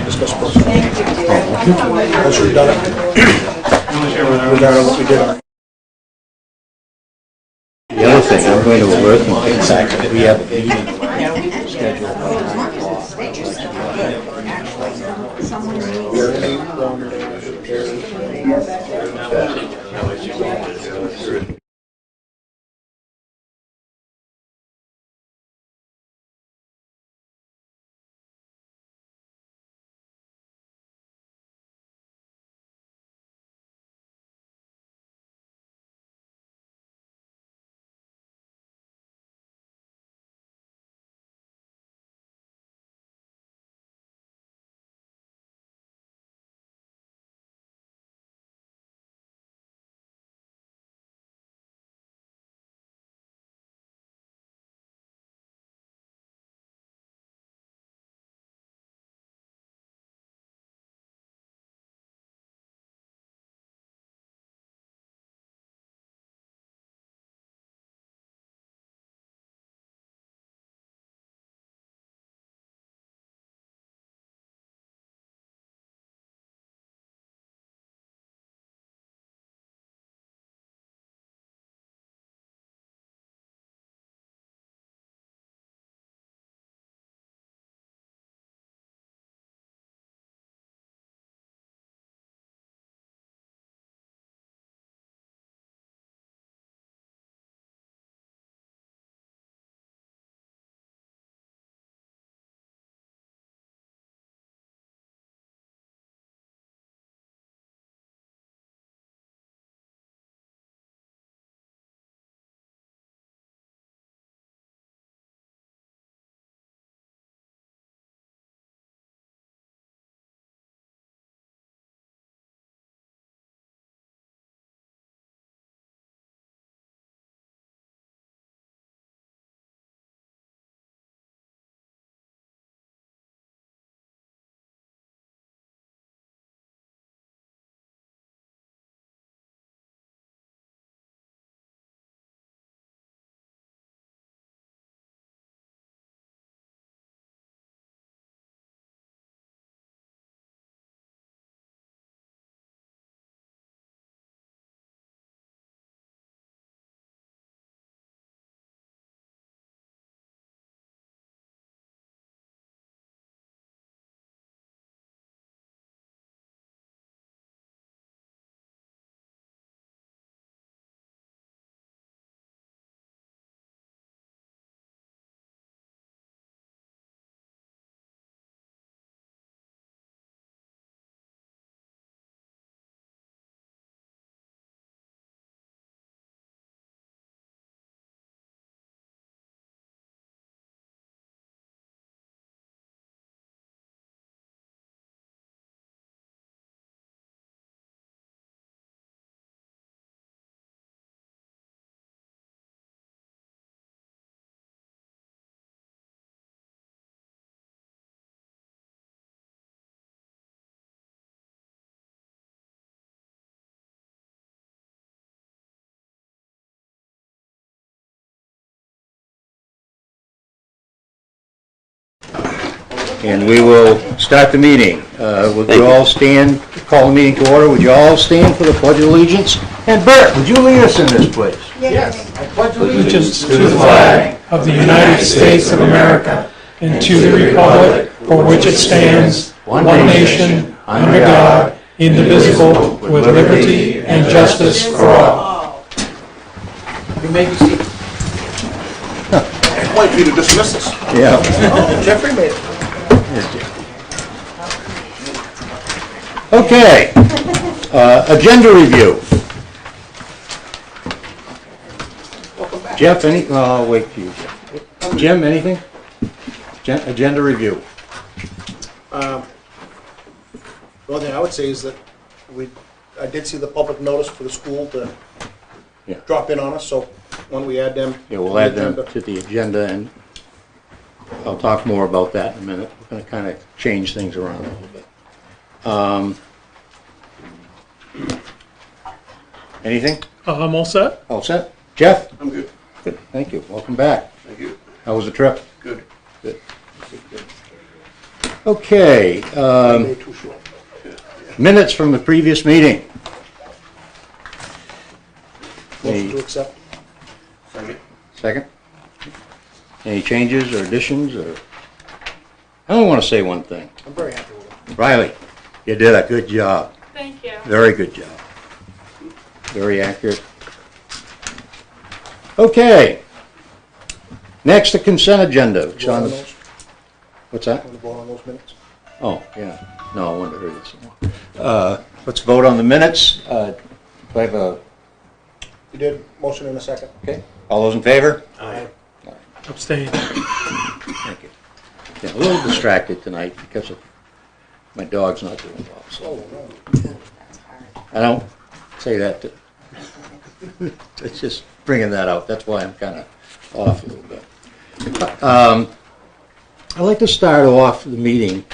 discuss personnel. Once we've done it, regarding what we did on. The other thing, I'm going to a working day, actually, we have a meeting scheduled. And we will start the meeting. Would you all stand, call the meeting to order? Would you all stand for the Pledge of Allegiance? And Bert, would you lead us in this, please? Yes. I pledge allegiance to the flag of the United States of America and to the republic for which it stands, one nation, under God, indivisible, with liberty and justice for all. You may be seated. I'd like you to dismiss us. Yeah. Jeffrey made it. Okay. Agenda review. Jeff, any? I'll wait for you, Jeff. Jim, anything? Agenda review. The only thing I would say is that I did see the public notice for the school to drop in on us, so when we add them, Yeah, we'll add them to the agenda, and I'll talk more about that in a minute. We're going to kind of change things around a little bit. Anything? I'm all set. All set? Jeff? I'm good. Good, thank you. Welcome back. Thank you. How was the trip? Good. Good. Good. Okay, Way too short. minutes from the previous meeting. Motion to accept? Second? Any changes or additions, or? I only want to say one thing. I'm very happy with it. Riley, you did a good job. Thank you. Very good job. Very accurate. Okay. Next, the consent agenda. It's Vote on on the- those? What's that? Want to vote on those minutes? Oh, yeah. No, I wanted to hear this one. Let's vote on the minutes. Do I have a, You did, motion in a second? okay. All those in favor? Aye. Abstain. Thank you. Yeah, a little distracted tonight because of my dog's not doing well, so. Oh, no. I don't say that to, it's just bringing that out. That's why I'm kind of off a little bit. I'd like to start off the meeting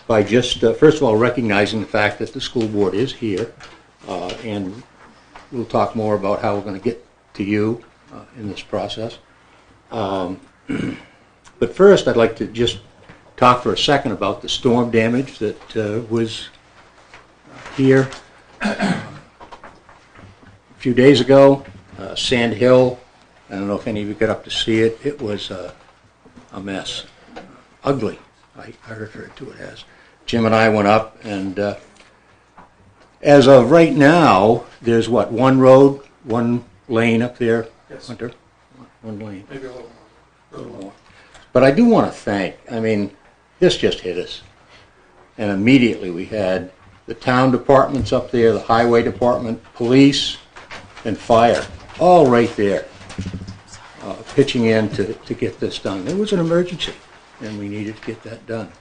by just, first of all, recognizing the fact that the school board is here, and we'll talk more about how we're going to get to you in this process. But first, I'd like to just talk for a second about the storm damage that was here a few days ago. Sand Hill, I don't know if any of you got up to see it. It was a mess. Ugly, I refer to it as. Jim and I went up, and as of right now, there's what, one road, one lane up there, Yes. Hunter? One lane. Maybe a little more. But I do want to thank, I mean, this just hit us. And immediately we had the town departments up there, the highway department, police, and fire, all right there, pitching in to get this done. It was an emergency, and we needed to get that done.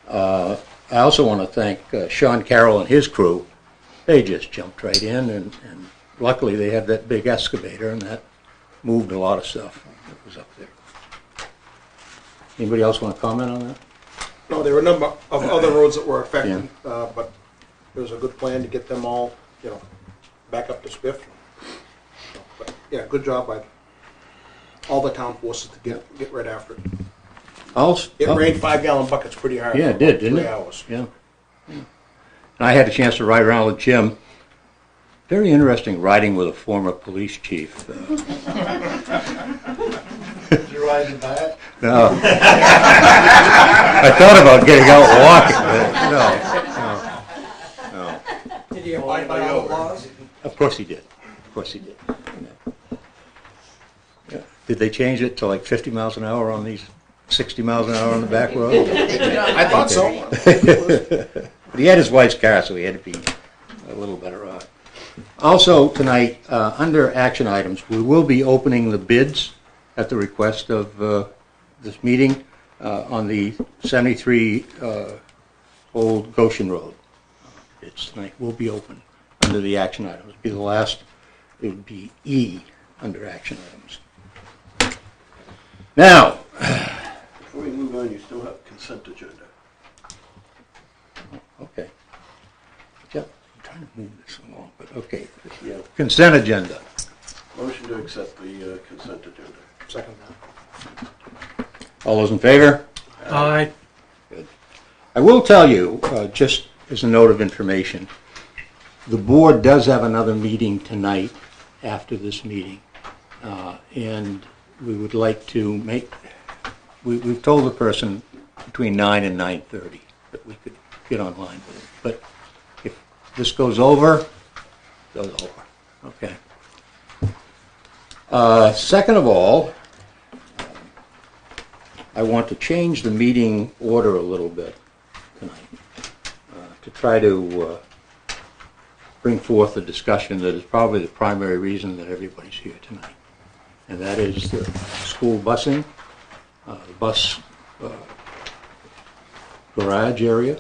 I also want to thank Sean Carroll and his crew. They just jumped right in, and luckily they had that big excavator, and that moved a lot of stuff that was up there. Anybody else want to comment on that? No, there were a number of other roads that were affected, but there was a good plan to get them all, back up to spiff. But, yeah, good job by all the town forces to get right after it. It rained 5-gallon buckets pretty hard. Yeah, for it did, about didn't 3 it? hours. Yeah. And I had a chance to ride around with Jim. Very interesting riding with a former police chief. Did you ride it back? No. I thought about getting out and walking. No. Did you abide by all the laws? Of course he did. Of course he did. Yeah. Did they change it to like 50 miles an hour on these 60 miles an hour on the back road? I thought so. But he had his wife's car, so he had to be a little better off. Also tonight, under action items, we will be opening the bids at the request of this meeting on the 73 Old Goshen Road. Bids tonight will be open under the action items. It'll be the last. It would be E under action items. Now. Before we move on, you still have consent agenda. Okay. Yep, I'm trying to move this along, but okay. Yeah. Consent agenda. Motion to accept the consent agenda. Second. All those in favor? Aye. Good. I will tell you, just as a note of information, the board does have another meeting tonight after this meeting. And we would like to make, we've told the person between 9 and 9:30 that we could get online with it. But if this goes over, it goes over. Okay. Second of all, I want to change the meeting order a little bit tonight to try to bring forth a discussion that is probably the primary reason that everybody's here tonight. And that is the school busing, the bus garage area,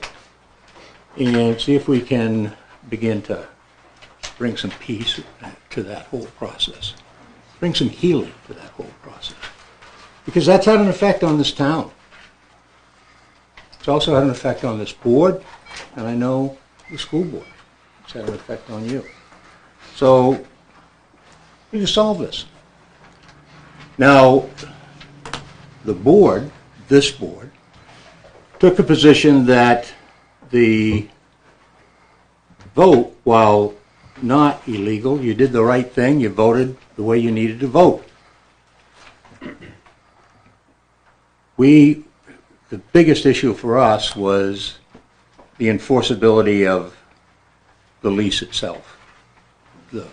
and see if we can begin to bring some peace to that whole process. Bring some healing to that whole process. Because that's had an effect on this town. It's also had an effect on this board, and I know the school board. It's had an effect on you. So, we need to solve this. Now, the board, this board, took the position that the vote, while not illegal, you did the right thing, you voted the way you needed to vote. The biggest issue for us was the enforceability of the lease itself, the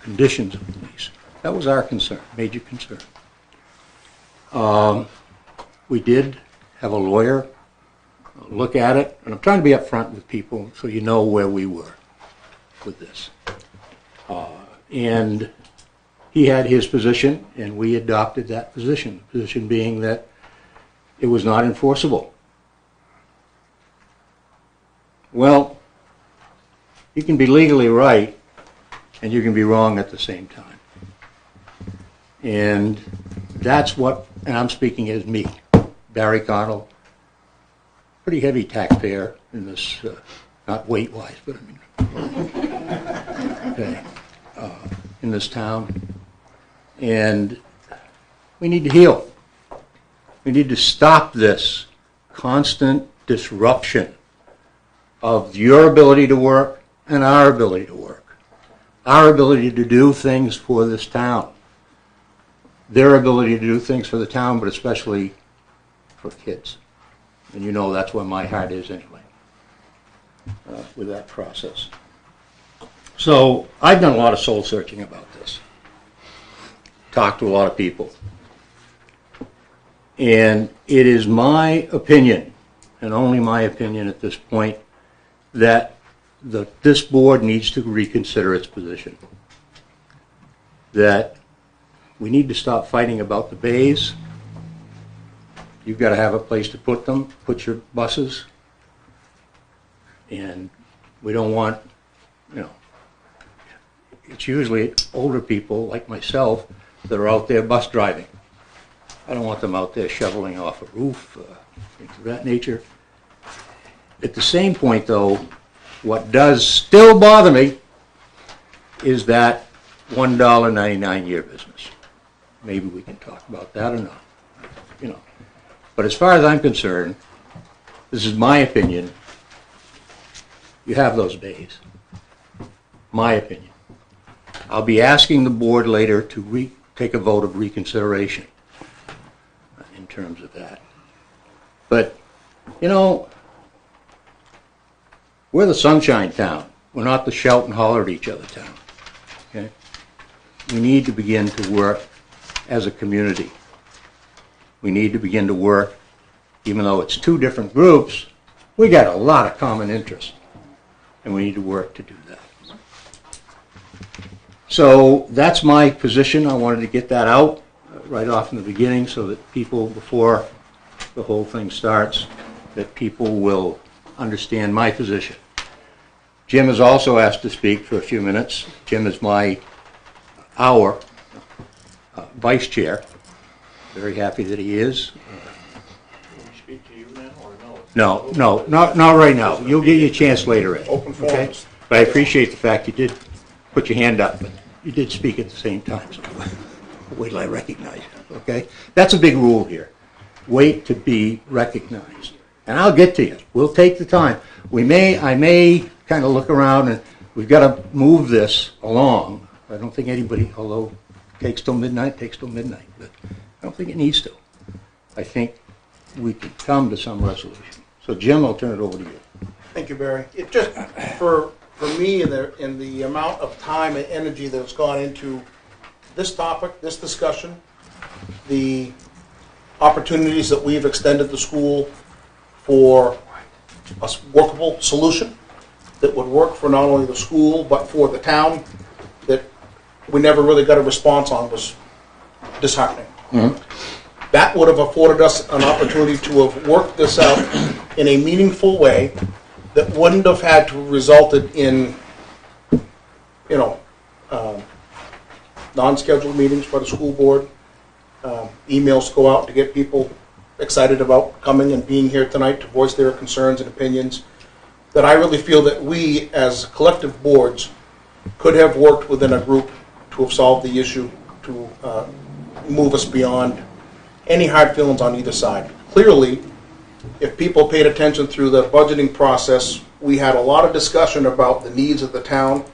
conditions of the lease. That was our concern, major concern. We did have a lawyer look at it, and I'm trying to be upfront with people so you know where we were with this. And he had his position, and we adopted that position, the position being that it was not enforceable. Well, you can be legally right, and you can be wrong at the same time. And that's what, and I'm speaking as me, Barry Connell, pretty heavy taxpayer in this, not weight-wise, but I mean, okay, in this town. And we need to heal. We need to stop this constant disruption of your ability to work and our ability to work. Our ability to do things for this town. Their ability to do things for the town, but especially for kids. And you know that's where my heart is anyway, with that process. So I've done a lot of soul searching about this. Talked to a lot of people. And it is my opinion, and only my opinion at this point, that this board needs to reconsider its position. That we need to stop fighting about the bays. You've got to have a place to put them, put your buses. And we don't want, it's usually older people like myself that are out there bus driving. I don't want them out there shoveling off a roof, things of that nature. At the same point, though, what does still bother me is that $1.99 year business. Maybe we can talk about that or not, But as far as I'm concerned, this is my opinion, you have those bays. My opinion. I'll be asking the board later to take a vote of reconsideration in terms of that. But, we're the sunshine town. We're not the shout and holler at each other town. Okay? We need to begin to work as a community. We need to begin to work, even though it's two different groups, we got a lot of common interests. And we need to work to do that. So that's my position. I wanted to get that out right off in the beginning so that people, before the whole thing starts, that people will understand my position. Jim is also asked to speak for a few minutes. Jim is our vice chair. Very happy that he is. Can we speak to you now or no? No, not right now. You'll get your chance later, Ed. Open forums. But I appreciate the fact you did put your hand up, but you did speak at the same time, so wait till I recognize you, okay? That's a big rule here. Wait to be recognized. And I'll get to you. We'll take the time. I may kind of look around, and we've got to move this along. I don't think anybody, although it takes till midnight, but I don't think it needs to. I think we can come to some resolution. So Jim, I'll turn it over to you. Thank you, Barry. It just, for me, in the amount of time and energy that's gone into this topic, this discussion, the opportunities that we've extended the school for a workable solution that would work for not only the school but for the town, that we never really got a response on, was disheartening. Mm-hmm. That would have afforded us an opportunity to have worked this out in a meaningful way that wouldn't have had to resulted in, non-scheduled meetings by the school board, emails go out to get people excited about coming and being here tonight to voice their concerns and opinions, that I really feel that we, as collective boards, could have worked within a group to have solved the issue, to move us beyond any hard feelings on either side. Clearly, if people paid attention through the budgeting process, we had a lot of discussion about the needs of the town,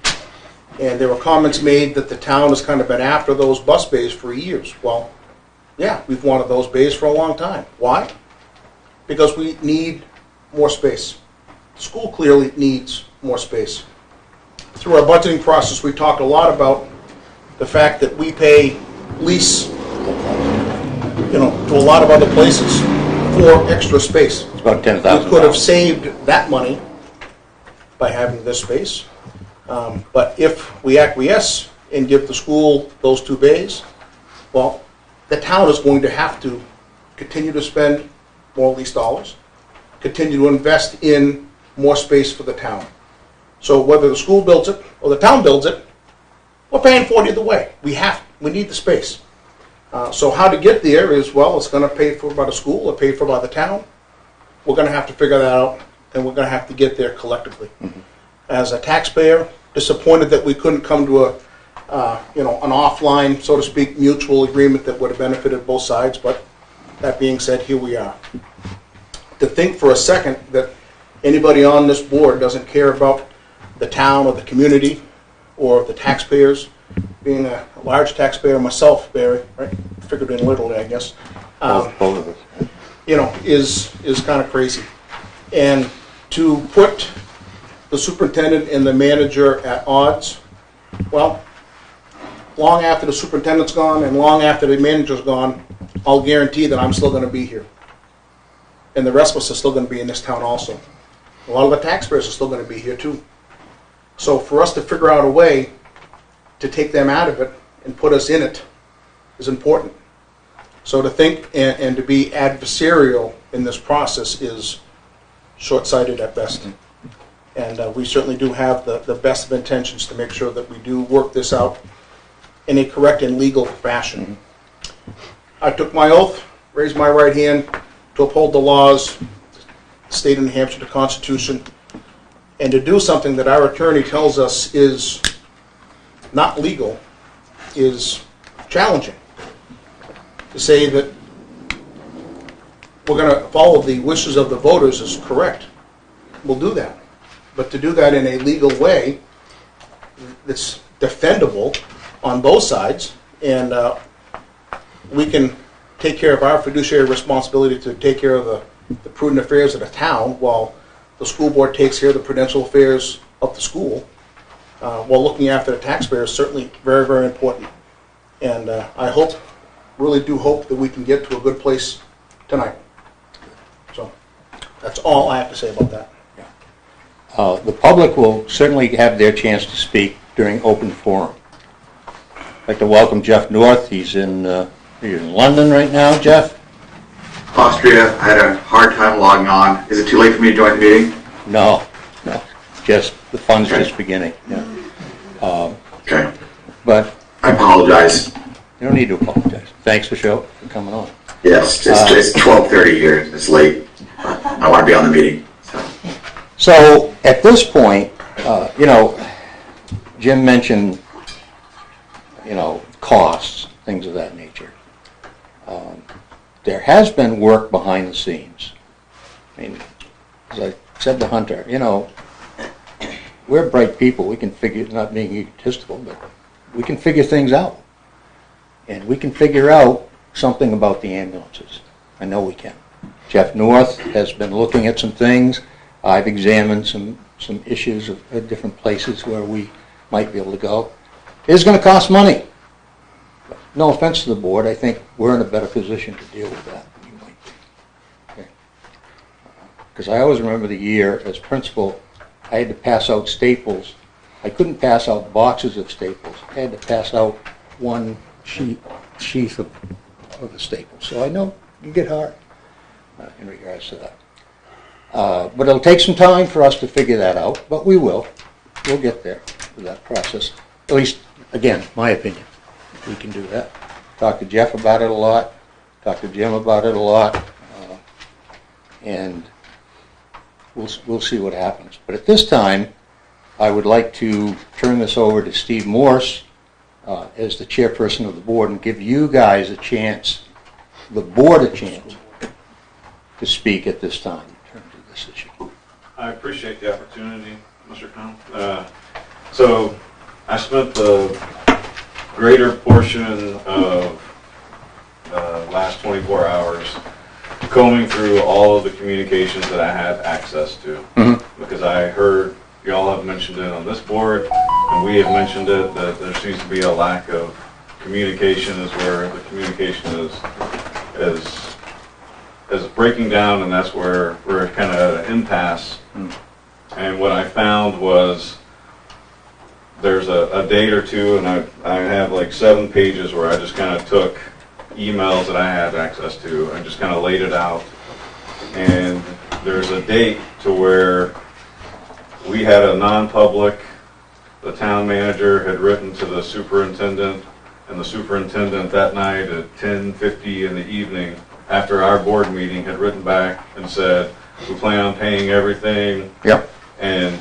and there were comments made that the town has kind of been after those bus bays for years. Well, yeah, we've wanted those bays for a long time. Why? Because we need more space. The school clearly needs more space. Through our budgeting process, we talked a lot about the fact that we pay lease, to a lot of other places for extra space. It's about $10,000. We could have saved that money by having this space. But if we acquiesce and give the school those 2 bays, well, the town is going to have to continue to spend more lease dollars, continue to invest in more space for the town. So whether the school builds it or the town builds it, we're paying for it either way. We need the space. So how to get there is, well, it's going to pay for by the school or paid for by the town. We're going to have to figure that out, and we're going to have to get there collectively. Mm-hmm. As a taxpayer, disappointed that we couldn't come to an offline, so to speak, mutual agreement that would have benefited both sides. But that being said, here we are. To think for a second that anybody on this board doesn't care about the town or the community or the taxpayers, being a large taxpayer myself, Barry, right? Figured in literally, I guess. Both of us. Is kind of crazy. And to put the superintendent and the manager at odds, well, long after the superintendent's gone and long after the manager's gone, I'll guarantee that I'm still going to be here. And the rest of us are still going to be in this town also. A lot of the taxpayers are still going to be here too. So for us to figure out a way to take them out of it and put us in it is important. So to think and to be adversarial in this process is short-sighted at best. And we certainly do have the best of intentions to make sure that we do work this out in a correct and legal fashion. I took my oath, raised my right hand to uphold the laws, the state of New Hampshire, the Constitution, and to do something that our attorney tells us is not legal is challenging. To say that we're going to follow the wishes of the voters is correct. We'll do that. But to do that in a legal way that's defendable on both sides, and we can take care of our fiduciary responsibility to take care of the prudent affairs of the town while the school board takes care of the prudential affairs of the school, while looking after the taxpayers, certainly very, very important. And I really do hope that we can get to a good place tonight. So that's all I have to say about that. The public will certainly have their chance to speak during open forum. I'd like to welcome Jeff North. He's in London right now, Jeff? Austria. I had a hard time logging on. Is it too late for me to join the meeting? No. Just the fun's just beginning. Yeah. Okay. But I apologize. you don't need to apologize. Thanks for coming on. Yes, it's 12:30 here. It's late. I want to be on the meeting. So at this point, Jim mentioned, costs, things of that nature. There has been work behind the scenes. I mean, as I said to Hunter, we're bright people. We can figure, not being egotistical, but we can figure things out. And we can figure out something about the ambulances. I know we can. Jeff North has been looking at some things. I've examined some issues of different places where we might be able to go. It is going to cost money. No offense to the board, I think we're in a better position to deal with that than you might be. Because I always remember the year as principal, I had to pass out staples. I couldn't pass out boxes of staples. I had to pass out one sheath of the staples. So I know you get hard in regards to that. But it'll take some time for us to figure that out, but we will. We'll get there with that process. At least, again, my opinion. We can do that. Talk to Jeff about it a lot. Talk to Jim about it a lot. And we'll see what happens. But at this time, I would like to turn this over to Steve Morse as the chairperson of the board and give you guys a chance, the board a chance, to speak at this time in terms of this issue. I appreciate the opportunity, Mr. Cohn. So I spent the greater portion of last 24 hours combing through all of the communications that I had access to, because I heard y'all have mentioned it on this board, and we have mentioned it, that there seems to be a lack of communication, is where the communication is breaking down, and that's where we're kind of at an impasse. And what I found was there's a date or two, and I have like 7 pages where I just kind of took emails that I had access to and just kind of laid it out. And there's a date to where we had a non-public. The town manager had written to the superintendent, and the superintendent that night at 10:50 in the evening, after our board meeting, had written back and said, we plan on paying everything. Yep. And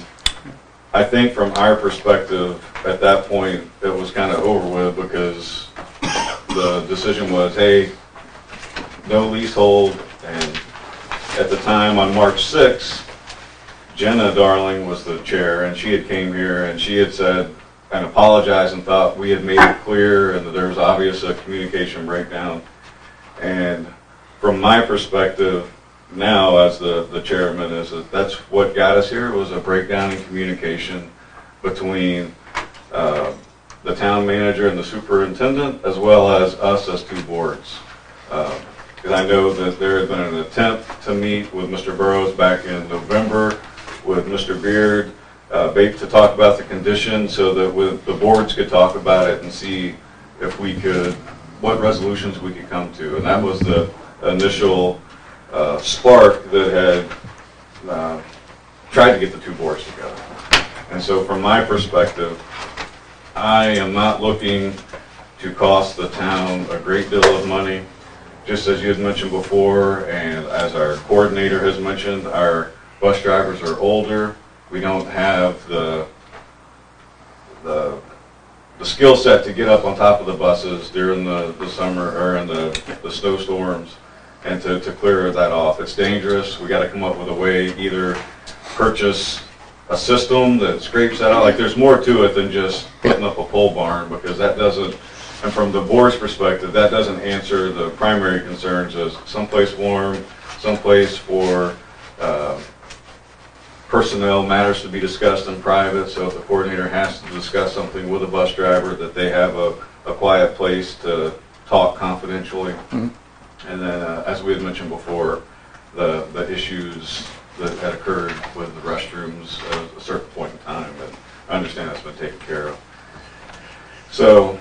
I think from our perspective, at that point, it was kind of over with, because the decision was, hey, no leasehold. And at the time, on March 6th, Jenna Darling was the chair, and she had came here and she had said, and apologized, and thought we had made it clear and that there was obvious a communication breakdown. And from my perspective now, as the chairman, is that that's what got us here, was a breakdown in communication between the town manager and the superintendent, as well as us as 2 boards. Because I know that there had been an attempt to meet with Mr. Burrows back in November, with Mr. Beard, to talk about the condition, so that the boards could talk about it and see if we could, what resolutions we could come to. And that was the initial spark that had tried to get the 2 boards together. And so from my perspective, I am not looking to cost the town a great deal of money. Just as you had mentioned before, and as our coordinator has mentioned, our bus drivers are older. We don't have the skill set to get up on top of the buses during the summer, or in the snowstorms, and to clear that off. It's dangerous. We got to come up with a way, either purchase a system that scrapes that out. Like, there's more to it than just putting up a pole barn, because that doesn't, and from the board's perspective, that doesn't answer the primary concerns as someplace warm, someplace for personnel matters to be discussed in private. So if the coordinator has to discuss something with a bus driver, that they have a quiet place to talk confidentially. And then, as we had mentioned before, the issues that had occurred with the restrooms at a certain point in time, and I understand that's been taken care of. So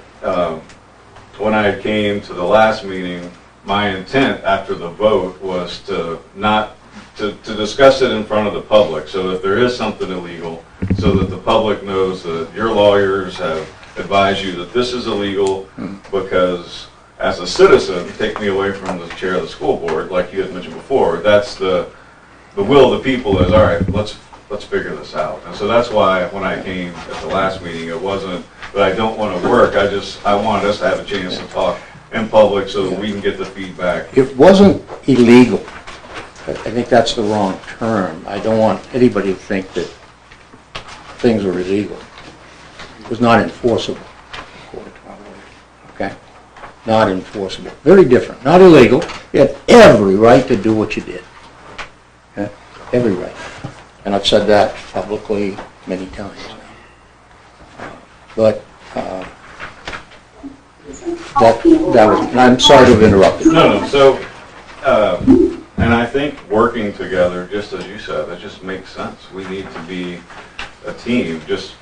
when I came to the last meeting, my intent after the vote was to discuss it in front of the public, so that there is something illegal, so that the public knows that your lawyers have advised you that this is illegal, because as a citizen, take me away from the chair of the school board, like you had mentioned before, that's the will of the people is, all right, let's figure this out. And so that's why when I came at the last meeting, it wasn't that I don't want to work, I wanted us to have a chance to talk in public so that we can get the feedback. It wasn't illegal. I think that's the wrong term. I don't want anybody to think that things were illegal. It was not enforceable. Okay? Not enforceable. Very different. Not illegal. You had every right to do what you did. Okay? Every right. And I've said that publicly many times now. But that was, and I'm sorry to have interrupted. No. So, and I think working together, just as you said, that just makes sense. We need to be a team. Just,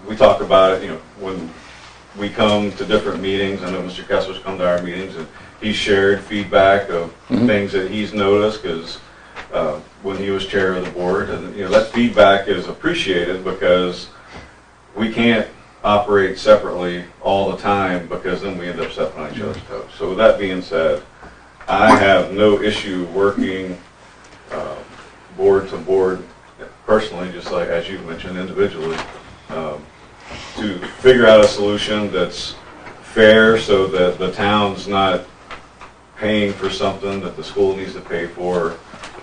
we talk about it, when we come to different meetings. I know Mr. Kessler's come to our meetings, and he shared feedback of things that he's noticed, because when he was chair of the board, and that feedback is appreciated, because we can't operate separately all the time, because then we end up stepping on each other's toes. So with that being said, I have no issue working board to board personally, just like as you've mentioned, individually, to figure out a solution that's fair, so that the town's not paying for something that the school needs to pay for,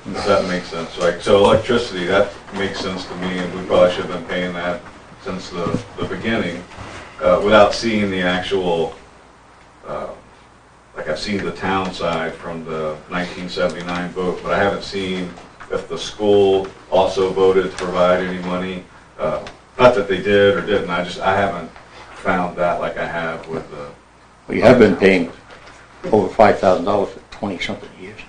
if that makes sense. Like, so electricity, that makes sense to me, and we probably should have been paying that since the beginning, without seeing the actual, like I've seen the town side from the 1979 vote, but I haven't seen if the school also voted to provide any money. Not that they did or didn't, I haven't found that like I have with the. Well, you have been paying over $5,000 for 20-something years.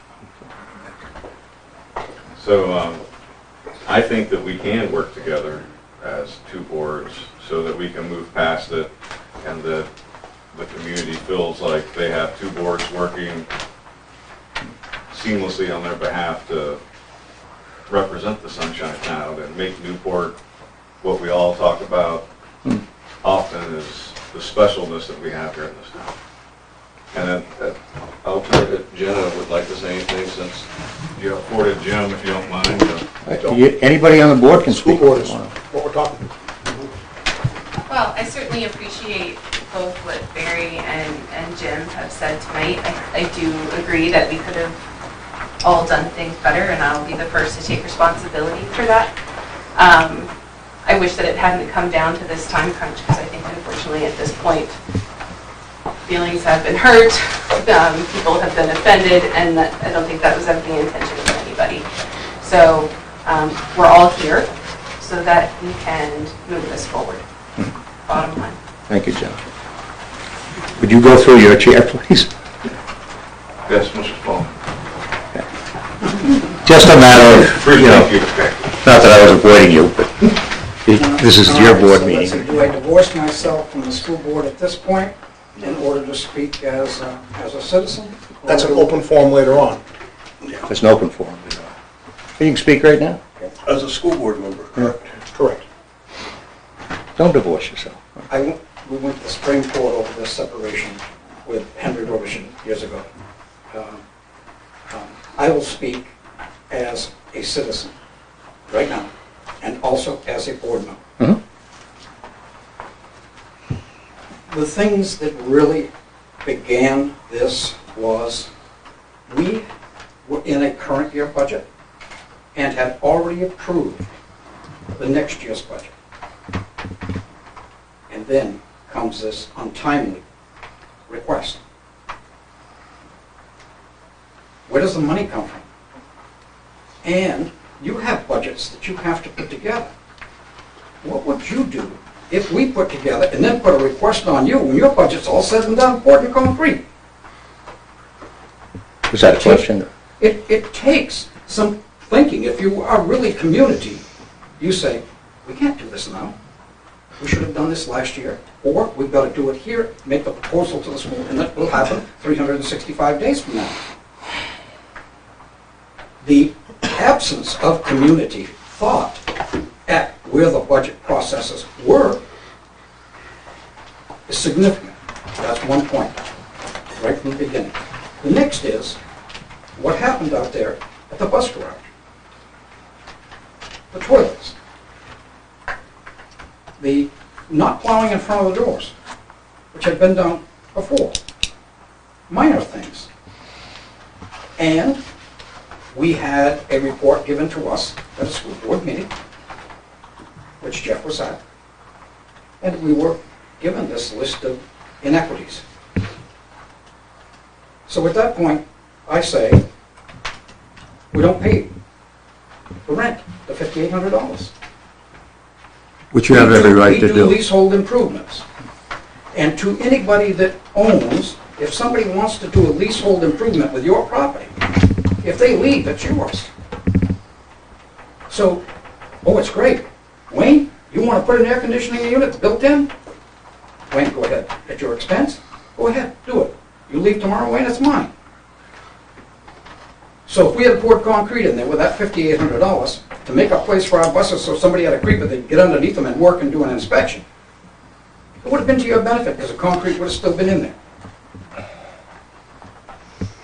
So I think that we can work together as two boards so that we can move past it, and that the community feels like they have two boards working seamlessly on their behalf to represent the Sunshine Town and make Newport what we all talk about often is the specialness that we have here in this town. And then I'll Jenna would like to say anything since you afforded Jim, if you don't mind. Anybody on the board can School speak. board is what we're talking about. Well, I certainly appreciate both what Barry and Jim have said tonight. I do agree that we could have all done things better, and I'll be the first to take responsibility for that. I wish that it hadn't come down to this time crunch, because I think unfortunately at this point feelings have been hurt, people have been offended, and I don't think that was ever the intention of anybody. So we're all here so that we can move this forward. Bottom line. Thank you, John. Would you go through your chair, please? Yes, Mr. Paul. Just a matter of, you know, not that I was avoiding you, but this is your board So let's see, meeting. do I divorce myself from the school board at this point in order to speak as a citizen? That's an open forum later on. It's an open forum. You can speak right now. As a school board member, correct? Correct. Don't divorce yourself. We went to the Supreme Court over this separation with Henry Rovision years ago. I will speak as a citizen right now, and also as a board member. Mhm. The things that really began this was we were in a current year budget and had already approved the next year's budget. And then comes this untimely request. Where does the money come from? And you have budgets that you have to put together. What would you do if we put together and then put a request on you when your budget's all said and done, poured in concrete? Was that a question? It takes some thinking. If you are really community, you say, we can't do this now. We should have done this last year. Or we've got to do it here, make the proposal to the school, and that will happen 365 days from now. The absence of community thought at where the budget processes were is significant. That's one point, right from the beginning. The next is what happened out there at the bus garage. The toilets. The not plowing in front of the doors, which had been done before. Minor things. And we had a report given to us at a school board meeting, which Jeff was at, and we were given this list of inequities. So at that point, I say, we don't pay the rent, the $5,800. Which you have every right to We do do. leasehold improvements. And to anybody that owns, if somebody wants to do a leasehold improvement with your property, if they leave, it's yours. So, oh, it's great. Wayne, you want to put an air conditioning unit built in? Wayne, go ahead. At your expense? Go ahead, do it. You leave tomorrow, Wayne, it's mine. So if we had poured concrete in there with that $5,800 to make a place for our buses so somebody had a creeper, they'd get underneath them and work and do an inspection, it would have been to your benefit because the concrete would have still been in there.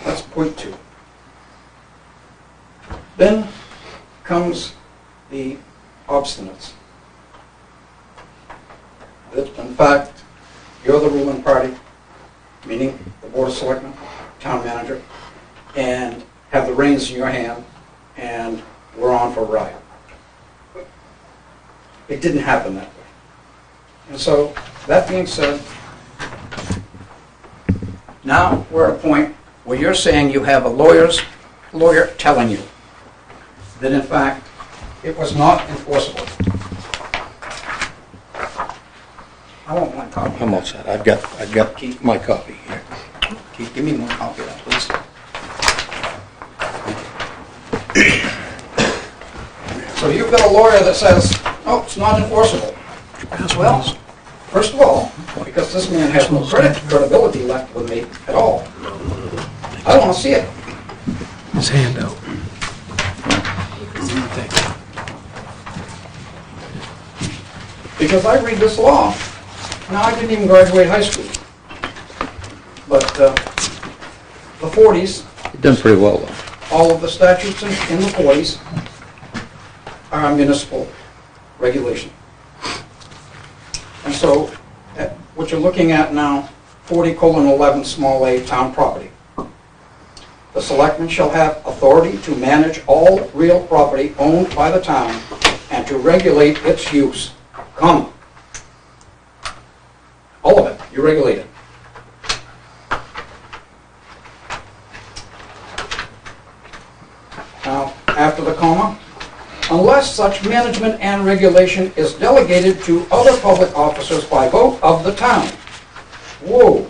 That's point two. Then comes the obstinates. That, in fact, you're the ruling party, meaning the Board of Selectmen, town manager, and have the reins in your hand, and we're on for a ride. It didn't happen that way. And so, that being said, now we're at a point where you're saying you have a lawyer telling you that in fact it was not enforceable. I want one copy. How much that? I've got my copy here. Keith, give me one copy of that, please. So you've got a lawyer that says, oh, it's not enforceable. Well, first of all, because this man has no credibility left with me at all, I want to see it. His handout. Because I read this law. Now, I didn't even graduate high school. But the 40s, You've done pretty well, though. all of the statutes in the 40s are municipal regulation. And so, what you're looking at now, 40:11 small a town property. The selectmen shall have authority to manage all real property owned by the town and to regulate its use, comma. All of it, you regulate it. Now, after the comma, unless such management and regulation is delegated to other public officers by vote of the town. Whoa.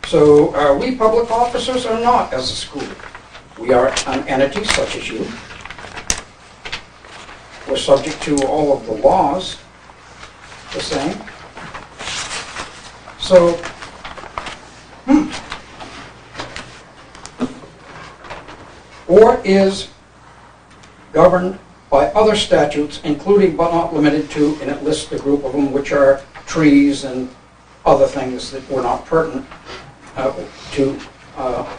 So are we public officers or not as a school? We are an entity such as you. We're subject to all of the laws the same. So, or is governed by other statutes, including but not limited to, and it lists a group of them, which are trees and other things that were not pertinent to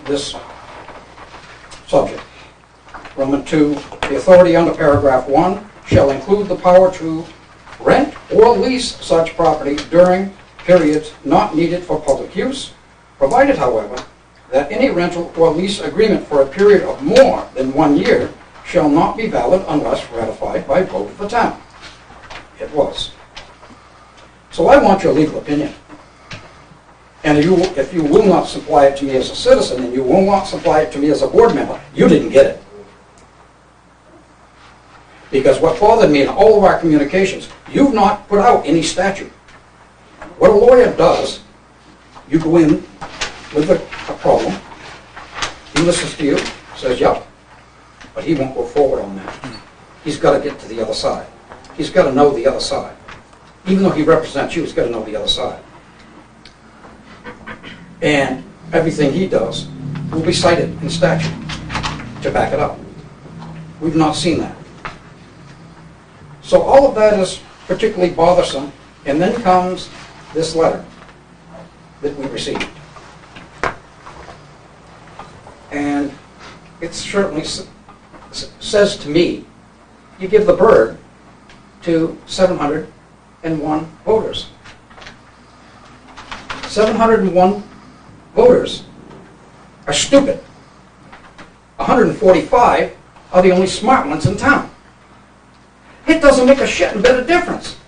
this subject. Roman 2, the authority under paragraph 1 shall include the power to rent or lease such property during periods not needed for public use, provided, however, that any rental or lease agreement for a period of more than 1 year shall not be valid unless ratified by vote of the town. It was. So I want your legal opinion. And if you will not supply it to me as a citizen, and you will not supply it to me as a board member, you didn't get it. Because what bothered me in all of our communications, you've not put out any statute. What a lawyer does, you go in with a problem, he listens to you, says, yep, but he won't go forward on that. He's got to get to the other side. He's got to know the other side. Even though he represents you, he's got to know the other side. And everything he does will be cited in statute to back it up. We've not seen that. So all of that is particularly bothersome, and then comes this letter that we received. And it certainly says to me, you give the bird to 701 voters. 701 voters are stupid. 145 are the only smart ones in town. It doesn't make a shit and bit of difference.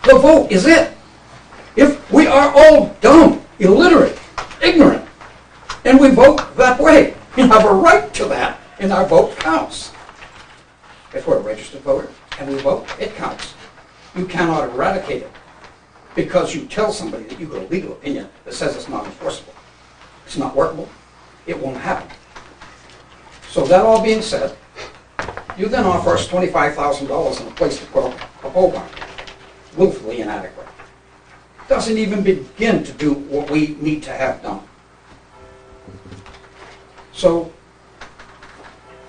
The vote is it. If we are all dumb, illiterate, ignorant, and we vote that way, we have a right to that, and our vote counts. If we're a registered voter and we vote, it counts. You cannot eradicate it because you tell somebody that you've got a legal opinion that says it's not enforceable. It's not workable. It won't happen. So that all being said, you then offer us $25,000 in a place to put up a pole barn. Woefully inadequate. Doesn't even begin to do what we need to have done. So,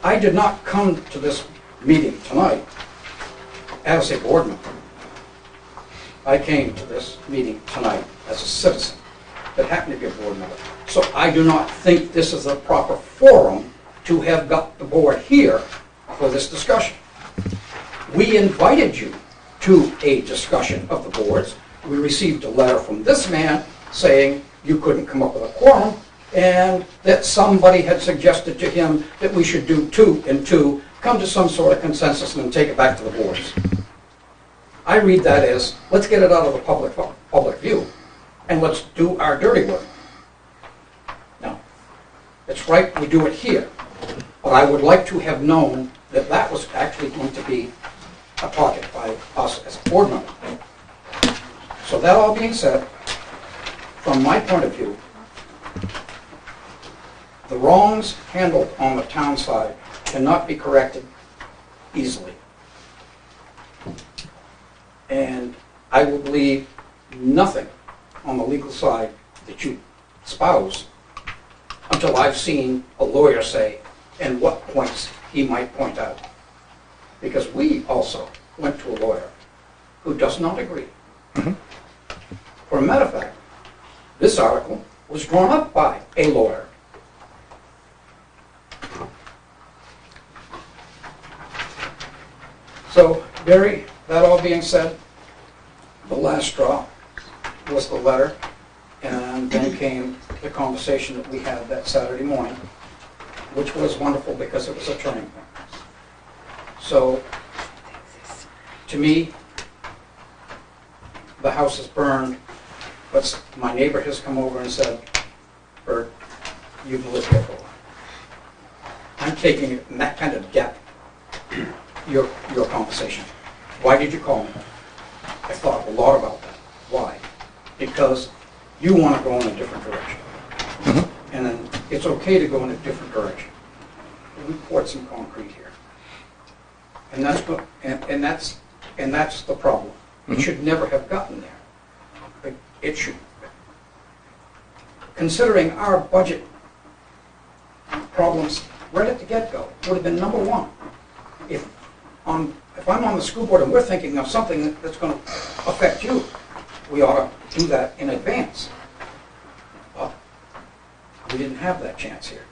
I did not come to this meeting tonight as a board member. I came to this meeting tonight as a citizen that happened to be a board member. So I do not think this is a proper forum to have got the board here for this discussion. We invited you to a discussion of the boards. We received a letter from this man saying you couldn't come up with a quorum, and that somebody had suggested to him that we should do 2 and 2, come to some sort of consensus and then take it back to the boards. I read that as, let's get it out of the public view, and let's do our dirty work. Now, it's right we do it here, but I would like to have known that that was actually going to be a target by us as a board member. So that all being said, from my point of view, the wrongs handled on the town side cannot be corrected easily. And I will believe nothing on the legal side that you espouse until I've seen a lawyer say and what points he might point out. Because we also went to a lawyer who does not agree. For a matter of fact, this article was drawn up by a lawyer. So, Barry, that all being said, the last straw was the letter, and then came the conversation that we had that Saturday morning, which was wonderful because it was a turning point. So, to me, the house is burned, but my neighbor has come over and said, Bert, you've lived here for a while. I'm taking it in that kind of depth, your conversation. Why did you call me? I thought a lot about that. Why? Because you want to go in a different direction. And then it's okay to go in a different direction. We poured some concrete here. And that's the problem. It should never have gotten there. But it should. Considering our budget problems right at the get-go, would have been number one. If I'm on the school board and we're thinking of something that's going to affect you, we ought to do that in advance. But we didn't have that chance here.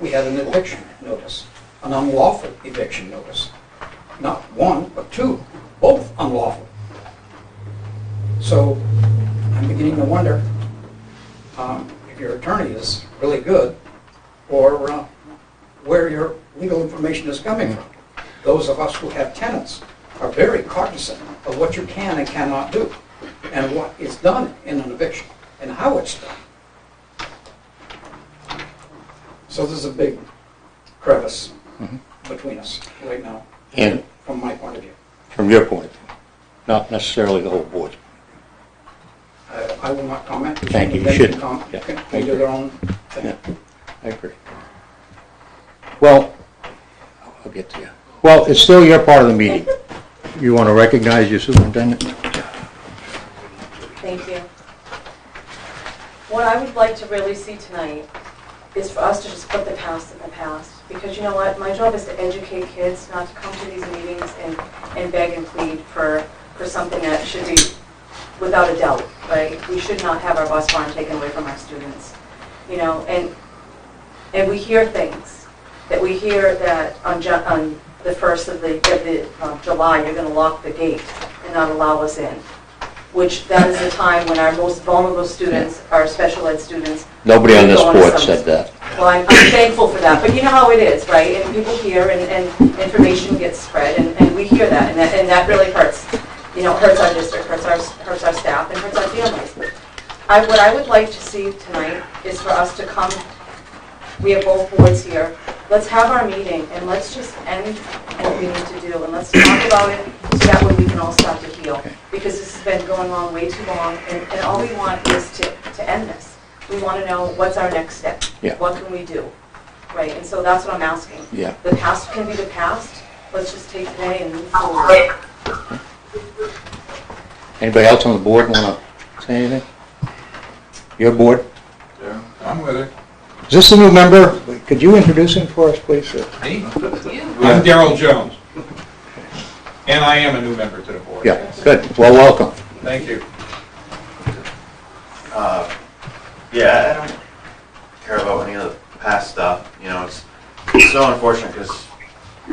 We had an eviction notice, an unlawful eviction notice. Not one, but 2, both unlawful. So I'm beginning to wonder if your attorney is really good or where your legal information is coming from. Those of us who have tenants are very cognizant of what you can and cannot do and what is done in an eviction and how it's done. So there's a big crevice between us right now, And from my point of view. from your point of view, not necessarily the whole board. I will not comment. Thank you. You They shouldn't. can Yeah, can I do agree. their own thing. Yeah, I agree. Well, I'll get to you. Well, it's still your part of the meeting. You want to recognize your superintendent? Thank you. What I would like to really see tonight is for us to just put the past in the past. Because you know what? My job is to educate kids, not to come to these meetings and beg and plead for something that should be without a doubt, right? We should not have our bus barn taken away from our students. You know, and we hear things that we hear that on the 1st of July, you're going to lock the gate and not allow us in, which that is the time when our most vulnerable students, our special ed students, Nobody on this go on board summer said that. well, I'm thankful for that, but you know how it is, right? And people hear, and information gets spread, and we hear that, and that really hurts. You know, it hurts our district, hurts our staff, and hurts our families. What I would like to see tonight is for us to come. We have both boards here. Let's have our meeting, and let's just end what we need to do, and let's talk about it so that way we can all start to heal. Because this has been going on way too long, and all we want is to end this. We want to know what's our next step. Yeah. What can we do? Right, and so that's what I'm asking. Yeah. The past can be the past. Let's just take today and move forward. Anybody else on the board want to say anything? Your board? Yeah, I'm with it. Is this a new member? Could you introduce him for us, please? Me? I'm Darrell Jones. And I am a new member to the board. Yeah, good. Well, welcome. Thank you. Yeah, I don't care about any of the past stuff. You know, it's so unfortunate because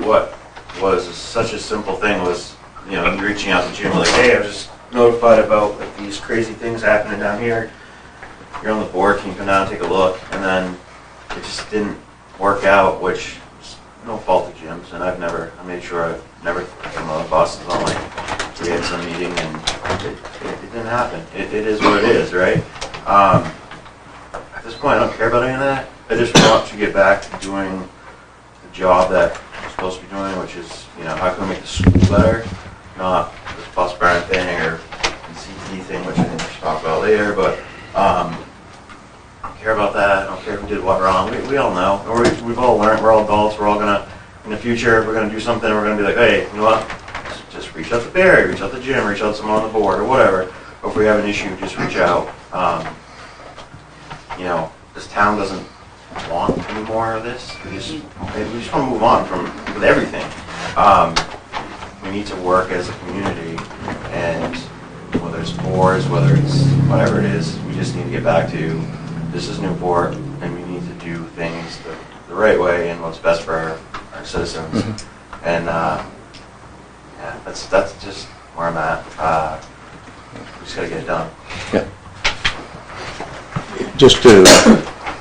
what was such a simple thing was, you know, reaching out to Jim like, hey, I was just, notified about like, these crazy things happening down here. You're on the board, can you come down and take a look? And then it just didn't work out, which is no fault of Jim's, and I made sure I've never come on the buses on like, we had some meeting and it didn't happen. It is what it is, right? At this point, I don't care about any of that. I just want to get back to doing the job that I'm supposed to be doing, which is, how can we make the school better? Not this bus burn thing or the CT thing, which I think we should talk about later, but I don't care about that. I don't care who did what wrong. We all know. We've all learned. We're all adults. We're all gonna, in the future, we're gonna do something. We're gonna be like, hey, you know what? Just reach out to Barry, reach out to Jim, reach out to someone on the board or whatever. Or if we have an issue, just reach out. This town doesn't want any more of this. We just want to move on with everything. We need to work as a community, and whether it's boards, whether it's whatever it is, we just need to get back to this is Newport, and we need to do things the right way and what's best for our citizens. Mm-hmm. And that's just where I'm at. We just got to get it done. Yeah. Just to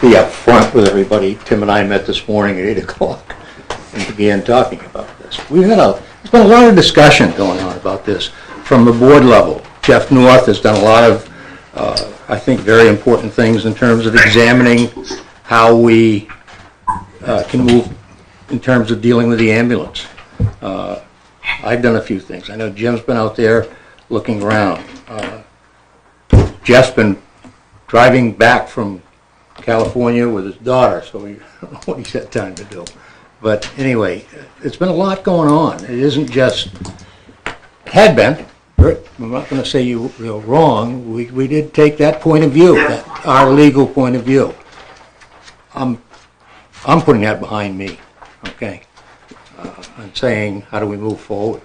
be up front with everybody, Tim and I met this morning at 8 o'clock and began talking about this. There's been a lot of discussion going on about this from the board level. Jeff North has done a lot of, I think, very important things in terms of examining how we can move in terms of dealing with the ambulance. I've done a few things. I know Jim's been out there looking around. Jeff's been driving back from California with his daughter, so I don't know what he's had time to do. But anyway, it's been a lot going on. It isn't just, had been, I'm not going to say you're wrong, we did take that point of view, our legal point of view. I'm putting that behind me, okay? I'm saying, how do we move forward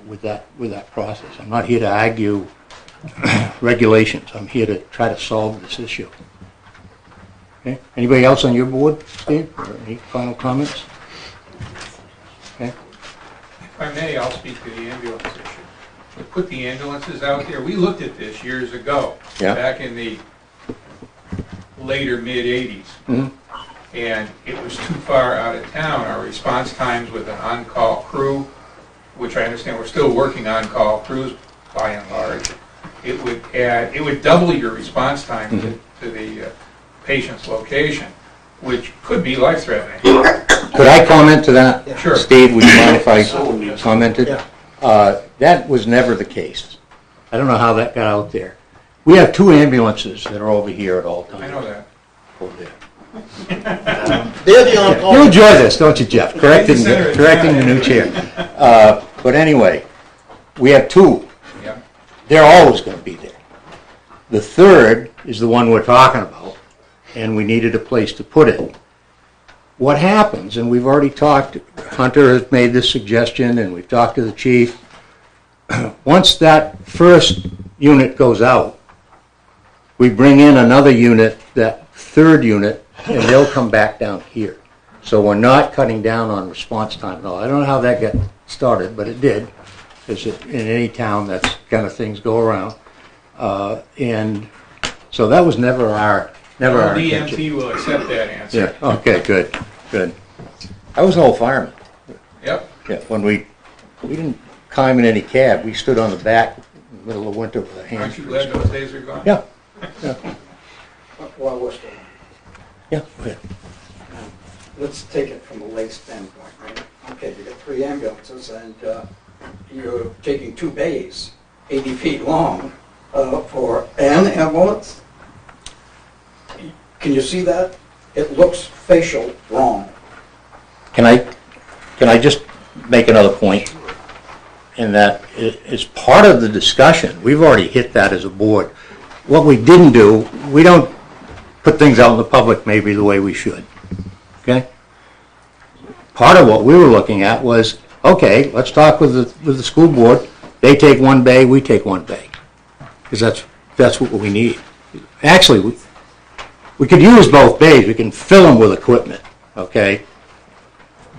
with that process? I'm not here to argue regulations. I'm here to try to solve this issue. Okay. Anybody else on your board, Steve? Or any final comments? Okay. If I may, I'll speak to the ambulance issue. We put the ambulances out there. We looked at this years ago, back in the later mid-'80s. Mm-hmm. And it was too far out of town. Our response times with an on-call crew, which I understand we're still working on-call crews by and large, it would double your response time to the patient's location, which could be life-threatening. Could I comment to that? Yeah. Sure. Steve, would you mind if I commented? Yeah. That was never the case. I don't know how that got out there. We have 2 ambulances that are over here at all times. I know that. Over there. They're the on-call. You enjoy this, don't you, Jeff? Correcting the new chair. But anyway, we have 2. Yeah. They're always going to be there. The third is the one we're talking about, and we needed a place to put it. What happens, and we've already talked, Hunter has made this suggestion, and we've talked to the chief, once that first unit goes out, we bring in another unit, that third unit, and they'll come back down here. So we're not cutting down on response time at all. I don't know how that got started, but it did. Because in any town, that's kind of things go around. And so that was never our intention. DMT will accept that answer. Yeah. Okay. Good. I was an old fireman. Yep. Yeah. When we didn't climb in any cab, we stood on the back in the middle of winter with our hands. Aren't you glad those days are gone? Yeah. Well, we're still. Yeah. Go ahead. Let's take it from a lay standpoint, right? Okay, you got 3 ambulances, and you're taking 2 bays, 80 feet long, for an ambulance. Can you see that? It looks facial wrong. Can I just make another point? In that it's part of the discussion. We've already hit that as a board. What we didn't do, we don't put things out in the public maybe the way we should. Okay? Part of what we were looking at was, okay, let's talk with the school board. They take 1 bay, we take 1 bay. Because that's what we need. Actually, we could use both bays. We can fill them with equipment, okay?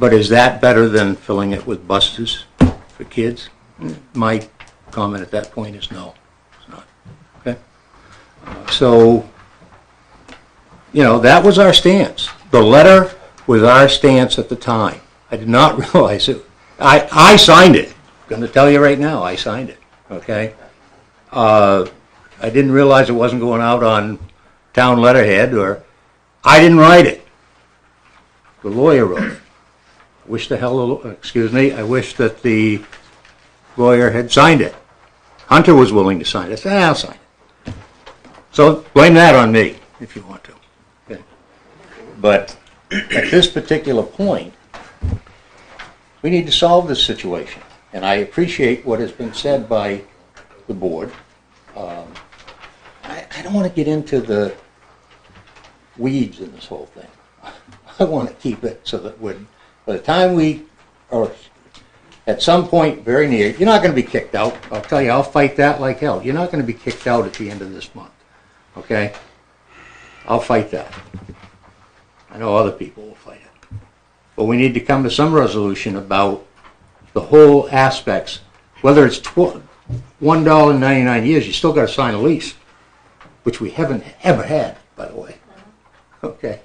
But is that better than filling it with buses for kids? My comment at that point is no. It's not. Okay? So, you know, that was our stance. The letter was our stance at the time. I did not realize it. I signed it. I'm going to tell you right now, I signed it. Okay? I didn't realize it wasn't going out on town letterhead, or I didn't write it. The lawyer wrote it. I wish that the lawyer had signed it. Hunter was willing to sign it. I said, I'll sign it. So blame that on me if you want to. Okay. But at this particular point, we need to solve this situation. And I appreciate what has been said by the board. I don't want to get into the weeds in this whole thing. I want to keep it so that by the time we are at some point very near, you're not going to be kicked out. I'll tell you, I'll fight that like hell. You're not going to be kicked out at the end of this month. Okay? I'll fight that. I know other people will fight it. But we need to come to some resolution about the whole aspects. Whether it's $1.99 years, you still got to sign a lease, which we haven't ever had, by the way. Okay?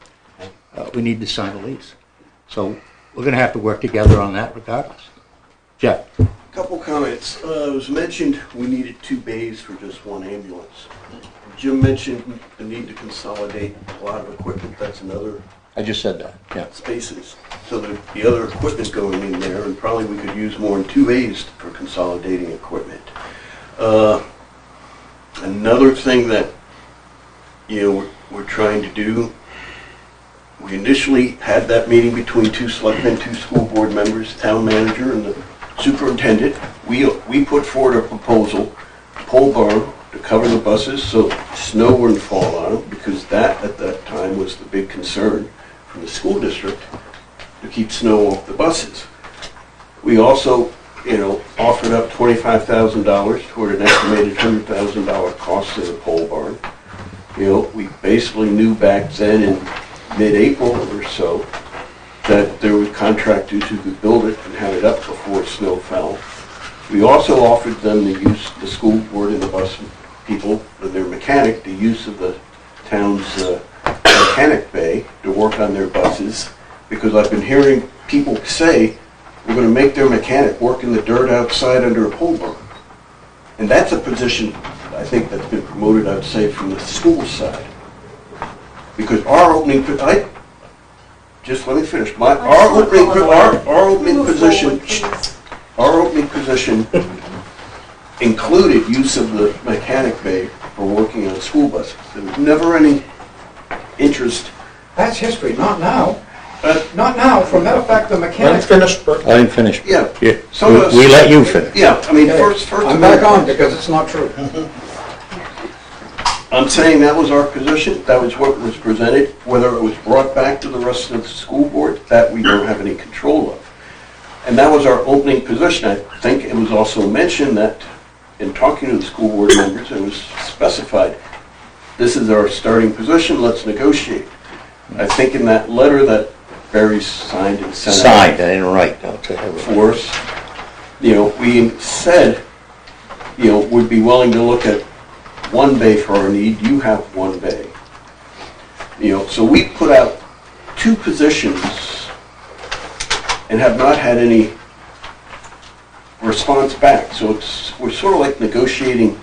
We need to sign a lease. So we're going to have to work together on that regardless. Jeff? Couple comments. It was mentioned we needed 2 bays for just one ambulance. Jim mentioned the need to consolidate a lot of equipment. That's another I just said that, yeah. spaces. So the other equipment going in there, and probably we could use more than 2 bays for consolidating equipment. Another thing that, you know, we're trying to do, we initially had that meeting between 2 selectmen, 2 school board members, town manager, and the superintendent. We put forward a proposal, pole barn, to cover the buses so snow wouldn't fall on them, because that, at that time, was the big concern from the school district, to keep snow off the buses. We also, you know, offered up $25,000 toward an estimated $100,000 cost of the pole barn. You know, we basically knew back then in mid-April or so that there was contractors who could build it and have it up before snow fell. We also offered them the use, the school board and the bus people, and their mechanic, the use of the town's mechanic bay to work on their buses, because I've been hearing people say we're going to make their mechanic work in the dirt outside under a pole barn. And that's a position, I think, that's been promoted, I'd say, from the school side. Because our opening, just let me finish. Our opening position included use of the mechanic bay for working on school buses. There was never any interest. That's history, not now. Not now. For a matter of fact, the mechanic... I didn't finish. Yeah. We let you finish. Yeah, I mean, first I'm back on because it's not true. I'm saying that was our position, that was what was presented. Whether it was brought back to the rest of the school board, that we don't have any control of. And that was our opening position. I think it was also mentioned that in talking to the school board members, it was specified, this is our starting position, let's negotiate. I think in that letter that Barry signed and sent out. Signed, I didn't write. For us, you know, we said, you know, we'd be willing to look at 1 bay for our need, you have 1 bay. You know, so we put out 2 positions and have not had any response back. So we're sort of like negotiating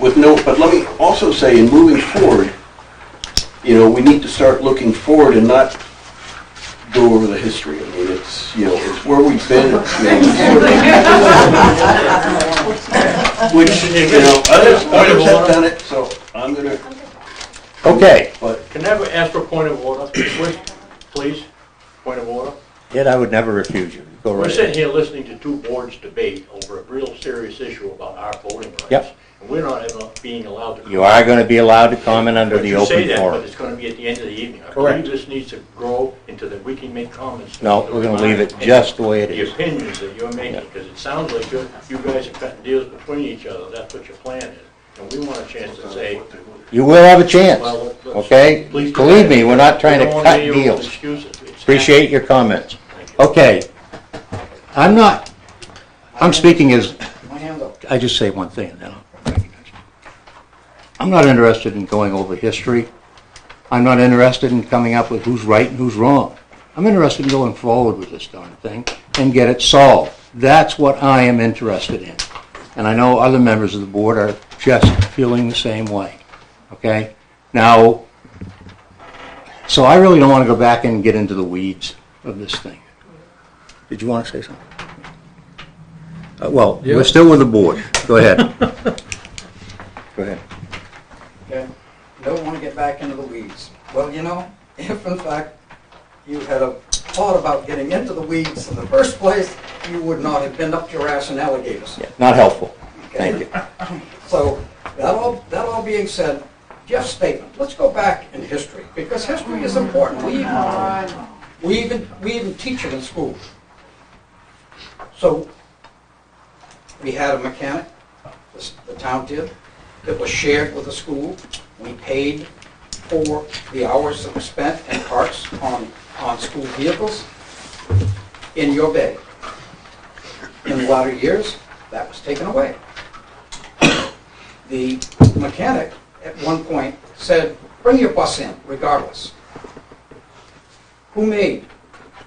with no, but let me also say, in moving forward, you know, we need to start looking forward and not go over the history. I mean, it's, you know, it's where we've been, you know, which, you know, others have done it, so I'm going to... Okay. But can I ever ask for a point of order, please? Point of order? Yet I would never refuse you. Go right We're sitting ahead. here listening to 2 boards debate over a real serious issue about our voting rights. Yep. And we're not ever being allowed to... You are going to be allowed to comment under But the you say open that, forum. but it's going to be at the end of the evening. I Correct. believe this needs to grow into that we can make comments. No, we're going to leave it just the way it is. The opinions that you're making, because it sounds like you guys are cutting deals between each other. That's what your plan is. And we want a chance to say... You will have a chance, Well, okay? please Believe me, we're not trying we to don't cut want any deals. excuses. It's Appreciate your comments. Thank you. Okay, I'm not I'm speaking as, My hand up. I just say one thing and then I'll recognize you. I'm not interested in going over history. I'm not interested in coming up with who's right and who's wrong. I'm interested in going forward with this darn thing and get it solved. That's what I am interested in. And I know other members of the board are just feeling the same way. Okay? Now, so I really don't want to go back and get into the weeds of this thing. Did you want to say something? Well, we're still with the board. Go ahead. Go ahead. Okay, don't want to get back into the weeds. Well, you know, if in fact you had a thought about getting into the weeds in the first place, you would not have been up your ass in alligators. Yeah, not helpful. Okay? Thank you. So, that all being said, Jeff's statement, let's go back in history, because history is important. We even teach it in school. So, we had a mechanic, the town did, that was shared with the school. We paid for the hours that were spent in parts on school vehicles in your bay. In the latter years, that was taken away. The mechanic at one point said, bring your bus in regardless. Who made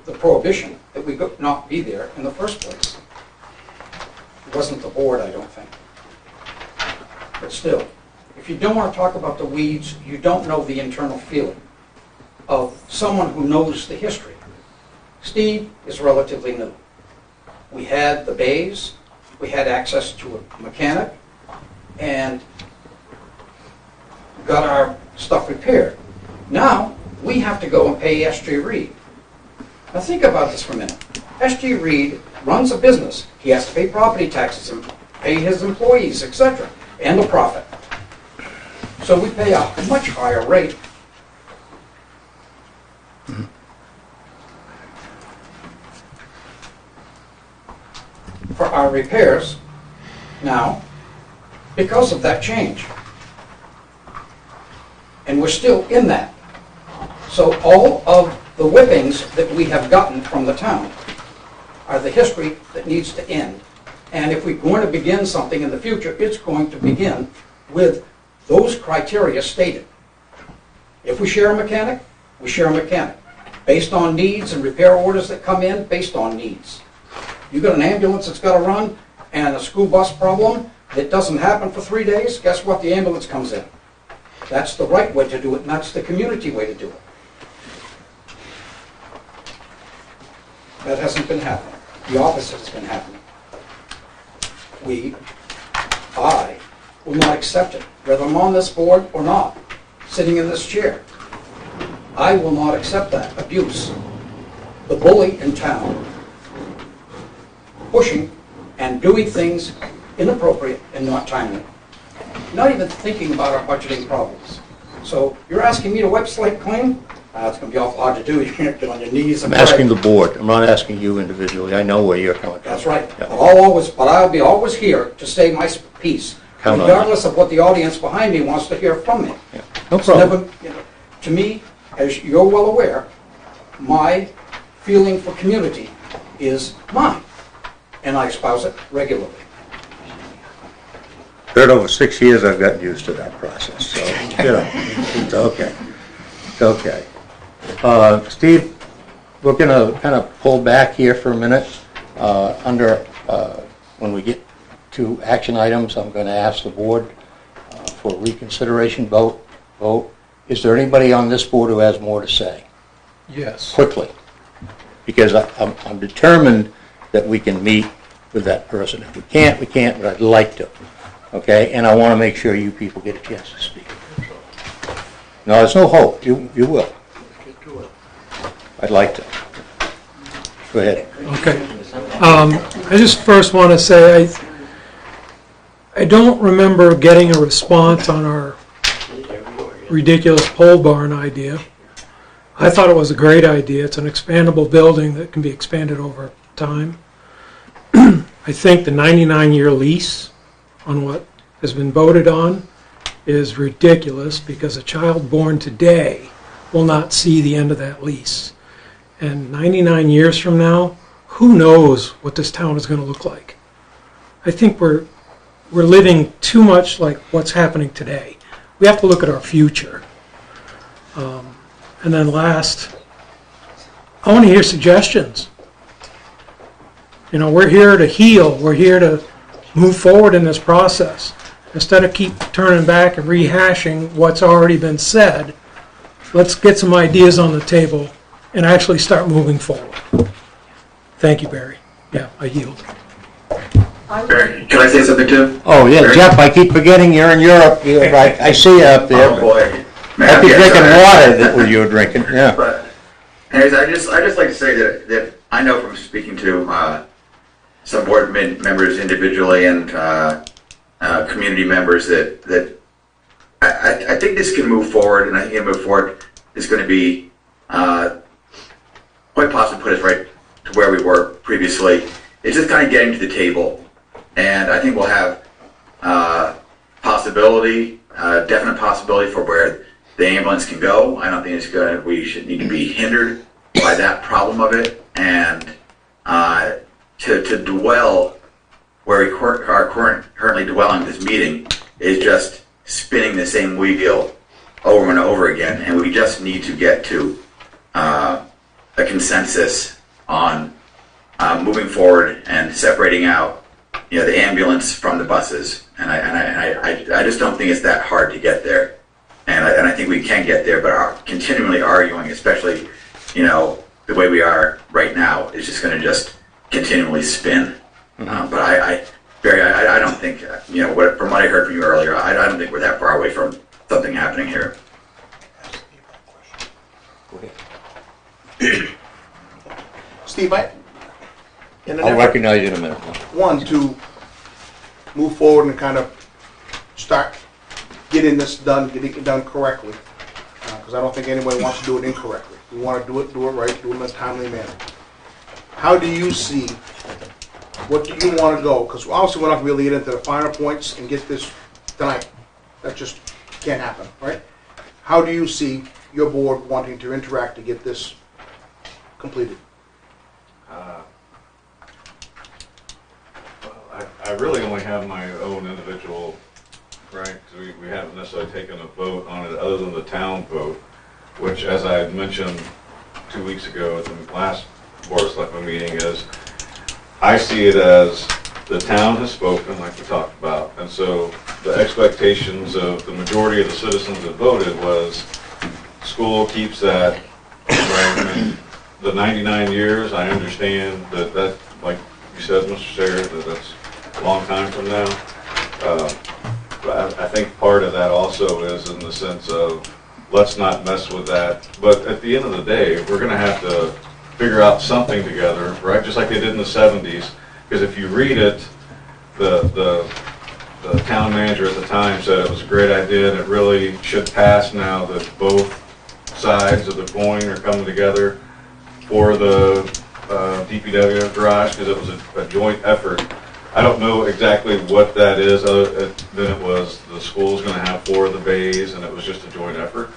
the prohibition that we could not be there in the first place? It wasn't the board, I don't think. But still, if you don't want to talk about the weeds, you don't know the internal feeling of someone who knows the history. Steve is relatively new. We had the bays, we had access to a mechanic, and got our stuff repaired. Now, we have to go and pay S.G. Reed. Now think about this for a minute. S.G. Reed runs a business. He has to pay property taxes and pay his employees, etc., and a profit. So we pay a much higher rate. For our repairs now, because of that change. And we're still in that. So all of the whippings that we have gotten from the town are the history that needs to end. And if we're going to begin something in the future, it's going to begin with those criteria stated. If we share a mechanic, we share a mechanic. Based on needs and repair orders that come in, based on needs. You got an ambulance that's got to run and a school bus problem that doesn't happen for 3 days, guess what? The ambulance comes in. That's the right way to do it, and that's the community way to do it. That hasn't been happening. The opposite has been happening. I will not accept it, whether I'm on this board or not, sitting in this chair. I will not accept that abuse. The bully in town pushing and doing things inappropriate and not timely. Not even thinking about our budgeting problems. So you're asking me to wipe slate clean? It's going to be awful hard to do. You're going to get on your knees and I'm asking the board. I'm not asking you individually. I know where you're coming from. That's right. Yeah. But I'll be always here to say my piece, Count on regardless of what the audience behind me wants to hear from me. Yeah. No It's problem. never, to me, as you're well aware, my feeling for community is mine, and I espouse it regularly. Heard over 6 years, I've gotten used to that process, so, it's okay. It's okay. Steve, we're going to kind of pull back here for a minute. When we get to action items, I'm going to ask the board for reconsideration vote. Is there anybody on this board who has more to say? Yes. Quickly. Because I'm determined that we can meet with that person. If we can't, we can't, but I'd like to. Okay, and I want to make sure you people get a chance to speak. No, there's no hope. You will. I'd like to. Go ahead. Okay. I just first want to say I don't remember getting a response on our ridiculous pole barn idea. I thought it was a great idea. It's an expandable building that can be expanded over time. I think the 99-year lease on what has been voted on is ridiculous because a child born today will not see the end of that lease. And 99 years from now, who knows what this town is going to look like? I think we're living too much like what's happening today. We have to look at our future. And then last, I want to hear suggestions. You know, we're here to heal. We're here to move forward in this process. Instead of keep turning back and rehashing what's already been said, let's get some ideas on the table and actually start moving forward. Thank you, Barry. Yeah, I yield. Barry, can I say something too? Oh, yeah, Barry? Jeff, I keep forgetting you're in Europe. I see you up there. Oh, boy. I'd be drinking water that was you were drinking, yeah. But anyways, I just like to say that I know from speaking to some board members individually and community members that I think this can move forward, and I think it move forward is going to be quite possibly put us right to where we were previously. It's just kind of getting to the table, and I think we'll have definite possibility for where the ambulance can go. I don't think we should need to be hindered by that problem of it, and to dwell where we are currently dwelling this meeting is just spinning the same wheel over and over again, and we just need to get to a consensus on moving forward and separating out, the ambulance from the buses, and I just don't think it's that hard to get there, and I think we can get there, but continually arguing, especially, the way we are right now, is just going to just continually spin. But Barry, I don't think, from what I heard from you earlier, I don't think we're that far away from something happening here. Steve, I'll recognize you in a minute. One, to move forward and kind of start getting this done, getting it done correctly. Because I don't think anybody wants to do it incorrectly. We want to do it right, do it in a timely manner. How do you see, what do you want to go? Because obviously we're not going to really get into the finer points and get this tonight. That just can't happen, right? How do you see your board wanting to interact to get this completed? I really only have my own individual, right, because we haven't necessarily taken a vote on it other than the town vote, which, as I mentioned 2 weeks ago at the last Board of Selectmen meeting, is I see it as the town has spoken, like we talked about, and so the expectations of the majority of the citizens that voted was school keeps that, right, I mean, the 99 years, I understand that, like you said, Mr. Sayre, that's a long time from now. But I think part of that also is in the sense of let's not mess with that. But at the end of the day, we're going to have to figure out something together, right? Just like they did in the 70s. Because if you read it, the town manager at the time said it was a great idea and it really should pass now that both sides of the coin are coming together for the DPW garage, because it was a joint effort. I don't know exactly what that is other than it was the school's going to have 4 of the bays and it was just a joint effort,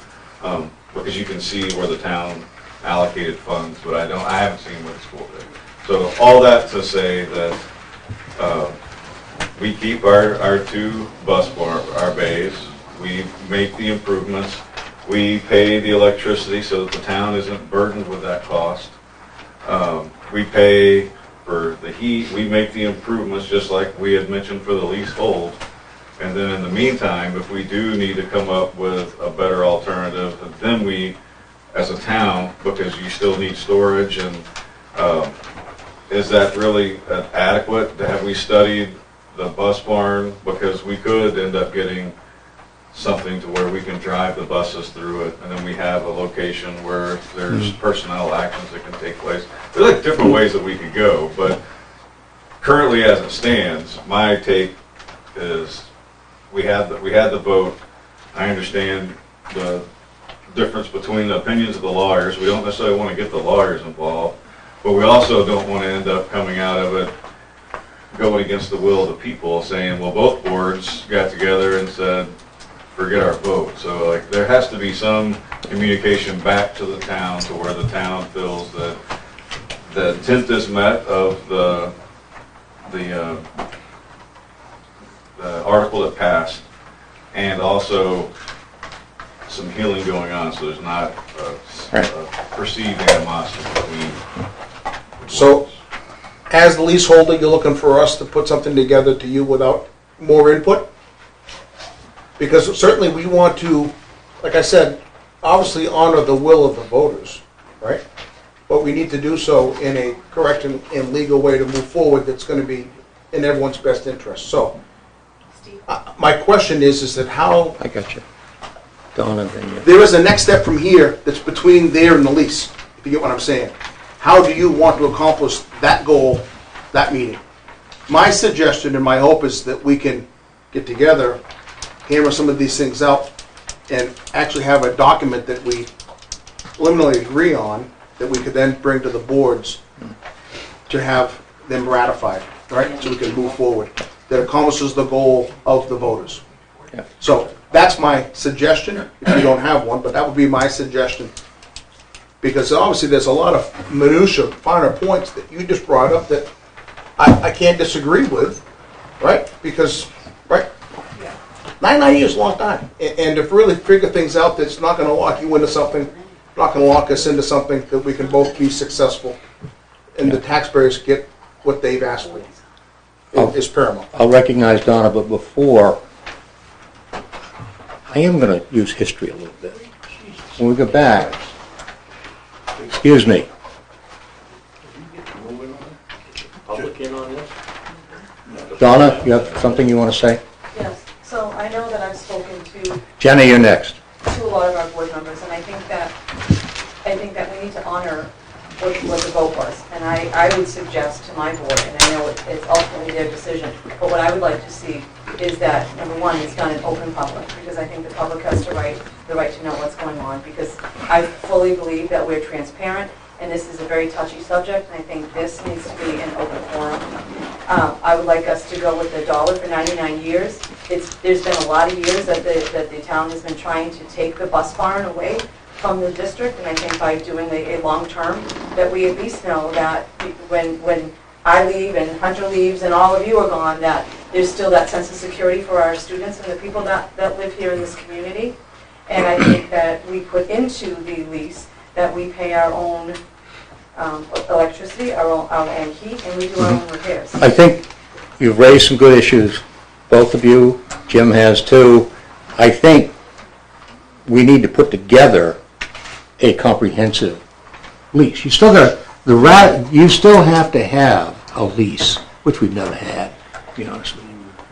because you can see where the town allocated funds, but I haven't seen what the school did. So all that to say that we keep our 2 our bays, we make the improvements, we pay the electricity so that the town isn't burdened with that cost. We pay for the heat, we make the improvements just like we had mentioned for the leasehold. And then in the meantime, if we do need to come up with a better alternative, then we, as a town, because you still need storage, and is that really adequate? Have we studied the bus barn? Because we could end up getting something to where we can drive the buses through it, and then we have a location where there's personnel actions that can take place. There's like different ways that we could go, but currently as it stands, my take is we had the vote. I understand the difference between the opinions of the lawyers. We don't necessarily want to get the lawyers involved, but we also don't want to end up coming out of it going against the will of the people, saying, well, both boards got together and said, forget our vote. So like there has to be some communication back to the town to where the town feels that the intent is met of the article that passed, and also some healing going on, so there's not a perceived animosity between. So, as the leaseholder, you're looking for us to put something together to you without more input? Because certainly we want to, like I said, obviously honor the will of the voters, right? But we need to do so in a correct and legal way to move forward that's going to be in everyone's best interest. So, my question is that how... I got you. Donna, then you. There is a next step from here that's between there and the lease, if you get what I'm saying. How do you want to accomplish that goal, that meeting? My suggestion and my hope is that we can get together, hammer some of these things out, and actually have a document that we preliminarily agree on that we could then bring to the boards to have them ratified, right? So we can move forward. That accomplishes the goal of the voters. Yeah. So that's my suggestion, if you don't have one, but that would be my suggestion. Because obviously there's a lot of minutia, finer points that you just brought up that I can't disagree with, right? Because, right, 99 years is a long time. And to really figure things out that's not going to lock you into something, not going to lock us into something that we can both be successful and the taxpayers get what they've asked for is paramount. I'll recognize Donna, but before, I am going to use history a little bit. When we go back, excuse me. Public in on this? Donna, you have something you want to say? Yes, so I know that I've spoken to Jenna, you're next. a lot of our board members, and I think that we need to honor what the vote was. And I would suggest to my board, and I know it's ultimately their decision, but what I would like to see is that, number one, it's done in open public, because I think the public has the right to know what's going on, because I fully believe that we're transparent, and this is a very touchy subject, and I think this needs to be an open forum. I would like us to go with $1 for 99 years. There's been a lot of years that the town has been trying to take the bus barn away from the district, and I think by doing a long term, that we at least know that when I leave and Hunter leaves and all of you are gone, that there's still that sense of security for our students and the people that live here in this community. And I think that we put into the lease that we pay our own electricity, our own heat, and we do our own repairs. I think you've raised some good issues, both of you. Jim has too. I think we need to put together a comprehensive lease. You still have to have a lease, which we've never had, to be honest with you.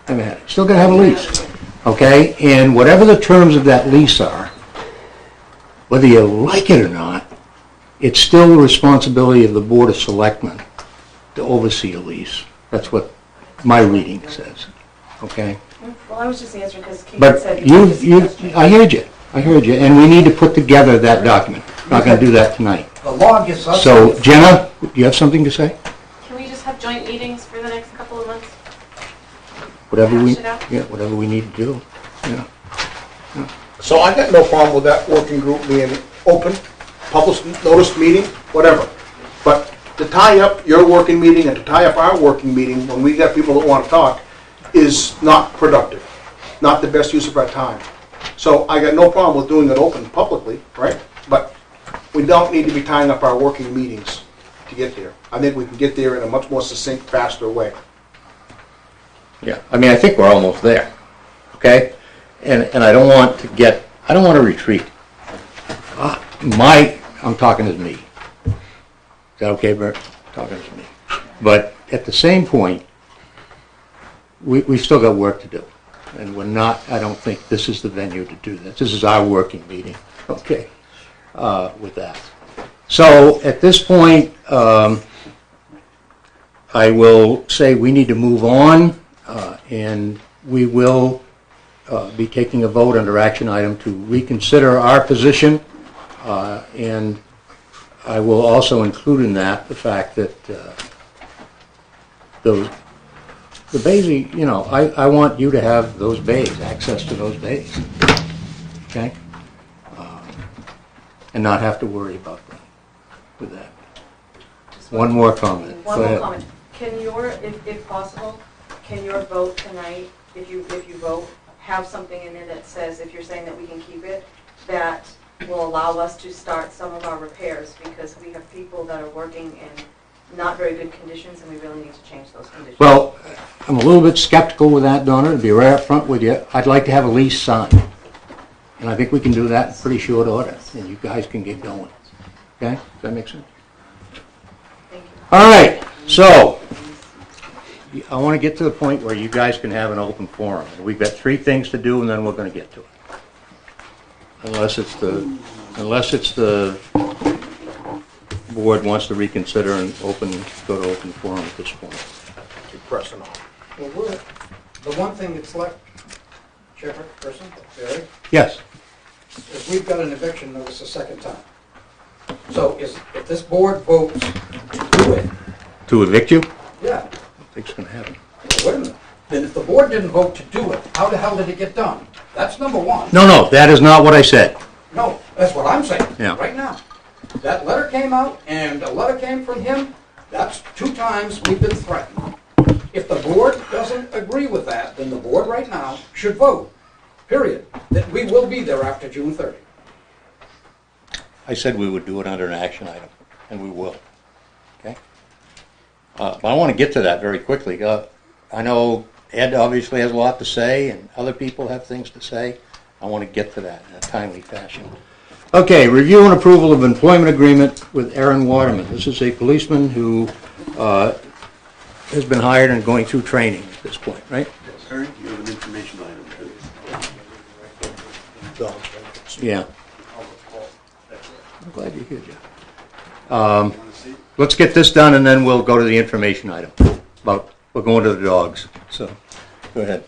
Never had it. Still got to have a lease, okay? And whatever the terms of that lease are, whether you like it or not, it's still the responsibility of the Board of Selectmen to oversee a lease. That's what my reading says, okay? Well, I was just answering because Keith But said... I heard you, and we need to put together that document. Not going to do that tonight. The law gives us... So, Jenna, do you have something to say? Can we just have joint meetings for the next couple of months? Whatever Hash it out? whatever we need to do. Yeah. So I got no problem with that working group being open, published, noticed meeting, whatever. But to tie up your working meeting and to tie up our working meeting when we got people that want to talk is not productive, not the best use of our time. So I got no problem with doing it open publicly, right? But we don't need to be tying up our working meetings to get there. I think we can get there in a much more succinct, faster way. Yeah, I mean, I think we're almost there, okay? And I don't want to retreat. I'm talking as me. Is that okay, Bert? Talking as me. But at the same point, we still got work to do. And I don't think this is the venue to do that. This is our working meeting, okay, with that. So at this point, I will say we need to move on, and we will be taking a vote under action item to reconsider our position, and I will also include in that the fact that the bays, I want you to have those bays, access to those bays, okay? And not have to worry about them with that. One more comment. One Go more ahead. comment. Can if possible, can your vote tonight if you vote, have something in there that says, if you're saying that we can keep it, that will allow us to start some of our repairs, because we have people that are working in not very good conditions, and we really need to change those conditions. Well, I'm a little bit skeptical with that, Donna, to be right up front with you. I'd like to have a lease signed. And I think we can do that in pretty short order, and you guys can get going. Okay? Does that make sense? Thank you. All right, so I want to get to the point where you guys can have an open forum. We've got 3 things to do, and then we're going to get to it. Unless it's the board wants to reconsider and go to open forum at this point. Keep pressing on. Well, the one thing that's left, Chairperson, Barry, Yes. is we've got an eviction notice a second time. So if this board votes to do it, To evict you? yeah, I don't think it's going to happen. wait a minute. Then if the board didn't vote to do it, how the hell did it get done? That's number one. No, that is not what I said. No, that's what I'm saying, Yeah. right now. That letter came out, and a letter came from him. That's 2 times we've been threatened. If the board doesn't agree with that, then the board right now should vote, period, that we will be there after June 30. I said we would do it under an action item, and we will. Okay? But I want to get to that very quickly. I know Ed obviously has a lot to say, and other people have things to say. I want to get to that in a timely fashion. Okay, review and approval of employment agreement with Aaron Waterman. This is a policeman who has been hired and going through training at this point, right? Eric, you have an information item. Yeah. I'm glad you're here, Jeff. Let's get this done, and then we'll go to the information item. We're going to the dogs, so go ahead.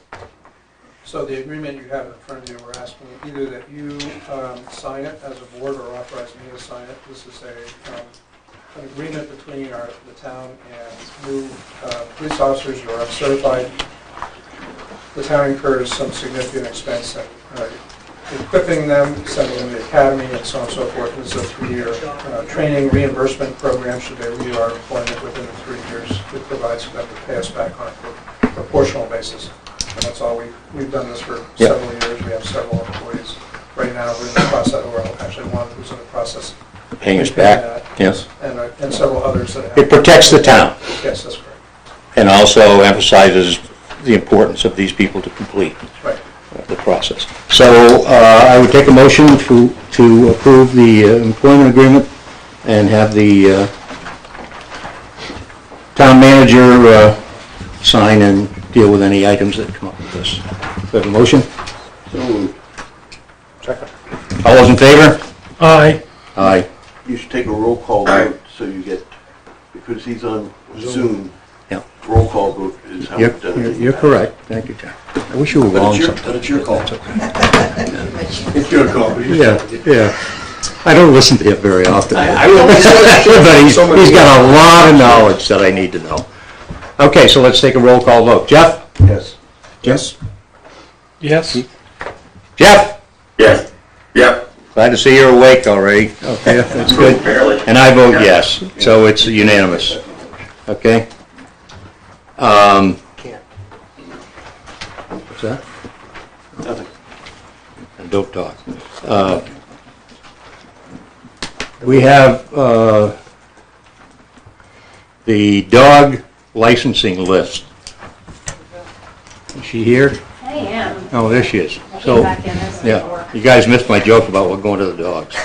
So the agreement you have in front of you, we're asking either that you sign it as a board or authorize me to sign it. This is an agreement between the town and new police officers who are certified. The town incurs some significant expense at equipping them, sending them to the academy, and so on and so forth. This is a 3-year training reimbursement program. Should they leave our employment within the 3 years, it provides for them to pay us back on a proportional basis. And that's all we've done this for several years. We have several employees right now. We're in the process, or actually one who's in the process of Paying us back, yes. and several others that have. It protects the town. Yes, that's correct. And also emphasizes the importance of these people to complete Right. The process. So I would take a motion to approve the employment agreement and have the town manager sign and deal with any items that come up with this. Do we have a motion? So Second. All those in favor? Aye. Aye. you should take a roll call vote, so you get, because he's on Zoom. Yeah. Roll call vote is how it's done. You're correct. Thank you, John. I wish you were wrong sometimes. But it's your call. That's okay. It's your call. Yeah. I don't listen to him very often. I will. But he's got a lot of knowledge that I need to know. Okay, so let's take a roll call vote. Jeff? Yes. Yes. Yes. Jeff? Yes. Yep. Glad to see you're awake already. Okay, that's good. Barely. And I vote yes, so it's unanimous. Okay? Can't. What's that? Nothing. And don't talk. We have the dog licensing list. Is she here? I am. Oh, there she is. I So, came back in this yeah, before. you guys missed my joke about what going to the dogs.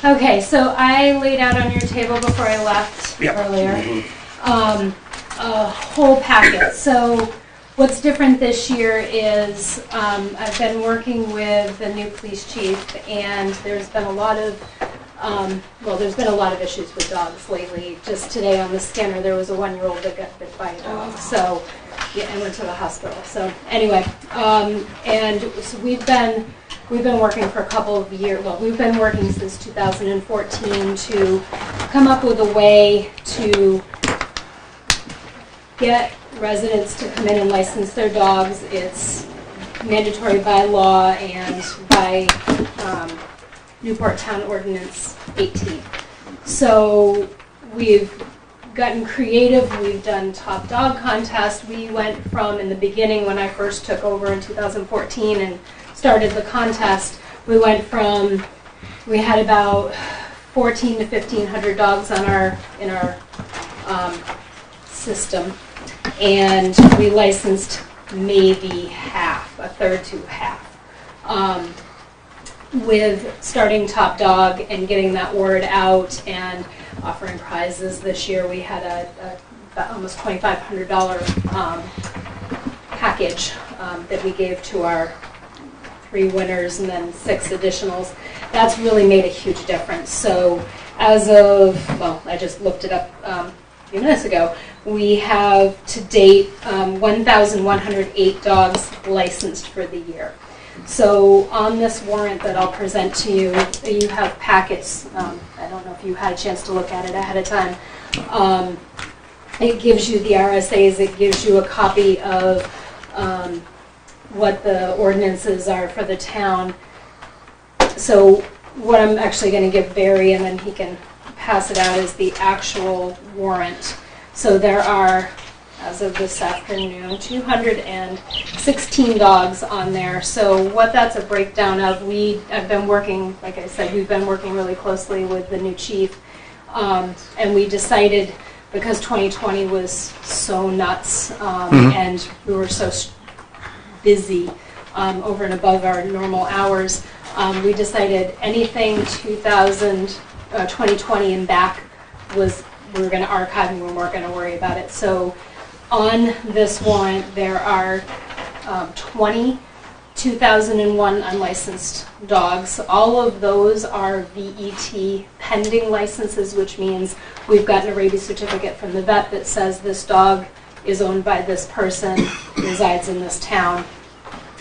Okay, so I laid out on your table before I left earlier a whole packet. So what's different this year is I've been working with the new police chief, and there's been a lot of there's been a lot of issues with dogs lately. Just today on the scanner, there was a 1-year-old that got bit by a dog. So yeah, I went to the hospital. So anyway, and so we've been working for a couple of years. Well, we've been working since 2014 to come up with a way to get residents to come in and license their dogs. It's mandatory by law and by Newport Town Ordinance 18. So we've gotten creative. We've done top dog contests. We went from, in the beginning when I first took over in 2014 and started the contest, we went from, we had about 14 to 1,500 dogs on in our system, and we licensed maybe half, a third to half. With starting Top Dog and getting that word out and offering prizes this year, we had a almost $2,500 package that we gave to our 3 winners and then 6 additionals. That's really made a huge difference. So as of, well, I just looked it up a few minutes ago, we have to date 1,108 dogs licensed for the year. So on this warrant that I'll present to you, you have packets. I don't know if you had a chance to look at it ahead of time. It gives you the RSAs. It gives you a copy of what the ordinances are for the town. So what I'm actually going to give Barry, and then he can pass it out, is the actual warrant. So there are, as of this afternoon, 216 dogs on there. So what that's a breakdown of, I've been working, like I said, we've been working really closely with the new chief, and we decided, because 2020 was so nuts, and we were so busy over and above our normal hours, we decided anything 2020 and back we were going to archive and we weren't going to worry about it. So on this warrant, there are 20 2001 unlicensed dogs. All of those are VET pending licenses, which means we've gotten a rabies certificate from the vet that says this dog is owned by this person, resides in this town.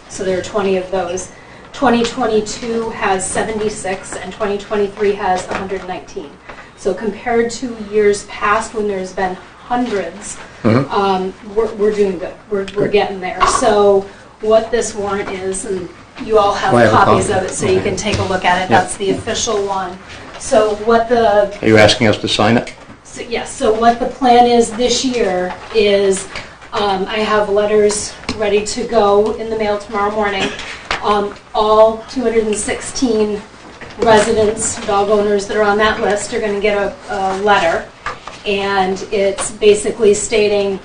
So there are 20 of those. 2022 has 76 and 2023 has 119. So compared to years past when there's been hundreds, we're doing good. We're getting there. So what this warrant is, and you all have copies of it so you can take a look at it. That's the official one. So what the... Are you asking us to sign it? So, yes. So what the plan is this year is I have letters ready to go in the mail tomorrow morning. All 216 residents, dog owners that are on that list are going to get a letter, and it's basically stating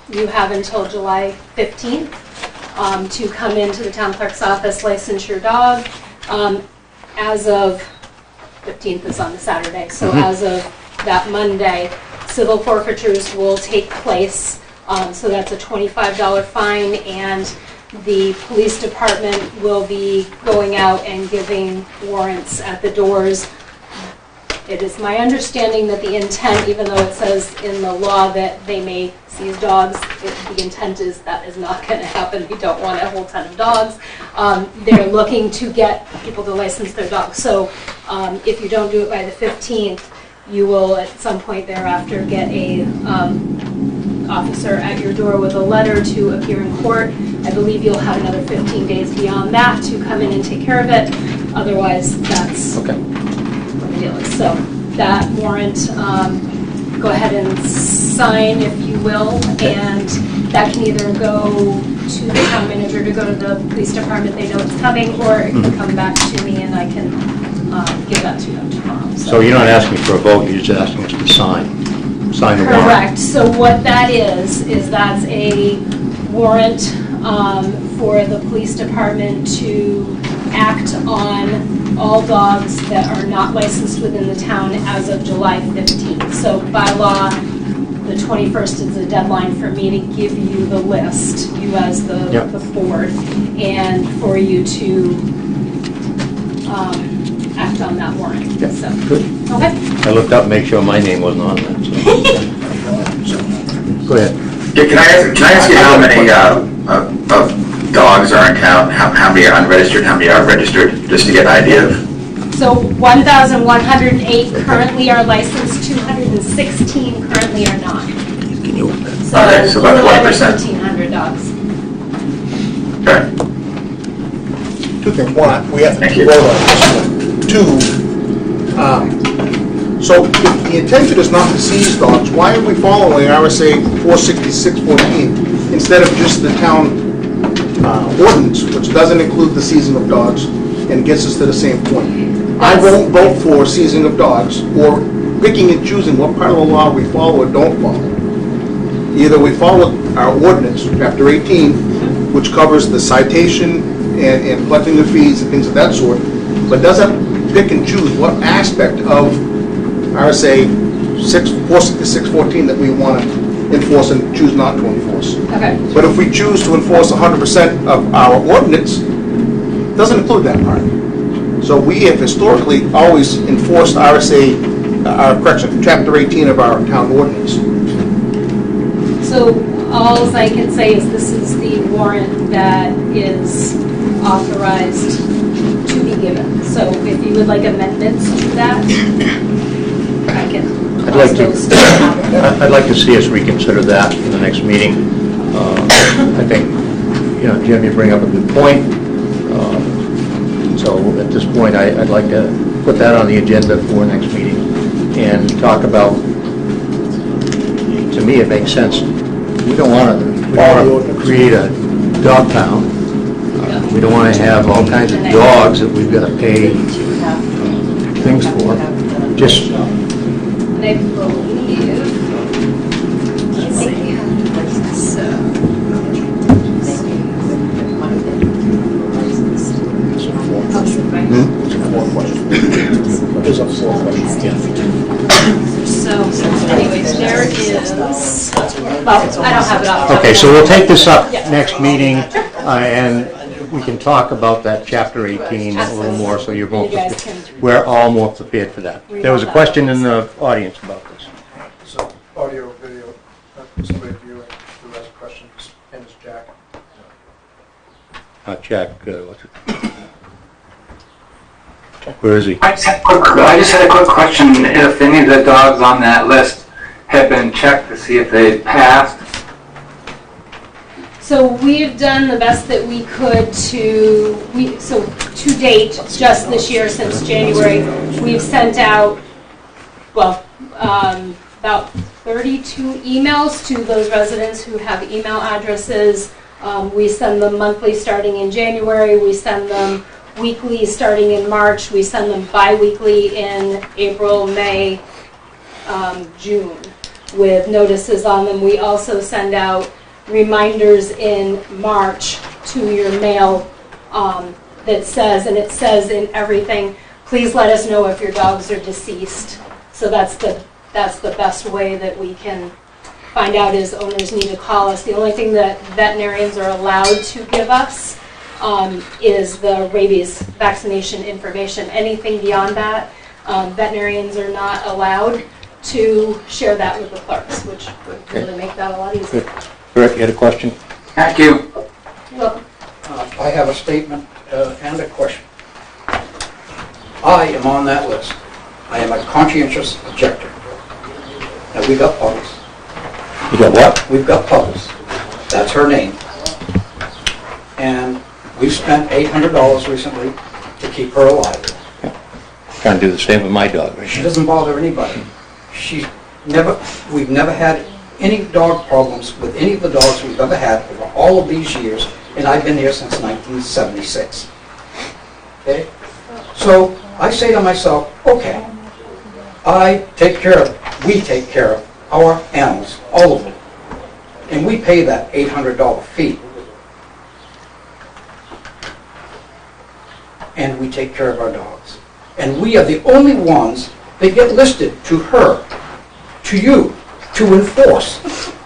you have until July 15th to come into the town clerk's office, license your dog. As of 15th is on the Saturday, so as of that Monday, civil forfeitures will take place. So that's a $25 fine, and the police department will be going out and giving warrants at the doors. It is my understanding that the intent, even though it says in the law that they may seize dogs, the intent is that is not going to happen. We don't want a whole ton of dogs. They're looking to get people to license their dogs. So if you don't do it by the 15th, you will at some point thereafter get a officer at your door with a letter to appear in court. I believe you'll have another 15 days beyond that to come in and take care of it. Otherwise, that's what the deal is. So that warrant, go ahead and sign if you will, and that can either go to the town manager to go to the police department, they know it's coming, or it can come back to me and I can give that to them tomorrow. So you're not asking for a vote, you're just asking us to sign the warrant. Correct. So what that is that's a warrant for the police department to act on all dogs that are not licensed within the town as of July 15th. So by law, the 21st is the deadline for me to give you the list, you as the board, and for you to act on that warrant. Yeah. So. Good. Okay. I looked up, make sure my name wasn't on that. So. Go ahead. Yeah, can I ask you how many of dogs are in town? How many are unregistered? How many are registered? Just to get an idea of. So 1,108 currently are licensed. 216 currently are not. Can you open that? So, okay, so about 20%. 1,500 dogs. Okay. 2 things. One, we have to vote on this. 2, So if the intention is not to seize dogs, why are we following RSA 466-14 instead of just the town ordinance, which doesn't include the seizing of dogs and gets us to the same point? I won't vote for seizing of dogs or picking and choosing what part of the law we follow or don't follow. Either we follow our ordinance, chapter 18, which covers the citation and collecting the fees and things of that sort, but doesn't pick and choose what aspect of RSA 466-14 that we want to enforce and choose not to enforce. Okay. But if we choose to enforce 100% of our ordinance, it doesn't include that part. So we have historically always enforced chapter 18 of our town ordinance. So all I can say is this is the warrant that is authorized to be given. So if you would like amendments to that, I can. I'd like to see us reconsider that in the next meeting. I think, Jim, you bring up a good point. So at this point, I'd like to put that on the agenda for next meeting and talk about, to me, it makes sense. We don't want to create a dog pound. We don't want to have all kinds of dogs that we've got to pay things for. Just And I believe, let's see, so. There's a floor question. So anyways, there is, well, I don't have it off. okay, so we'll take this up next meeting, and we can talk about that chapter 18 a little more, so you're both, we're all more prepared for that. There was a question in the audience about this. So, audio, video, somebody viewing who has questions, and it's Jack. Jack, what's it? Where is he? I just had a quick question. If any of the dogs on that list had been checked to see if they passed? So we've done the best that we could to date, just this year since January, we've sent out, well, about 32 emails to those residents who have email addresses. We send them monthly starting in January. We send them weekly starting in March. We send them bi-weekly in April, May, June with notices on them. We also send out reminders in March to your mail that says, and it says in everything, please let us know if your dogs are deceased. So that's the best way that we can find out is owners need to call us. The only thing that veterinarians are allowed to give us is the rabies vaccination information. Anything beyond that, veterinarians are not allowed to share that with the clerks, which would really make that a lot easier. Rick, you had a question? Thank you. You're welcome. I have a statement and a question. I am on that list. I am a conscientious objector. Now, we got Puddles. You got what? We've got Puddles. That's her name. And we've spent $800 recently to keep her alive. Trying to do the same with my dog. Right? She doesn't bother anybody. We've never had any dog problems with any of the dogs we've ever had over all of these years, and I've been here since 1976. Okay? So I say to myself, okay, we take care of our animals, all of them, and we pay that $800 fee. And we take care of our dogs. And we are the only ones that get listed to her, to you, to enforce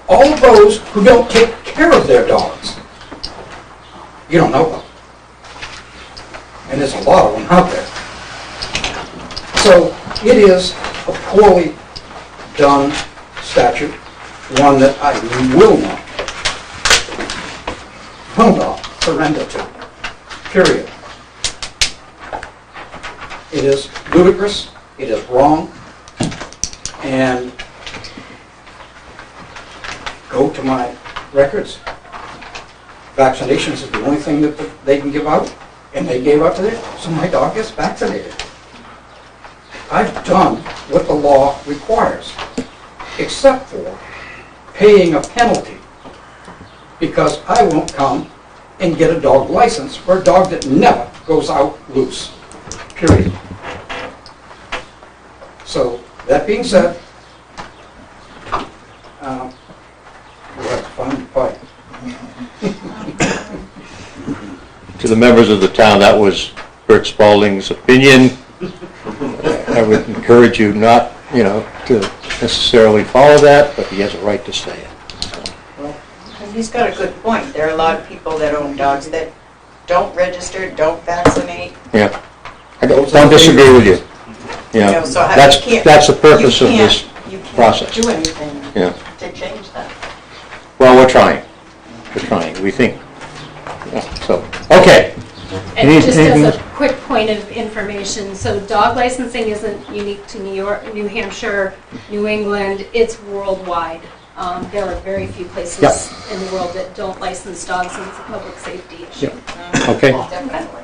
all of those who don't take care of their dogs. You don't know them. And there's a lot of them out there. So it is a poorly done statute, one that I will not surrender to, period. It is ludicrous, it is wrong, and go to my records. Vaccinations is the only thing that they can give out, and they gave out to their, so my dog is vaccinated. I've done what the law requires, except for paying a penalty, because I won't come and get a dog license for a dog that never goes out loose, period. So, that being said, we'll have to find a fight. To the members of the town, that was Bert Spalding's opinion. I would encourage you not, to necessarily follow that, but he has a right to say it. And he's got a good point. There are a lot of people that own dogs that don't register, don't vaccinate. Yeah. I don't disagree with you. Yeah. So you can't- that's the purpose of this You can't process. do anything Yeah. to change that. Well, we're trying. We think. Yeah, so, okay. And just as a quick point of information, so dog licensing isn't unique to New York, New Hampshire, New England, it's worldwide. There are very few places in the world that don't license dogs, and it's a public safety issue. Okay. Definitely.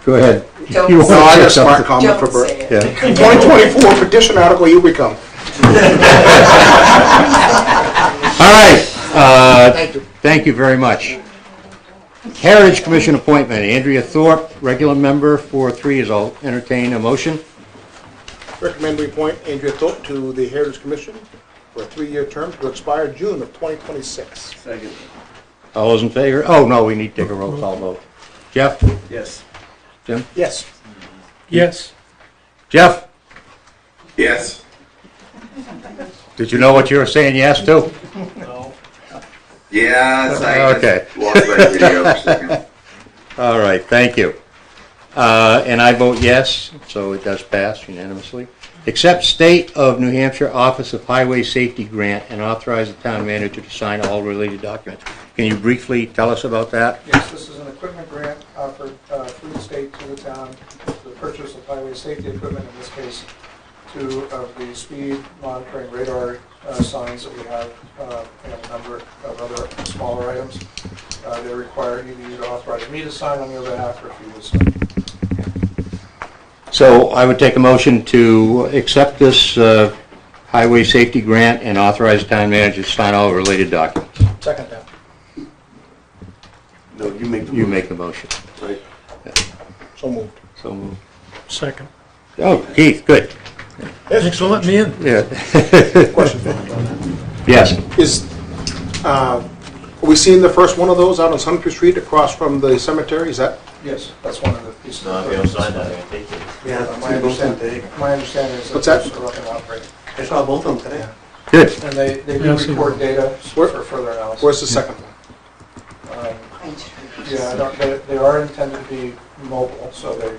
Go ahead. Don't You say wanna No, I say got a smart something? comment for Don't Bert. say it. Yeah. 2024 petition article, here we come. All right. Thank you. Thank you very much. Heritage Commission appointment, Andrea Thorpe, regular member for 3 is. I'll entertain a motion. Recommend we appoint Andrea Thorpe to the Heritage Commission for a 3-year term to expire June of 2026. Second. All those in favor? Oh, no, we need to take a roll call vote. Jeff? Yes. Jim? Yes. Yes. Jeff? Yes. Did you know what you were saying yes to? Yes, Okay. lost my video for a second. All right, thank you. And I vote yes, so it does pass unanimously. Accept State of New Hampshire Office of Highway Safety Grant and authorize the town manager to sign all related documents. Can you briefly tell us about that? Yes, this is an equipment grant offered through the state to the town for the purchase of highway safety equipment, in this case, 2 of the speed monitoring radar signs that we have, and a number of other smaller items. They require either you to authorize me to sign on your behalf or if you to sign. So I would take a motion to accept this highway safety grant and authorize the town manager to sign all related documents. Second that. No, you make the You motion. make the motion. Right. So moved. So moved. Second. Oh, Keith, good. Thanks for letting me in. Yeah. Question for you on that. Yes. Are we seeing the first one of those out on Suntree Street across from the cemetery? Is that? Yes, that's one of the pieces. No, if you don't sign that, I'm gonna take it. Yeah, My understanding is What's that that? those are up and operating. I saw both of them today. Good. And they do record data for further analysis. Where's the second one? Yeah, they are intended to be mobile, so they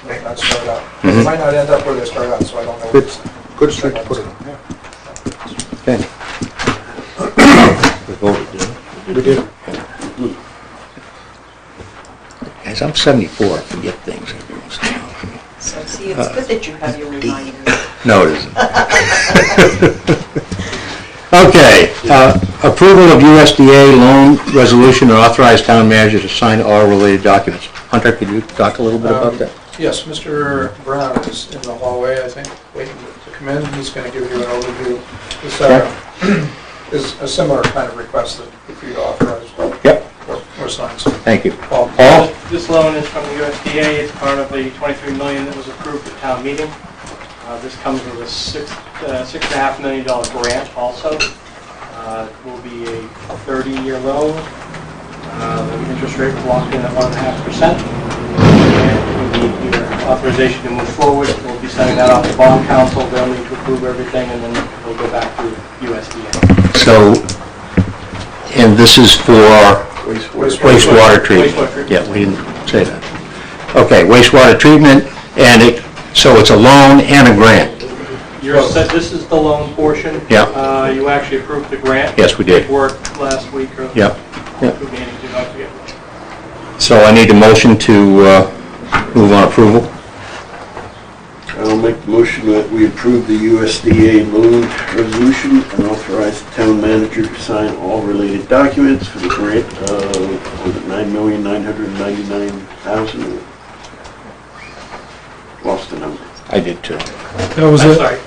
might not start out. They might not end up where they start out, so I don't know. Good, good street to put it on. Yeah. Okay. We voted, didn't we? We did. Guys, I'm 74. I forget things every once in a while. So see, it's good that you have your reminders. No, it isn't. Okay, approval of USDA loan resolution and authorize town manager to sign all related documents. Hunter, could you talk a little bit about that? Yes, Mr. Brown is in the hallway, I think, waiting to come in. He's going to give you an overview. This is a similar kind of request that for you to authorize. Yep. Or sign. Thank you. Paul? Paul? This loan is from the USDA. It's part of the $23 million that was approved at town meeting. This comes with a $6.5 million grant also. It will be a 30-year loan. The interest rate will lock in at 1.5%. And we need your authorization to move forward. We'll be sending that off to bond council. They'll need to approve everything, and then it'll go back to USDA. So, and this is for wastewater treatment? Wastewater treatment. Yeah, we didn't say that. Okay, wastewater treatment, and so it's a loan and a grant? This is the loan portion. Yeah. You actually approved the grant. Yes, we did. It worked last week. Or Yep. Yep. Beginning to not forget. So I need a motion to move on approval? I'll make the motion that we approve the USDA loan resolution and authorize the town manager to sign all related documents for the grant of $9,999,000. Lost lost the number. I did too. That was it. Sorry.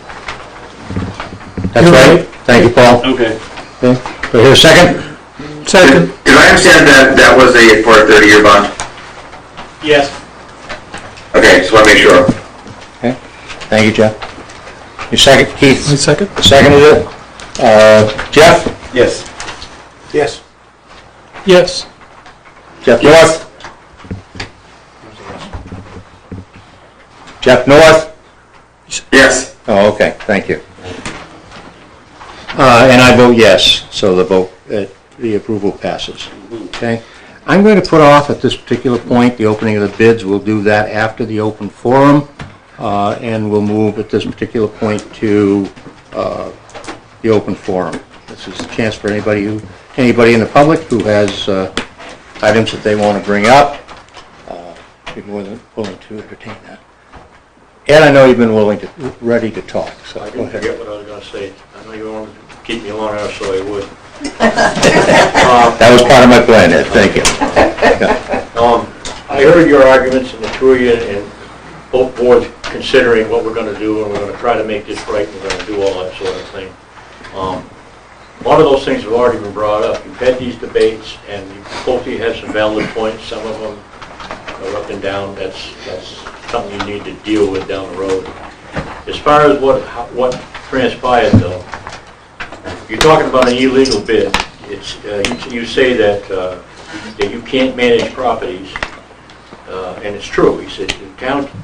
That's right. Thank you, Paul. Okay. Okay. Do I hear a second? Second. Did I understand that that was for a 30-year bond? Yes. Okay, just want to make sure. Okay. Thank you, Jeff. Your second, Keith? My second. Seconded it. Jeff? Yes. Yes. Yes. Jeff North? Jeff North? Yes. Oh, okay, thank you. And I vote yes, so the approval passes. Okay? I'm going to put off at this particular point the opening of the bids. We'll do that after the open forum, and we'll move at this particular point to the open forum. This is a chance for anybody in the public who has items that they want to bring up. Be more than willing to entertain that. Ed, I know you've been ready to talk, so I go didn't ahead. forget what I was going to say. I know you wanted to keep me long enough, so I would. That was part of my plan, Ed, thank you. I heard your arguments and the two of you and both boards considering what we're going to do, and we're going to try to make this right, and we're going to do all that sort of thing. A lot of those things have already been brought up. You've had these debates, and both of you have some valid points. Some of them are up and down. That's something you need to deal with down the road. As far as what transpired, though, you're talking about an illegal bid. It's you say that you can't manage properties, and it's true. You said the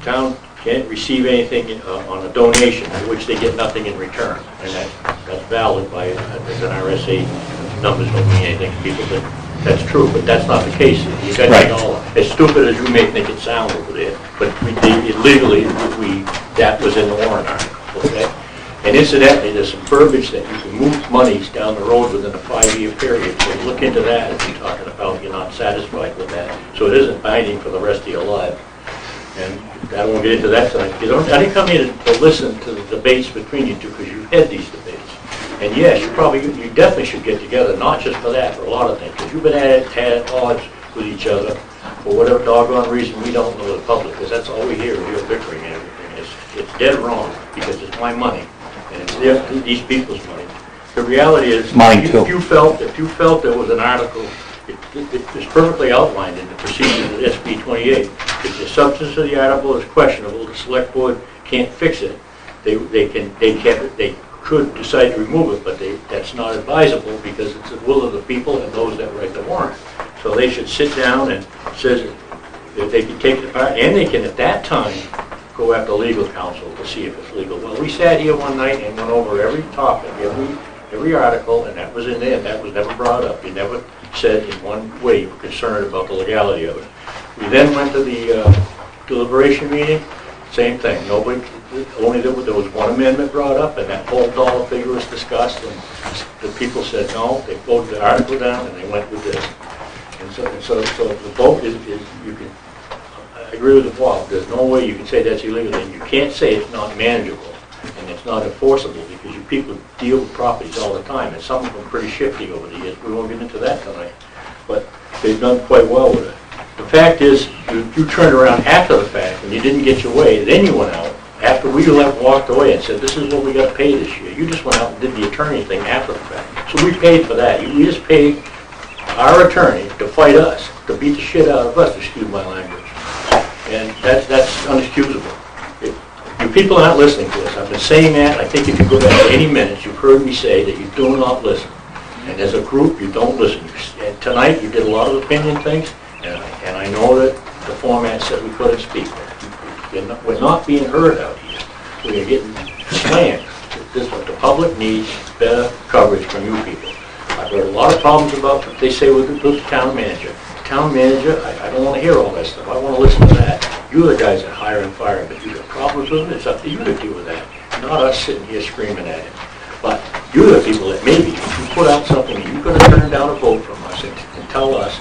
town can't receive anything on a donation, in which they get nothing in return, and that's valid by as an RSA. Numbers don't mean anything to people, but that's true. But that's not the case. You got Right. all as stupid as you may think it sound over there, but illegally that was in the warrant article. Okay. And incidentally, there's some verbiage that you can move monies down the road within a 5-year period. So look into that if you're talking about you're not satisfied with that. So it isn't binding for the rest of your life. And I won't get into that tonight. I didn't come here to listen to the debates between you two because you've had these debates. And yes, you definitely should get together, not just for that, for a lot of things. Because you've been at odds with each other for whatever doggone reason we don't know the public. Because that's all we hear is your bickering and everything. It's dead wrong because it's my money. And it's these people's money. The reality is, if you felt there was an article, it's perfectly outlined in the procedures of SB 28. If the substance of the article is questionable, the select board can't fix it. They could decide to remove it, but that's not advisable because it's the will of the people and those that write the warrant. So they should sit down and says that they can take it apart, and they can at that time go after legal counsel to see if it's legal. Well, we sat here one night and went over every topic, every article, and that was in there. That was never brought up. You never said in one way you were concerned about the legality of it. We then went to the deliberation meeting. Same thing. Only there was one amendment brought up, and that whole dollar figure was discussed, and the people said no. They voted the article down, and they went with this. And so the vote is you can. I agree with the Bob. There's no way you can say that's illegal, and you can't say it's not manageable and it's not enforceable because you people deal with properties all the time, and some of them are pretty shifty over the years. We won't get into that tonight, but they've done quite well with it. The fact is, you turned around after the fact and you didn't get your way. Then you went out after we walked away and said, "This is what we got to pay this year." You just went out and did the attorney thing after the fact. So we paid for that. You just paid our attorney to fight us, to beat the shit out of us. Excuse my language. And that's unexcusable. You people aren't listening to us. I've been saying that. I think if you go back any minutes, you've heard me say that you do not listen. And as a group, you don't listen. And tonight, you did a lot of opinion things, and I know that the format said we couldn't speak. We're not being heard out here. We are getting slammed. This is what the public needs, better coverage from you people. I've heard a lot of problems about what they say with the town manager. Town manager, I don't want to hear all that stuff. I want to listen to that. You're the guys that hire and fire, but you got problems with it. It's up to you to deal with that, not us sitting here screaming at it. But you're the people that maybe if you put out something that you could have turned down a vote from us and tell us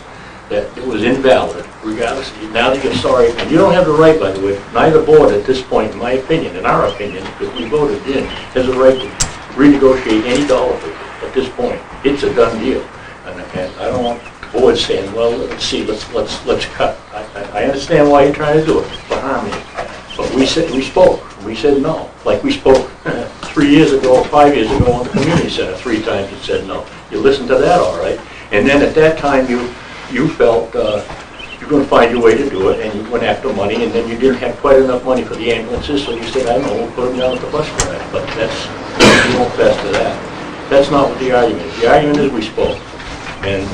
that it was invalid, regardless. Now that you're sorry, and you don't have the right, by the way. Neither board at this point, in my opinion, in our opinion, because we voted in, has a right to renegotiate any dollar figure at this point. It's a done deal, and I don't want board saying, well, let's see, let's cut. I understand why you're trying to do it, for harmony. But we spoke, we said no. Like we spoke 3 years ago, 5 years ago on the community center, 3 times and said no. You listened to that, all right. And then at that time, you felt you're going to find your way to do it, and you went after money, and then you didn't have quite enough money for the ambulances, so you said, I don't know, we'll put them down at the bus garage. But you won't fess to that. That's not what the argument is. The argument is we spoke. And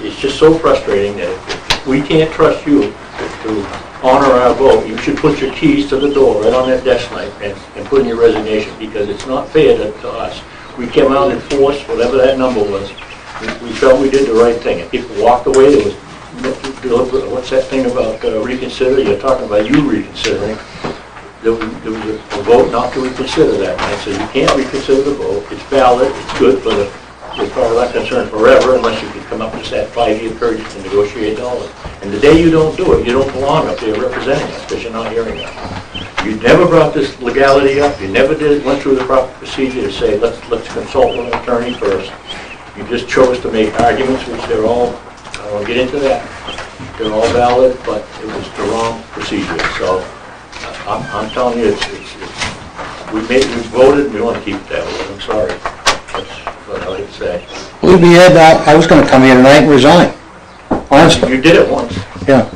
it's just so frustrating that if we can't trust you to honor our vote, you should put your keys to the door right on that desk tonight and put in your resignation, because it's not fair to us. We came out in force, whatever that number was. We felt we did the right thing. If people walked away, there was what's that thing about reconsider? You're talking about you reconsidering. There was a vote not to reconsider that night, so you can't reconsider the vote. It's valid, it's good for as far as I'm concerned, forever, unless you can come up with that 5-year period to negotiate dollars. And the day you don't do it, you don't belong up there representing us, because you're not hearing us. You never brought this legality up. You never went through the proper procedure to say, let's consult with an attorney first. You just chose to make arguments, which they're all, I won't get into that. They're all valid, but it was the wrong procedure. So I'm telling you, we voted, and we want to keep it that way. I'm sorry. That's what I like to say. Believe me, Ed, I was going to come here tonight and resign. Honestly. You did it once. Yeah.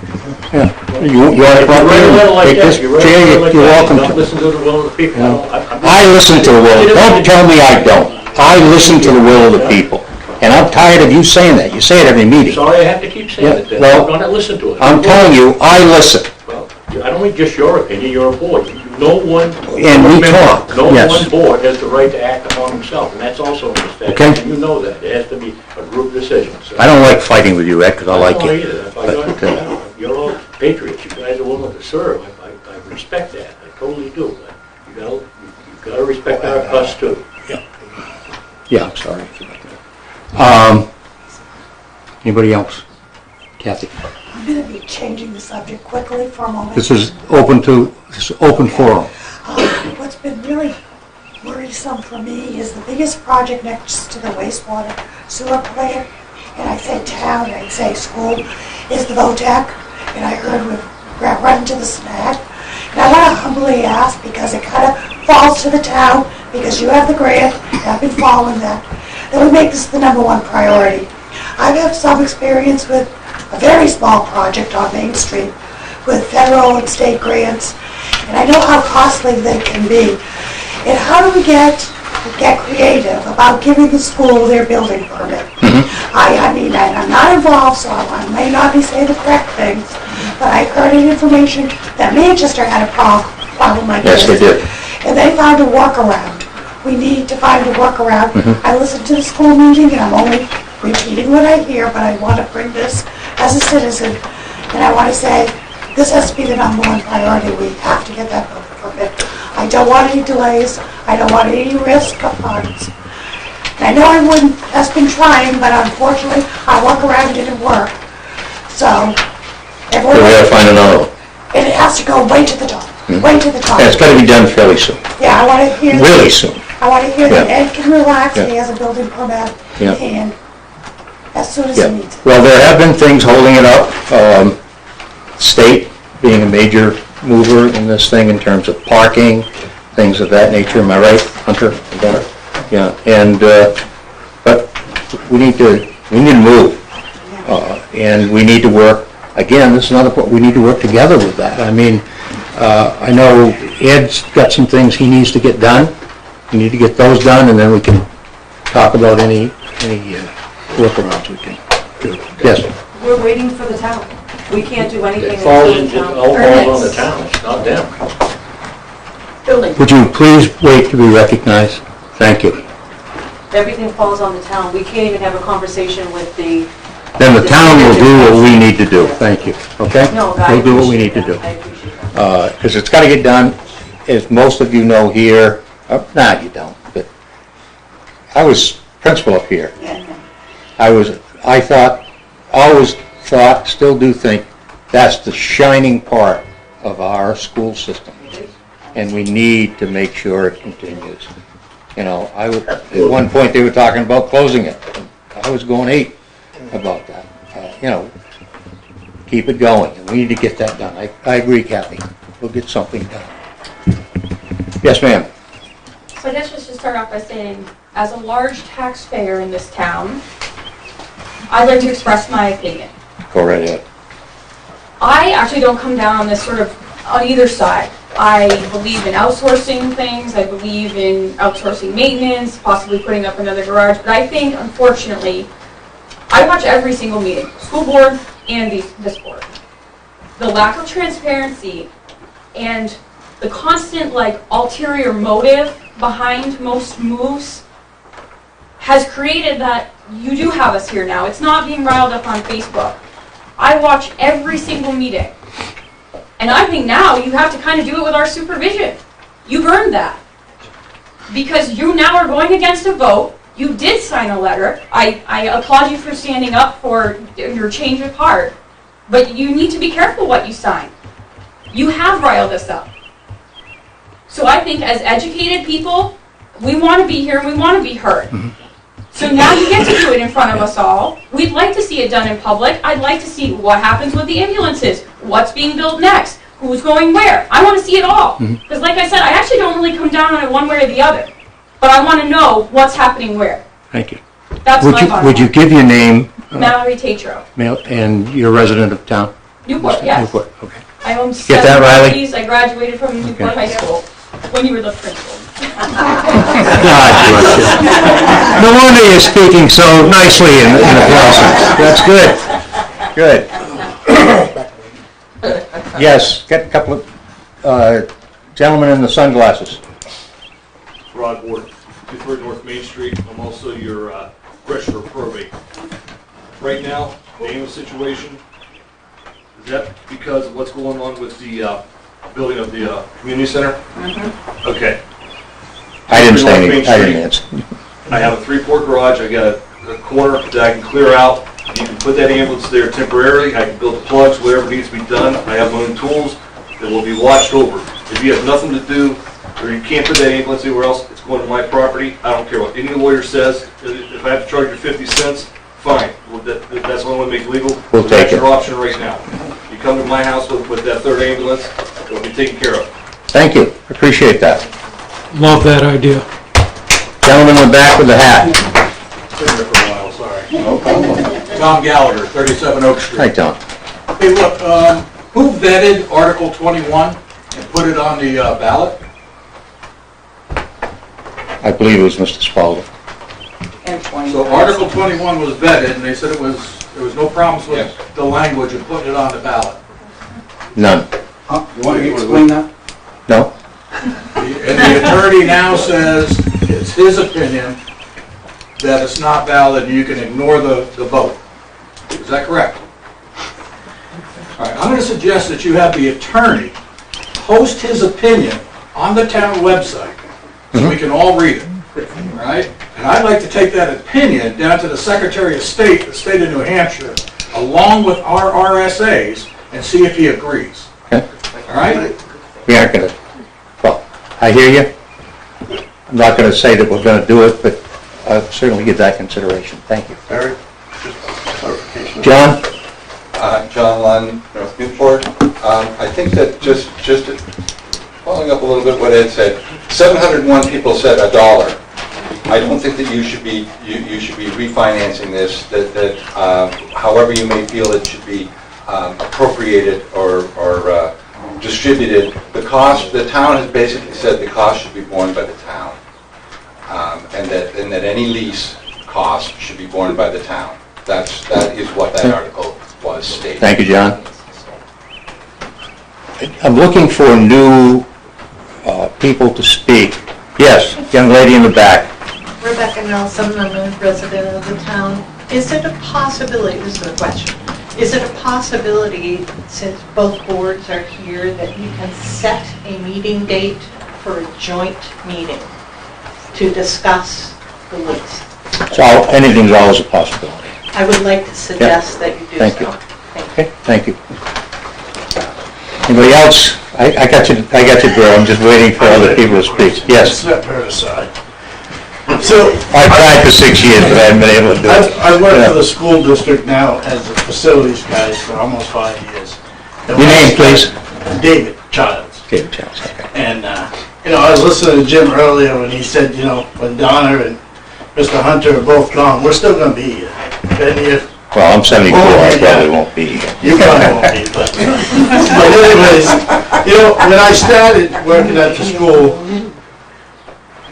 You want to come here, take this chair, you're welcome to. Don't listen to the will of the people. I listen to the will. Don't tell me I don't. I listen to the will of the people. And I'm tired of you saying that. You say it every meeting. Sorry I have to keep saying it then. Well, I'm going to listen to it. I'm telling you, I listen. Well, I don't mean just your opinion, you're a board. No one one board has the right to act upon himself, and that's also a mistake. Okay. And you know that. It has to be a group decision. So. I don't like fighting with you, Ed, because I like you. I don't either. You're all patriots. You guys are willing to serve. I respect that. I totally do. But you've got to respect us too. Yeah, I'm sorry. Anybody else? Kathy? I'm going to be changing the subject quickly for a moment. This is open forum. What's been really worrisome for me is the biggest project next to the wastewater sewer plant, and I say town, I say school, is the VOTEC, and I heard we've run to the snack. And I want to humbly ask, because it kind of falls to the town, because you have the grant, and I've been following that we make this the #1 priority. I've had some experience with a very small project on Main Street with federal and state grants, and I know how costly they can be. And how do we get creative about giving the school their building permit? I mean, I'm not involved, so I may not be saying the correct things, but I heard information that Manchester had a problem like this. Yes, they did. And they found a workaround. We need to find a workaround. I listened to the school meeting, and I'm only repeating what I hear, but I want to bring this as a citizen, and I want to say this has to be the #1 priority. We have to get that building permit. I don't want any delays. I don't want any risk of funds. And I know everyone has been trying, but unfortunately, our workaround didn't work. So everyone. We got to find another one. And it has to go way to the top. Way to the top. Yeah, it's got to be done fairly soon. Yeah, I want to hear. Really soon. I want to hear that Ed can relax and he has a building permit in hand as soon as he needs it. Well, there have been things holding it up. State being a major mover in this thing in terms of parking, things of that nature. Am I right, Hunter? Yeah. And but we need to move, and we need to work. Again, this is another point. We need to work together with that. I mean, I know Ed's got some things he needs to get done. We need to get those done, and then we can talk about any workarounds we can do. Yes? We're waiting for the town. We can't do anything It falls until the town all permits. falls on the town, it's not them. Building. Would you please wait to be recognized? Thank you. Everything falls on the town. We can't even have a conversation with the... Then the town will do what we need to do. Thank you. Okay? No, We'll do what we need to do. I appreciate that. Because it's got to get done. As most of you know here, you don't, but I was principal up here. Always thought, still do think, that's the shining part of our school system. And we need to make sure it continues. You know, at one point they were talking about closing it. I was going 8 about that. Keep it going. And we need to get that done. I agree, Kathy. we'll get something done. Yes, ma'am. So I guess just to start off by saying, as a large taxpayer in this town, I'd like to express my opinion. Go right ahead. I actually don't come down on this sort of on either side. I believe in outsourcing things. I believe in outsourcing maintenance, possibly putting up another garage. But I think, unfortunately, I watch every single meeting, school board and this board. The lack of transparency and the constant, like, ulterior motive behind most moves has created that you do have us here now. It's not being riled up on Facebook. I watch every single meeting. And I think now you have to kind of do it with our supervision. You've earned that. Because you now are going against a vote. You did sign a letter. I applaud you for standing up for your change of heart. But you need to be careful what you sign. You have riled us up. So I think as educated people, we want to be here and we want to be heard. So now you get to do it in front of us all. We'd like to see it done in public. I'd like to see what happens with the ambulances, what's being built next, who's going where. I want to see it all. Because like I said, I actually don't really come down on it one way or the other. But I want to know what's happening where. Thank you. That's my bottom Would you line. give your name? Mallory Tatro. And you're a resident of town? Newport, yes. Newport, okay. I own Get that, 7 Riley? properties. I graduated from Newport High School when you were the principal. God bless you. No wonder you're speaking so nicely in the process. That's good. Yes, get a couple of gentlemen in the sunglasses. Rod Ward, 230 North Main Street. I'm also your register of probate. Right now, the ambulance situation, is that because of what's going on with the building of the community center? Okay. I didn't say anything. I didn't answer. I have a 3-port garage. I got a corner that I can clear out. You can put that ambulance there temporarily. I can build the plugs, whatever needs to be done. I have my own tools that will be watched over. If you have nothing to do, or you can't put that ambulance anywhere else, it's going to my property. I don't care what any lawyer says. If I have to charge you 50 cents, fine. Well, that's the only way to make it legal. We'll take That's it. your option right now. You come to my house with that 3rd ambulance, it'll be taken care of. Thank you. Appreciate that. Love that idea. Gentleman in the back with the hat. Been there for a while, sorry. No problem. Tom Gallagher, 37 Oak Street. Hi, Tom. Hey, look, who vetted Article 21 and put it on the ballot? I believe it was Mr. Spaulding. And 20. So Article 21 was vetted, and they said there was no problems with the language of putting it on the ballot. None. You want me to explain that? No? And the attorney now says it's his opinion that it's not valid and you can ignore the vote. Is that correct? All right, I'm going to suggest that you have the attorney post his opinion on the town website so we can all read it. All right? And I'd like to take that opinion down to the Secretary of State, the state of New Hampshire, along with our RSAs, and see if he agrees. Okay. All right? We aren't going to, well, I hear you. I'm not going to say that we're going to do it, but I'll certainly give that consideration. Thank you. Barry, just clarification. John? John Lund, North Newport. I think that just following up a little bit what Ed said, 701 people said $1. I don't think that you should be refinancing this. That however you may feel it should be appropriated or distributed. The cost, the town has basically said the cost should be borne by the town, and that any lease cost should be borne by the town. That is what that article was stating. Thank you, John. I'm looking for new people to speak. Yes, young lady in the back. Rebecca Nelson, I'm a resident of the town. Is it a possibility, this is a question, is it a possibility, since both boards are here, that you can set a meeting date for a joint meeting to discuss the lease? So anything's always a possibility. I would like to suggest that you do Thank you. so. Okay, thank you. Anybody else? I got you, Bill. I'm just waiting for other people to speak. Yes. Step her aside. So I tried for 6 years, but I haven't been able to do it. I work for the school district now as a facilities guy for almost 5 years. Your name, please? David Childs. Gave a chance, okay. And, I was listening to Jim earlier when he said, when Donna and Mr. Hunter are both gone, we're still gonna be here. And if Well, I'm 74, I probably won't be here. You probably won't be, but anyways, when I started working at the school,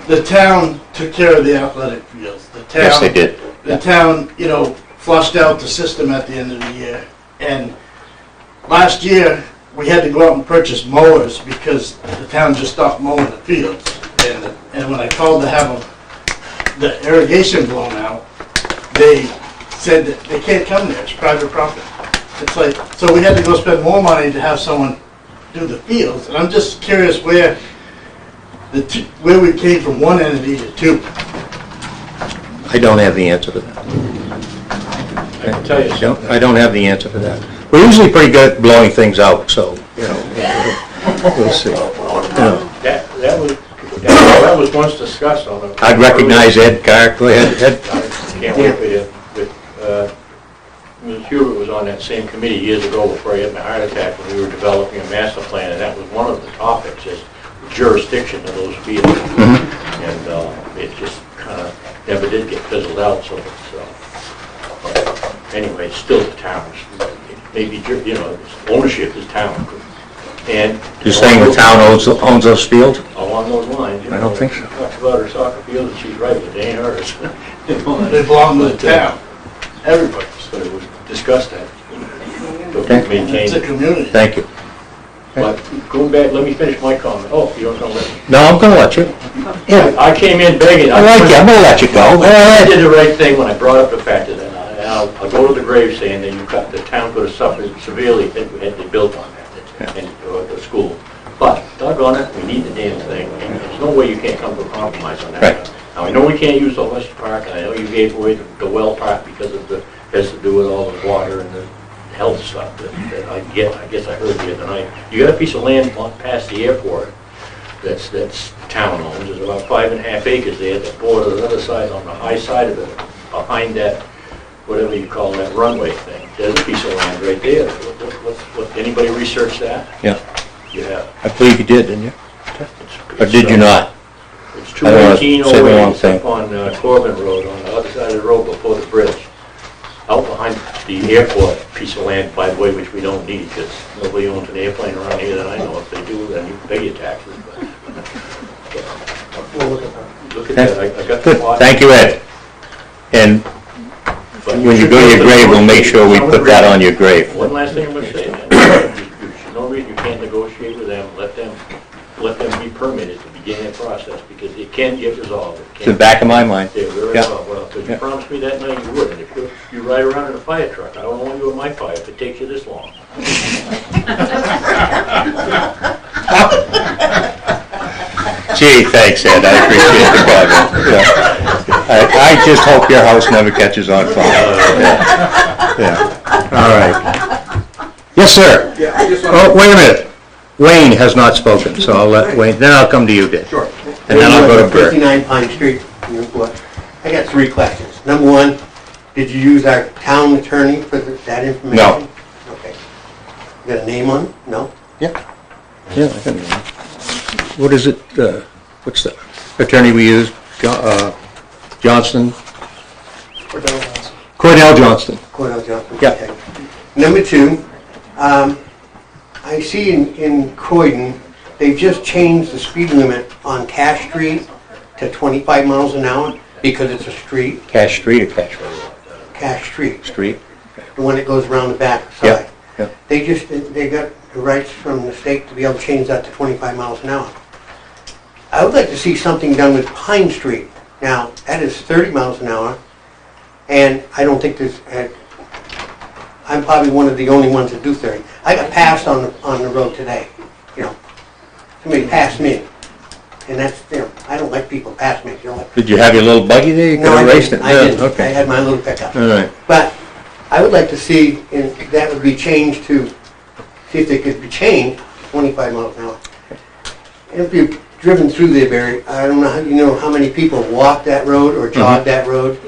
the town took care of the athletic fields. The town, Yes, they did. The town, flushed out the system at the end of the year. And last year, we had to go out and purchase mowers because the town just stopped mowing the fields. And when I called to have the irrigation blown out, they said that they can't come there, it's private property. It's like, so we had to go spend more money to have someone do the fields, and I'm just curious where we came from one entity to two. I don't have the answer to that. I can tell you something. I don't have the answer to that. We're usually pretty good at blowing things out, so, we'll see. That was once discussed on the... I'd recognize Ed Carr. Go ahead, Ed. Can't wait for you. Ms. Hubert was on that same committee years ago before I had my heart attack when we were developing a master plan, and that was one of the topics, is jurisdiction of those fields. And it just kind of never did get fizzled out, so anyway, it's still the town's. Maybe, it's ownership is town. And You're saying the town owns those fields? along those lines, I don't think so. She talks about her soccer field, and she's right, but they ain't hers. They belong to the town, everybody. But it was discussed that. Okay. It's a community. Thank you. But going back, let me finish my comment. Oh, you don't want to let me? No, I'm gonna let you. Yeah. I came in begging. I like you, I'm gonna let you go. I did the right thing when I brought up the fact that I'll go to the grave saying that the town could have suffered severely had they built on that, and the school. But doggone it, we need the damn thing. And there's no way you can't come to a compromise on that. Right. Now, I know we can't use the West Park, and I know you gave away the well part because of has to do with all the water and the health stuff that I guess I heard the other night. You got a piece of land past the airport that's town owns. There's about 5.5 acres there that border the other side on the high side of it, behind that, whatever you call that runway thing. There's a piece of land right there. Anybody research that? Yeah. You have. I believe you did, didn't you? Or did you not? It's I don't wanna 218 say the wrong it's thing. up on Corbin Road, on the other side of the road before the bridge. Out behind the airport piece of land, by the way, which we don't need, because nobody owns an airplane around here that I know. If they do, then you can pay your taxes. We'll look at that. Look at that, I got the Good, plot. thank you, Ed. And But when you go to your grave, we'll make sure we put that on your grave. One last thing I'm going to say, man. There's no reason you can't negotiate with them, let them be permitted to begin that process, because it can get resolved. It's in the back of my mind. Yeah, very Yeah. well, because you Yeah. promised me that night you would, and if you ride around in a fire truck, I don't want you in my fire if it takes you this long. Gee, thanks, Ed, I appreciate the comment. Yeah. I just hope your house never catches on fire. Yeah. All right. Yes, sir. Yeah, I just want Oh, wait a minute. Wayne has not spoken, so I'll let Wayne, then I'll come to you, Dick. Sure. And then I'll go to Bert. 59 Pine Street, Newport. I got 3 questions. Number 1, did you use our town attorney for that information? No. Okay. You got a name on it? No? Yeah, I can. What is it, what's the attorney we use? Johnston? Cordell Johnston. Cordell Johnson? Yeah. Okay. Number 2, I see in Croydon, they've just changed the speed limit on Cash Street to 25 miles an hour because it's a street. Cash Street or Cash Road? Cash Street. Street? The one that goes around the back side. Yeah. They got the rights from the state to be able to change that to 25 miles an hour. I would like to see something done with Pine Street. Now, that is 30 miles an hour, and I don't think there's, I'm probably one of the only ones that do 30. I got passed on the road today, Somebody passed me, and that's, I don't like people pass me, Did you have your little buggy there? You could No, have I raced didn't. it? I didn't. I Okay. had my little pickup. All right. But I would like to see, and that would be changed to, see if they could be changed to 25 miles an hour. And if you've driven through there, Barry, I don't know how many people walk that road or jog that road.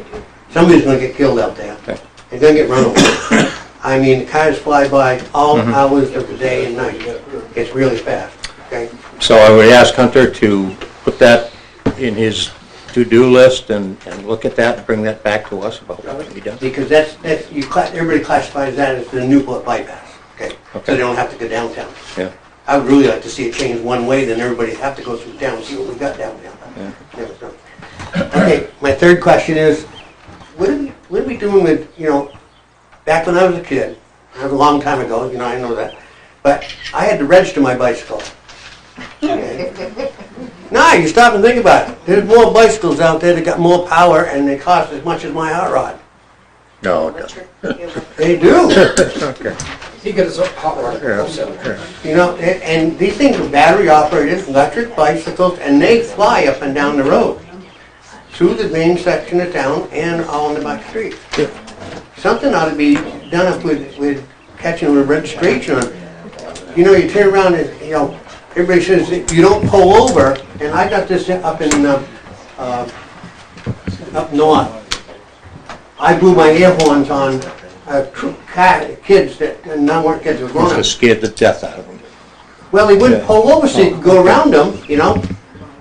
Somebody's going to get killed out there. Okay. They're going to get run over. I mean, the cars fly by all hours of the day and night. It's really fast. Okay? So I would ask Hunter to put that in his to-do list and look at that and bring that back to us about what can be done. Because everybody classifies that as the Newport bypass, okay? So they don't have to go downtown. Yeah. I would really like to see it change one way, then everybody have to go through town and see what we got downtown. Yeah. Okay, my third question is, what are we doing with, back when I was a kid, that was a long time ago, I know that, but I had to register my bicycle. Okay. Now, you stop and think about it. There's more bicycles out there that got more power and they cost as much as my hot rod. No, it doesn't. They do. Okay. He gets a hot rod. And these things are battery operated, electric bicycles, and they fly up and down the road. Through the main section of town and on the back street. Yeah. Something ought to be done up with catching with registration on. You turn around and, everybody says you don't pull over, and I got this up in, up north. I blew my air horns on kids that, weren't kids, were grown Just scared the death out of them. Well, they wouldn't pull over so you could go around them,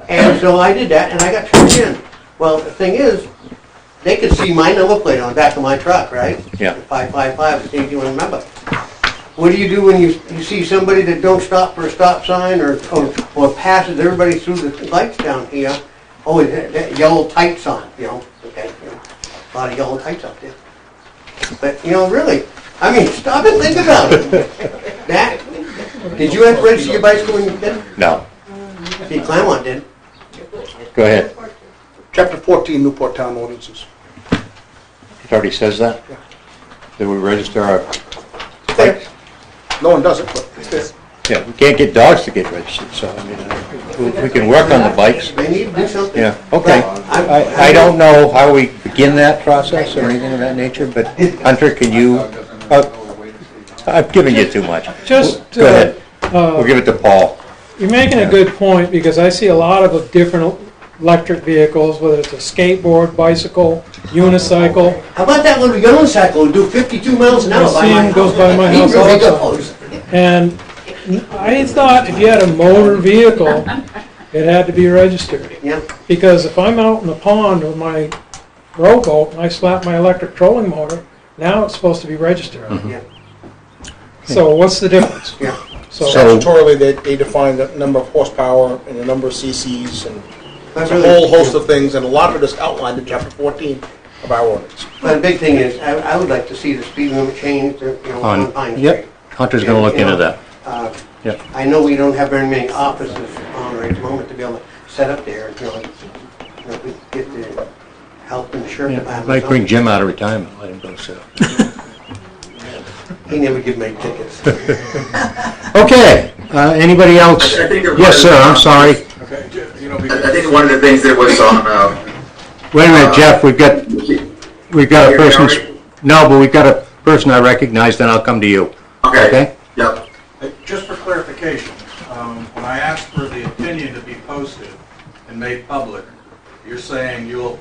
and so I did that, and I got turned in. Well, the thing is, they could see my number plate on the back of my truck, right? Yeah. 555, if you remember. What do you do when you see somebody that don't stop for a stop sign or passes everybody through the lights down here? Oh, that yellow tights on, okay. A lot of yellow tights out there. But, really, stop and think about it. Did you have to register your bicycle when you did? No. See, Claremont did. Go ahead. Chapter 14, Newport Town Ordinances. It already says that? Yeah. That we register our bikes? No one does it, but it's there. Yeah, we can't get dogs to get registered, so we can work on the bikes. They need to do something. Yeah, okay. I don't know how we begin that process or anything of that nature, but Hunter, can you, I've given you too much. Just, Go ahead. We'll give it to Paul. You're making a good point, because I see a lot of different electric vehicles, whether it's a skateboard, bicycle, unicycle. How about that little unicycle who do 52 miles an hour by my house? Goes by my house all the time. And I thought if you had a motor vehicle, it had to be registered. Yeah. Because if I'm out in the pond with my rowboat and I slap my electric trolling motor, now it's supposed to be registered. Yeah. So what's the difference? Yeah. So Statutorily, they define the number of horsepower and the number of cc's and a whole host of things, and a lot of it is outlined in Chapter 14 of our ordinance. But the big thing is, I would like to see the speed limit changed, on Pine Street. Yep, Hunter's going to look into that. Yep. I know we don't have very many offices on right at the moment to be able to set up there, we get the help in the sheriff department. Might bring Jim out of retirement, let him go sit. He never give me tickets. Okay, anybody else? Yes, sir, I'm sorry. I think one of the things that was on. Wait a minute, Jeff, we've got a person. No, but we've got a person I recognize, then I'll come to you. Okay? Yep. Just for clarification, when I asked for the opinion to be posted and made public, you're saying you'll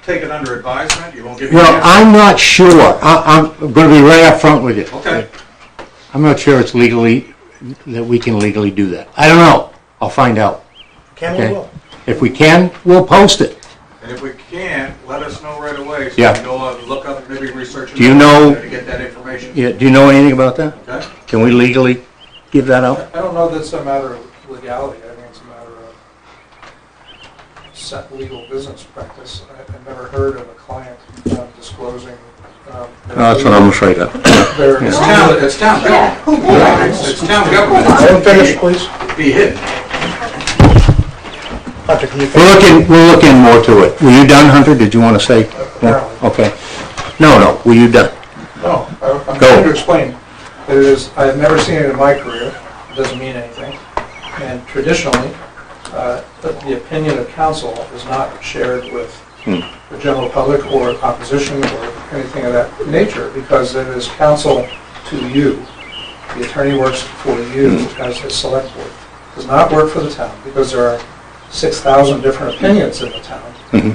take it under advisement? You won't give me an Well, answer? I'm not sure. I'm going to be right up front with you. Okay. I'm not sure it's legally, that we can legally do that. I don't know. I'll find out. Can Okay. we will. If we can, we'll post it. And if we can't, let us know right away so Yeah. we can go look up, maybe research Do you know- to get that information. Yeah, do you know anything about that? Okay. Can we legally give that out? I don't know that it's a matter of legality. I think it's a matter of set legal business practice. I've never heard of a client disclosing. That's what I'm afraid of. It's town government. It's town government. Let him finish, please. Be hidden. Hunter, can you We'll look in more to it. Were you done, Hunter? Did you want to say more? Okay. No, were you done? No, I'm Go. trying to explain. It is, I've never seen it in my career. It doesn't mean anything. And traditionally, the opinion of council is not shared with the general public or opposition or anything of that nature, because it is counsel to you. The attorney works for you as a select board. Does not work for the town, because there are 6,000 different opinions in the town.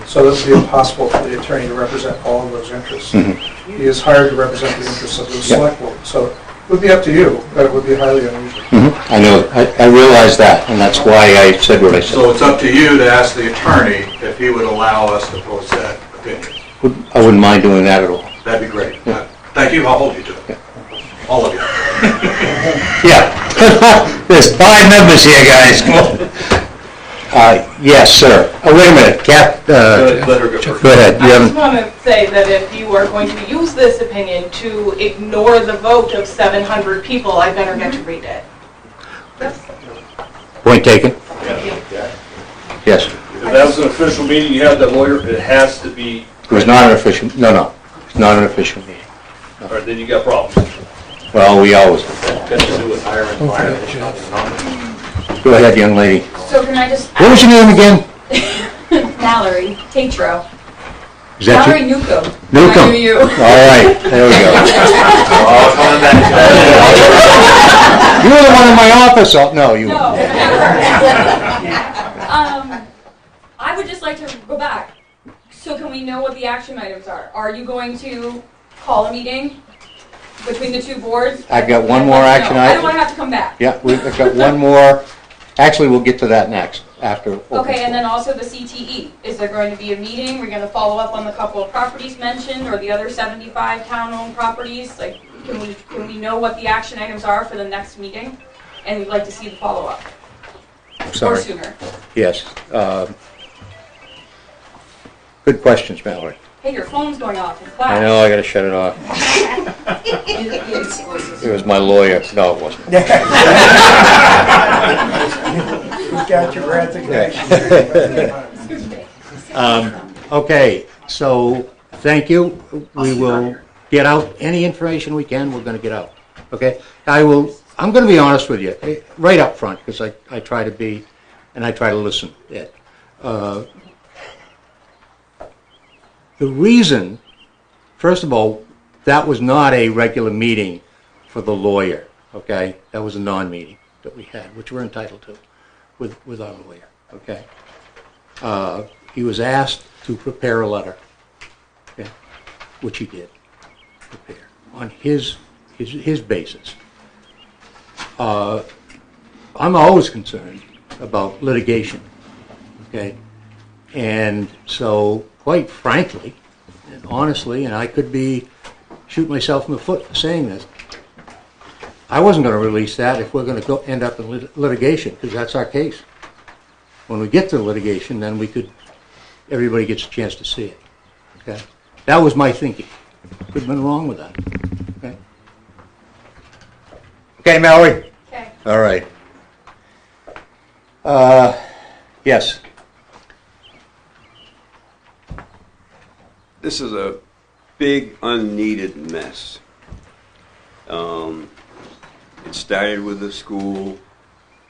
So it would be impossible for the attorney to represent all of those interests. He is hired to represent the interests of the select board. So would be up to you, but it would be highly unusual. I know, I realize that, and that's why I said what I said. So it's up to you to ask the attorney if he would allow us to post that opinion. I wouldn't mind doing that at all. That'd be great. Thank you, I'll hold you to it. All of you. Yeah. There's 5 members here, guys. Yes, sir. Oh, wait a minute, Kath, Let her go first. go ahead. You I just haven't, want to say that if you are going to use this opinion to ignore the vote of 700 people, I better get to read it. point taken? Yes. If that was an official meeting, you have that lawyer, it has to be, It was not an official, no, it's not an official meeting. all right, then you got problems. Well, we always, Got to do with hiring fire. go ahead, young lady. So can I just? What was your name again? Mallory Tatro. Is that Mallory you? Newcomb. Newcomb. I knew you. All right, there we go. All coming back. You were the one in my office, no, you No. weren't. I would just like to go back. So can we know what the action items are? Are you going to call a meeting between the two boards? I've got one more I'd like to action know. I don't item. want to have to come back. Yeah, we've got one more. Actually, we'll get to that next, after. open Okay, and forum. then also the CTE. Is there going to be a meeting? We're going to follow up on the couple of properties mentioned, or the other 75 town-owned properties? Like, can we know what the action items are for the next meeting? And we'd like to see the follow-up. Sorry. Or sooner. Yes. Good questions, Mallory. Hey, your phone's going off in class. I know, I gotta shut it off. It was my lawyer. No, it wasn't. You got your resignation. Okay, so, thank you. We will get out any information we can, we're gonna get out. Okay? I'm gonna be honest with you, right up front, because I try to be, and I try to listen. The reason, first of all, that was not a regular meeting for the lawyer, okay? That was a non-meeting that we had, which we're entitled to with our lawyer, okay? He was asked to prepare a letter, okay, which he did prepare on his basis. I'm always concerned about litigation, okay? And so, quite frankly, and honestly, and I could be shooting myself in the foot for saying this, I wasn't going to release that if we're going to end up in litigation, because that's our case. When we get to litigation, then everybody gets a chance to see it. Okay, that was my thinking. Could have been wrong with that. Okay. Okay, Mallory. Okay. All right. Yes. This is a big unneeded mess. It started with the school,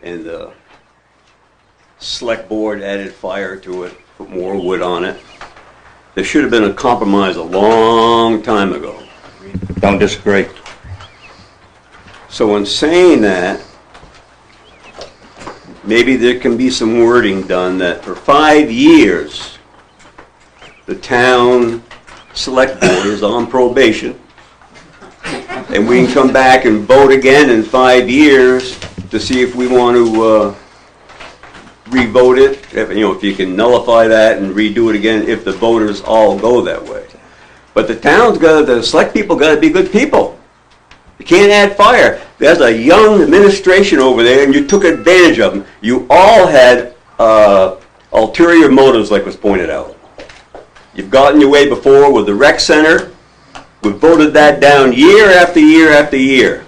and the select board added fire to it, put more wood on it. There should have been a compromise a long time ago. Don't disagree. So in saying that, maybe there can be some wording done that for 5 years, the town select board is on probation, and we can come back and vote again in 5 years to see if we want to re-vote it, if you can nullify that and redo it again, if the voters all go that way. But the select people got to be good people. You can't add fire. There's a young administration over there, and you took advantage of them. You all had ulterior motives, like was pointed out. You've gotten your way before with the rec center. We've voted that down year after year after year.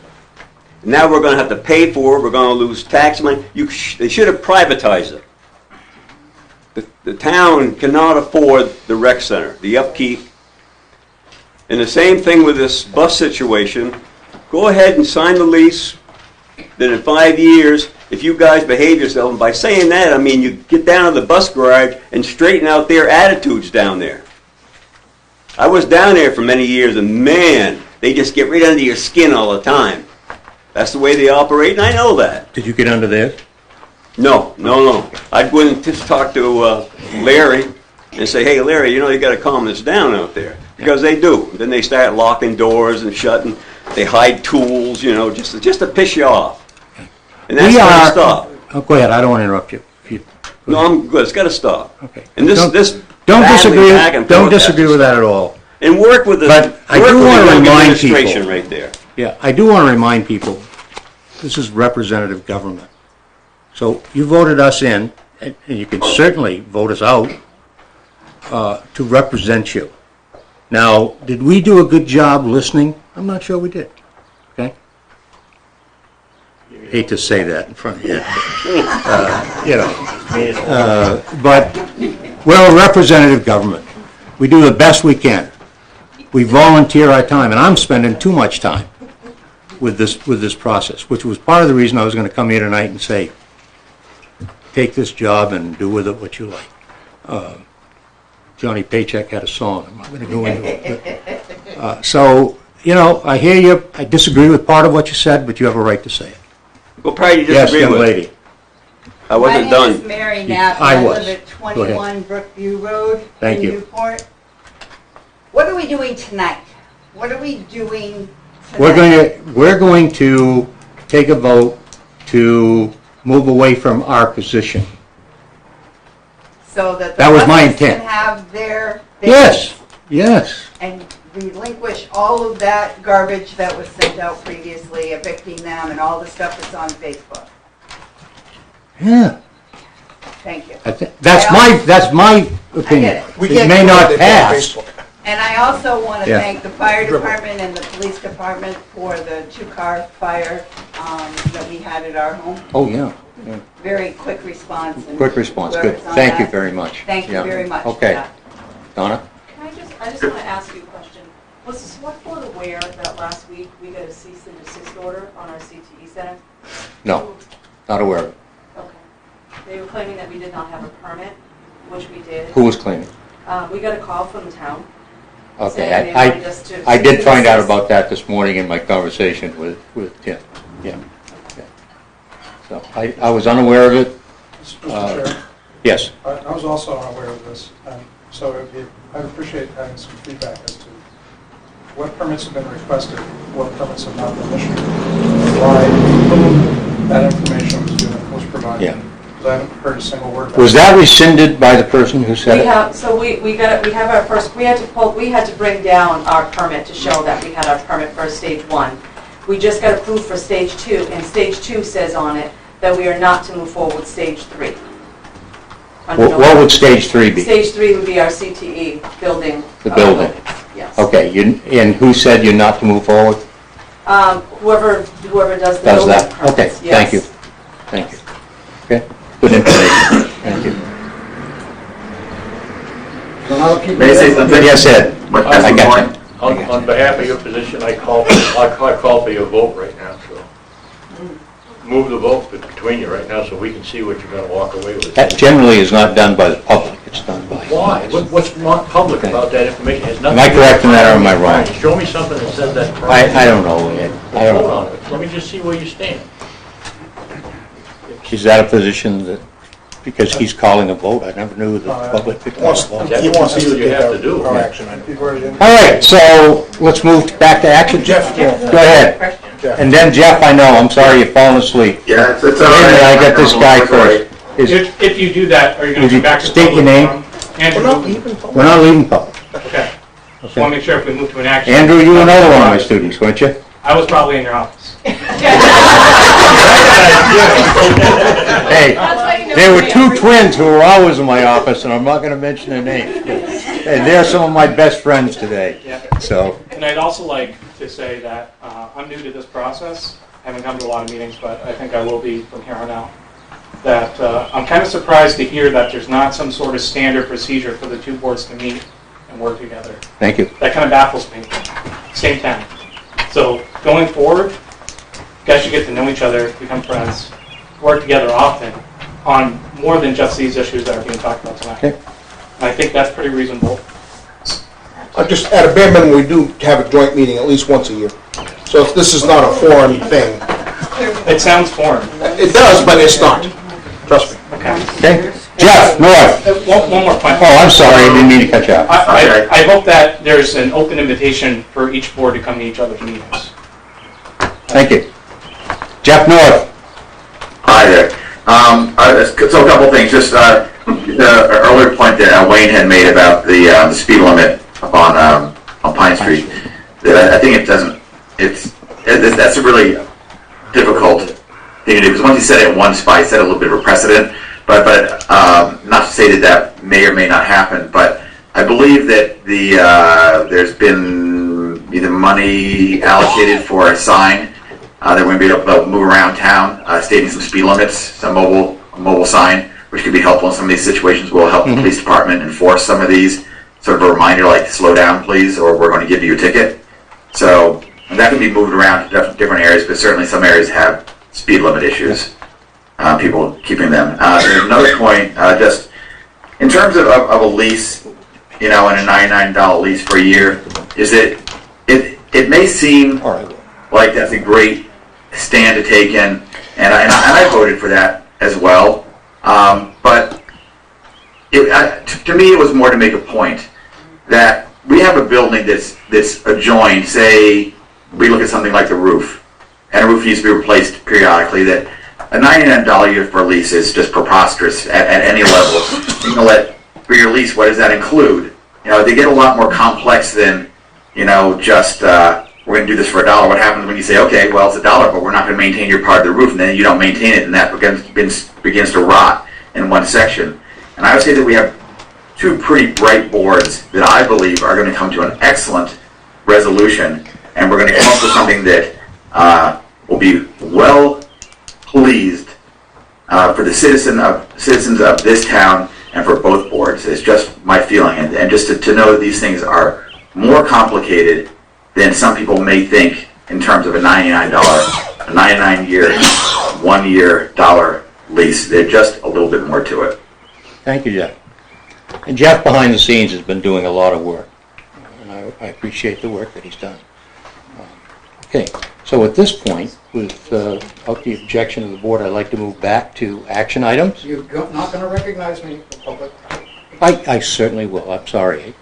Now we're going to have to pay for it. We're going to lose tax money. They should have privatized it. The town cannot afford the rec center, the upkeep. And the same thing with this bus situation. Go ahead and sign the lease. Then in 5 years, if you guys behave yourself, and by saying that, I mean you get down to the bus garage and straighten out their attitudes down there. I was down there for many years, and man, they just get right under your skin all the time. That's the way they operate, and I know that. Did you get under theirs? No. I'd go in and just talk to Larry and say, hey, Larry, you got to calm this down out there. Because they do. Then they start locking doors and shutting. They hide tools, you know, just to piss you off. And that's We gotta are- stop. Oh, go ahead, I don't want to interrupt you. If you- No, I'm good, it's gotta stop. Okay. And this Don't battling disagree, back and don't forth has disagree to with that stop. at all. And work with the, But I work do with the want to young remind administration people. right there. Yeah, I do want to remind people, this is representative government. So you voted us in, and you can certainly vote us out, to represent you. Now, did we do a good job listening? I'm not sure we did, okay? Hate to say that in front of you. You know, but we're a representative government. We do the best we can. We volunteer our time, and I'm spending too much time with this process, which was part of the reason I was going to come here tonight and say, take this job and do with it what you like. Johnny Paycheck had a song. I'm not going to go into it. But, so, you know, I hear you. I disagree with part of what you said, but you have a right to say it. What part do you Yes, disagree young with? lady. I wasn't My done. name is Mary Knapp. I I was. live at Go ahead. 21 Brookview Road Thank in you. Newport. What are we doing tonight? What are we doing tonight? We're going to take a vote to move away from our position. So that the That was my others intent. can have their Yes, things yes. and relinquish all of that garbage that was sent out previously, evicting them and all the stuff that's on Facebook. Yeah. Thank you. That's my opinion. it. We It can't may do not it on pass. Facebook. And I also want to Yeah. thank the fire department and the police department for the 2-car fire that we had at our home. Oh, yeah. Yeah. Very quick response. and Quick response, good. whoever's on Thank you that, very much. Thank you Yeah. very much for Okay. that. Donna? I just want to ask you a question. Was the select board aware that last week we got a cease and desist order on our CTE center? No, not aware of it. Okay. They were claiming that we did not have a permit, which we did. Who was claiming? We got a call from the town. Okay, saying they wanted us to I did cease find and out desist. about that this morning in my conversation with Tim. Yeah. Yeah. So I was unaware of it. Mr. Chair, Yes. I was also unaware of this, and so I'd appreciate having some feedback as to what permits have been requested, what permits have not been issued, why that information was provided. Yeah. Because I haven't heard a single word about it. Was that rescinded by the person who said We it? have, so we have our first, we had to bring down our permit to show that we had our permit for stage 1. We just got approved for stage 2, and stage 2 says on it that we are not to move forward with stage 3. What would stage 3 be? Stage 3 would be our CTE building. The building? Yes. Okay, and who said you're not to move forward? Whoever does the Does building that? permits, Okay, yes. thank you. Thank you. Okay, good information. Thank you. May I say something? Yes, Ed. But I that's the got you. point. On behalf of your position, I call for your vote right now, so move the vote between you right now so we can see what you're going to walk away with. That generally is not done by the public, it's done by... Why? What's not public about that information? It has nothing Am I to do with correct in that or am I wrong? crime. Show me something that says that. I don't know, Ed. I don't Hold know. on, let me just see where you stand. Is that a position that, because he's calling a vote, I never knew the public could call a vote. He wants us to What you take have to do. our action on it. You've already All right, so let's move back to action. Jeff. Go ahead. And then Jeff, I know, I'm sorry you've fallen asleep. Yeah, it's all Wait a minute, right. I got this guy first. Is- If you do that, are you going Would to you come back to state your public name? forum? Andrew, We're not leaving. We're not leaving public. okay. Just want to make sure if we move to an action. Andrew, you were another one of my students, weren't you? I was probably in your office. Hey, there were two twins who were always in my office, and I'm not going to mention their names. And they're some of my best friends today, so. And I'd also like to say that I'm new to this process. I haven't come to a lot of meetings, but I think I will be from here on out. That I'm kind of surprised to hear that there's not some sort of standard procedure for the two boards to meet and work together. Thank you. That kind of baffles me. Same town. So going forward, you guys should get to know each other, become friends, work together often on more than just these issues that are being talked about tonight. Okay. And I think that's pretty reasonable. Just at a bare minimum, we do have a joint meeting at least once a year. So if this is not a foreign thing. It sounds foreign. It does, but it's not. Trust me. Okay. Okay. Jeff, North. One more point. Oh, I'm sorry, I didn't mean to cut you off. I hope that there's an open invitation for each board to come to each other's meetings. Thank you. Jeff North. Hi there. So a couple things. Just the earlier point that Wayne had made about the speed limit up on Pine Street. That I think it doesn't. That's a really difficult thing to do because once you set it in one spot, you set a little bit of a precedent. But not to say that may or may not happen. But I believe that there's been either money allocated for a sign that we're going to be able to move around town, stating some speed limits, a mobile sign, which could be helpful in some of these situations. Will help the police department enforce some of these. Sort of a reminder like, slow down, please, or we're going to give you a ticket. So that can be moved around to different areas, but certainly some areas have speed limit issues. People keeping them. There's another point, just in terms of a lease, and a $99 lease for a year, is that it may seem like that's a great stand to take in, and I voted for that as well. But to me, it was more to make a point that we have a building that's adjoined. Say we look at something like the roof, and a roof needs to be replaced periodically. That a $99 a year for a lease is just preposterous at any level. For your lease, what does that include? They get a lot more complex than just we're going to do this for $1. What happens when you say, okay, well, it's $1, but we're not going to maintain your part of the roof, and then you don't maintain it, and that begins to rot in one section. And I would say that we have two pretty bright boards that I believe are going to come to an excellent resolution, and we're going to come up with something that will be well pleased for the citizens of this town and for both boards. It's just my feeling, and just to know that these things are more complicated than some people may think in terms of a $99-year, 1 year dollar lease. There's just a little bit more to it. Thank you, Jeff. And Jeff, behind the scenes, has been doing a lot of work, and I appreciate the work that he's done. Okay, so at this point, without the objection of the board, I'd like to move back to action items. You're not going to recognize me in public? I certainly will. I'm sorry.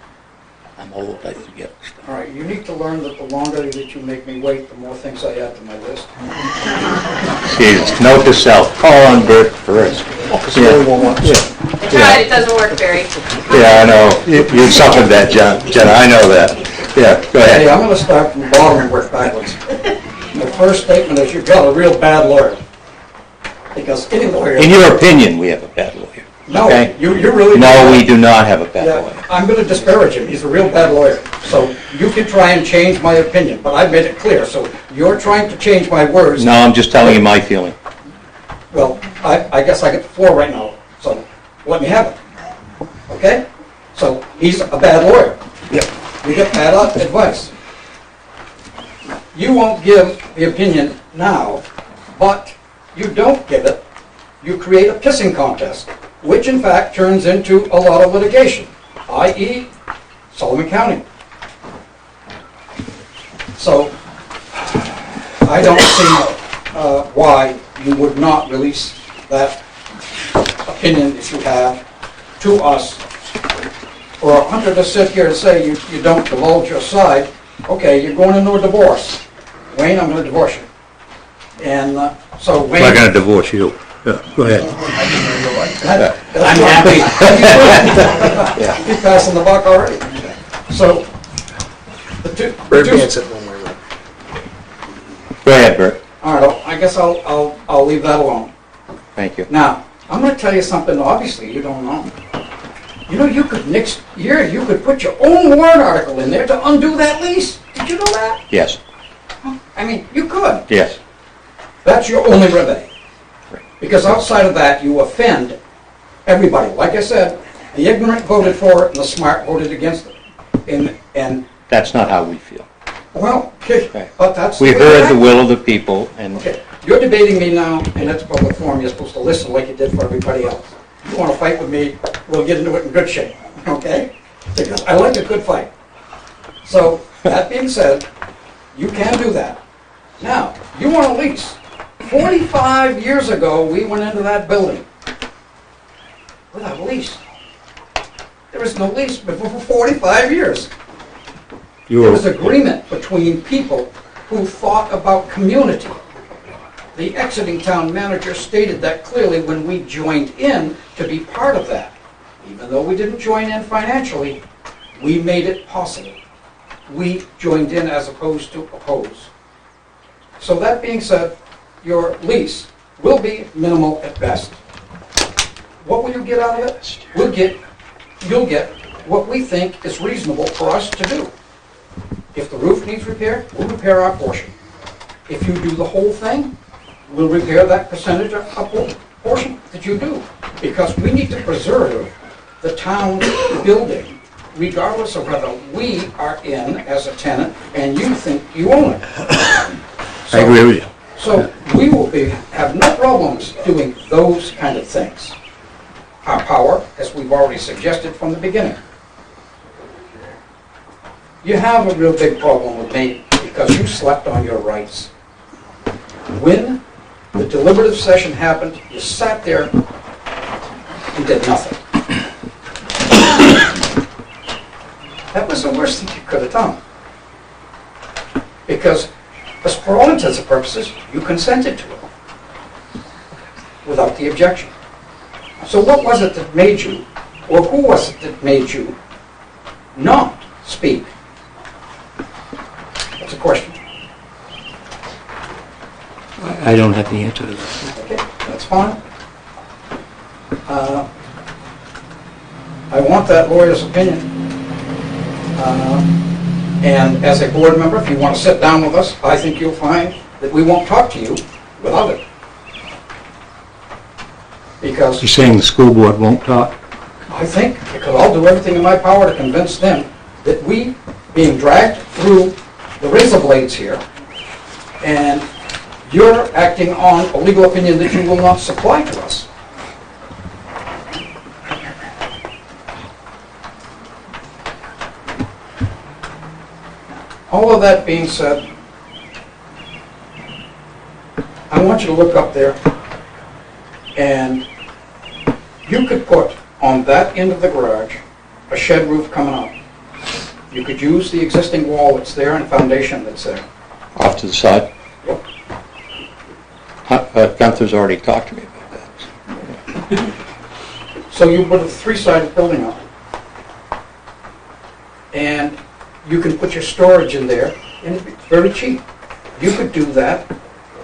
I'm old. I forget. All right, you need to learn that the longer that you make me wait, the more things I add to my list. Jesus, note to self. Call on Bert first. I tried. It doesn't work, Barry. Yeah, I know. You suffered that, Jenna. I know that. Yeah, go ahead. Hey, I'm going to start from the bottom and work backwards. The first statement is you've got a real bad lawyer. Because any lawyer... In your opinion, we have a bad lawyer. No, okay? you really... No, we do not have a bad lawyer. I'm going to disparage him. He's a real bad lawyer. So you can try and change my opinion, but I've made it clear. So you're trying to change my words. No, I'm just telling you my feeling. Well, I guess I get the floor right now, so let me have it. Okay? So he's a bad lawyer. Yep. You get bad advice. You won't give the opinion now, but you don't give it. You create a pissing contest, which in fact turns into a lot of litigation, i.e. Sullivan County. So I don't see why you would not release that opinion that you have to us. For Hunter to sit here and say you don't divulge your side, okay, you're going into a divorce. Wayne, I'm going to divorce you. And so Wayne... I'm not going to divorce you. Yeah, go ahead. I'm happy. He's passing the buck already. So, Bert can't sit one way. Go ahead, Bert. All right, well, I guess I'll leave that alone. Thank you. Now, I'm going to tell you something obviously you don't know. You know, you could next year, you could put your own warrant article in there to undo that lease. Did you know that? Yes. I mean, you could. Yes. That's your only remedy. Because outside of that, you offend everybody. Like I said, the ignorant voted for it and the smart voted against it. And that's not how we feel. Well, okay. But that's... We heard the will of the people, and... Okay. You're debating me now, and it's a public forum. You're supposed to listen like you did for everybody else. If you want to fight with me, we'll get into it in good shape, okay? Because I like a good fight. So, that being said, you can do that. Now, you want a lease. 45 years ago, we went into that building without a lease. There was no lease before for 45 years. There was agreement between people who thought about community. The exiting town manager stated that clearly when we joined in to be part of that. Even though we didn't join in financially, we made it possible. We joined in as opposed to oppose. So that being said, your lease will be minimal at best. What will you get out of it? You'll get what we think is reasonable for us to do. If the roof needs repair, we'll repair our portion. If you do the whole thing, we'll repair that percentage of portion that you do. Because we need to preserve the town building, regardless of whether we are in as a tenant and you think you own it. I agree with you. So we will have no problems doing those kind of things. Our power, as we've already suggested from the beginning. You have a real big problem with me because you slept on your rights. When the deliberative session happened, you sat there and did nothing. That was the worst thing you could have done. Because, for all intents and purposes, you consented to it without the objection. So what was it that made you, or who was it that made you not speak? That's a question. I don't have the answer to that. Okay, that's fine. I want that lawyer's opinion. And as a board member, if you want to sit down with us, I think you'll find that we won't talk to you without it. Because You're saying the school board won't talk? I think, because I'll do everything in my power to convince them that we, being dragged through the razor blades here, and you're acting on a legal opinion that you will not supply to us. All of that being said, I want you to look up there, and you could put on that end of the garage a shed roof coming up. You could use the existing wall that's there and foundation that's there. Off to the side? Yep. Gunther's already talked to me about that. So you put a three-sided building up. And you can put your storage in there, and it's very cheap. You could do that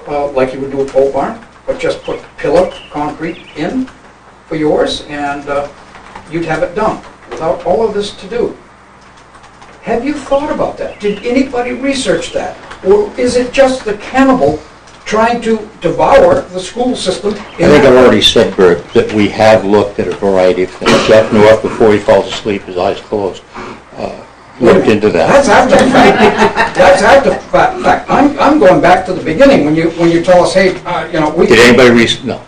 like you would do a pole barn, but just put pillar concrete in for yours, and you'd have it done without all of this to do. Have you thought about that? Did anybody research that? Or is it just the cannibal trying to devour the school system? I think I've already said, Bert, that we have looked at a variety of things. Jeff North, before he falls asleep, his eyes closed, looked into that. That's after the fact. That's after the fact. I'm going back to the beginning when you tell us, hey, we. Did anybody No.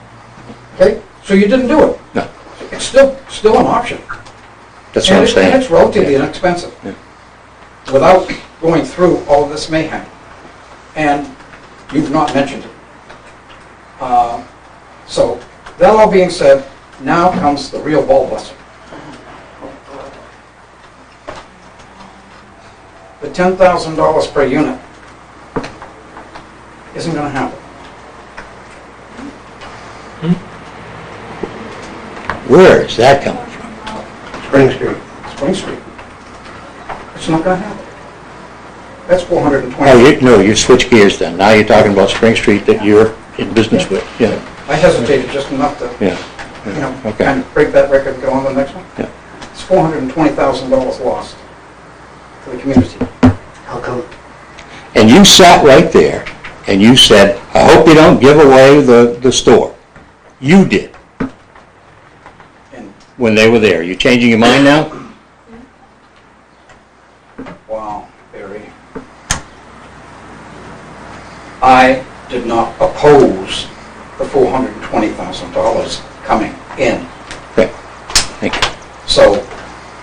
Okay, so you didn't do it. No. It's still an option. That's what I'm saying. And it's relatively inexpensive. Yeah. Without going through all of this mayhem. And you've not mentioned it. So, that all being said, now comes the real ball buster. The $10,000 per unit isn't going to happen. Where is that coming from? Spring Street. Spring Street. It's not going to happen. That's 420. Oh, you switch gears then. Now you're talking about Spring Street that you're in business with. Yeah. I hesitated just enough to, Okay. kind of break that record and go on to the next one. Yeah. It's $420,000 lost to the community. How come? And you sat right there and you said, I hope you don't give away the store. You did. When they were there. You changing your mind now? Wow, Barry. I did not oppose the $420,000 coming in. Okay. Thank you. So,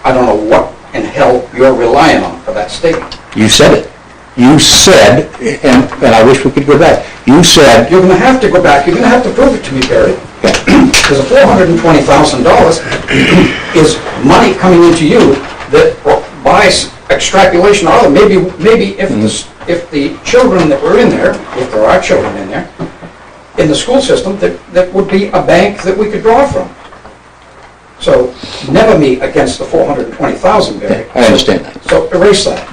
I don't know what in hell you're relying on for that statement. You said it. You said, and I wish we could go back, you said... You're going to have to go back. You're going to have to prove it to me, Barry. Because the $420,000 is money coming into you that by extrapolation or other, maybe if if the children that were in there, if there are children in there, in the school system, that would be a bank that we could draw from. So never me against the 420,000, Barry. I understand that. So erase that.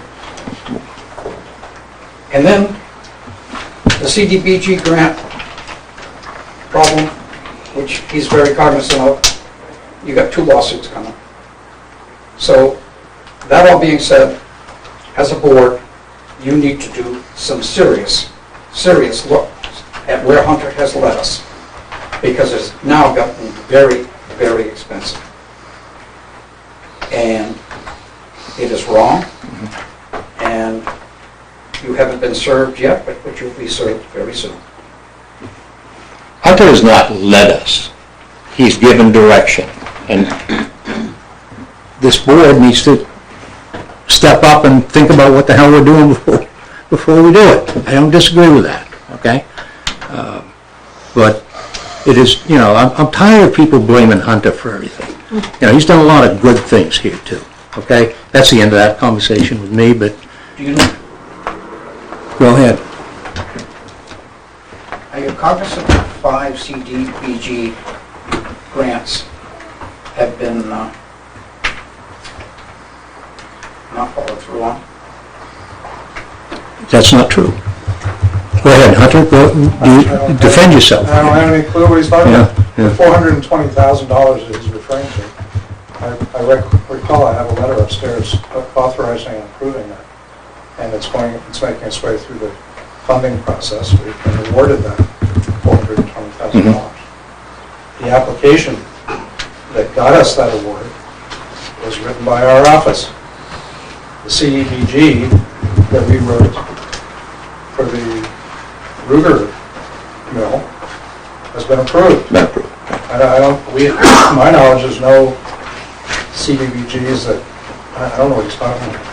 And then the CDBG grant problem, which he's very cognizant of, you got 2 lawsuits coming. So that all being said, as a board, you need to do some serious look at where Hunter has led us, because it's now gotten very, very expensive. And it is wrong, and you haven't been served yet, but you'll be served very soon. Hunter has not led us. He's given direction. And this board needs to step up and think about what the hell we're doing before we do it. I don't disagree with that, okay? But it is, I'm tired of people blaming Hunter for everything. He's done a lot of good things here too, okay? That's the end of that conversation with me, but Do you know, go ahead. are you cognizant that 5 CDBG grants have been not followed through on? That's not true. Go ahead, Hunter, defend yourself. I don't have any clue what he's talking about. Yeah. The $420,000 that he's referring to, I recall I have a letter upstairs authorizing and approving that. And it's making its way through the funding process. We've been awarded that $420,000. The application that got us that award was written by our office. The CDBG that we wrote for the Ruger mill has been approved. Been approved. To my knowledge, there's no CDBGs that, I don't know what he's talking about.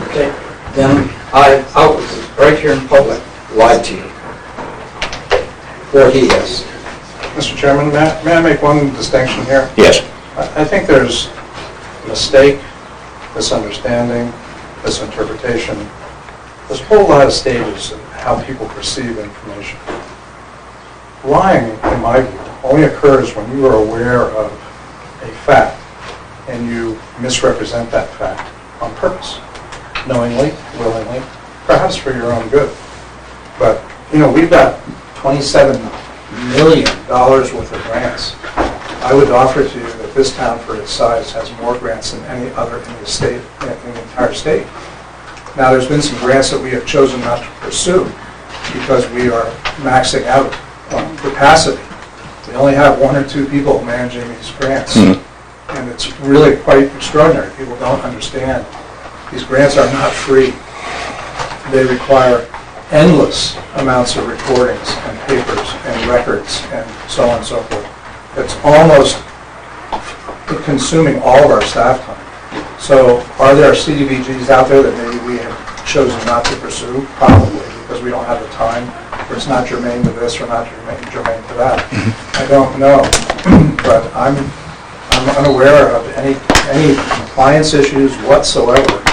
Okay, then I was right here in public, lied to you. Or he is. Mr. Chairman, may I make one distinction here? Yes. I think there's mistake, misunderstanding, misinterpretation. There's a whole lot of stages in how people perceive information. Lying, in my view, only occurs when you are aware of a fact and you misrepresent that fact on purpose, knowingly, willingly, perhaps for your own good. But, we've got $27 million worth of grants. I would offer to you that this town, for its size, has more grants than any other in the state, in the entire state. Now, there's been some grants that we have chosen not to pursue because we are maxing out on capacity. We only have 1 or 2 people managing these grants. And it's really quite extraordinary. People don't understand. These grants are not free. They require endless amounts of recordings and papers and records and so on and so forth. It's almost consuming all of our staff time. So are there CDBGs out there that maybe we have chosen not to pursue? Probably, because we don't have the time, or it's not germane to this or not germane to that. I don't know. But I'm unaware of any compliance issues whatsoever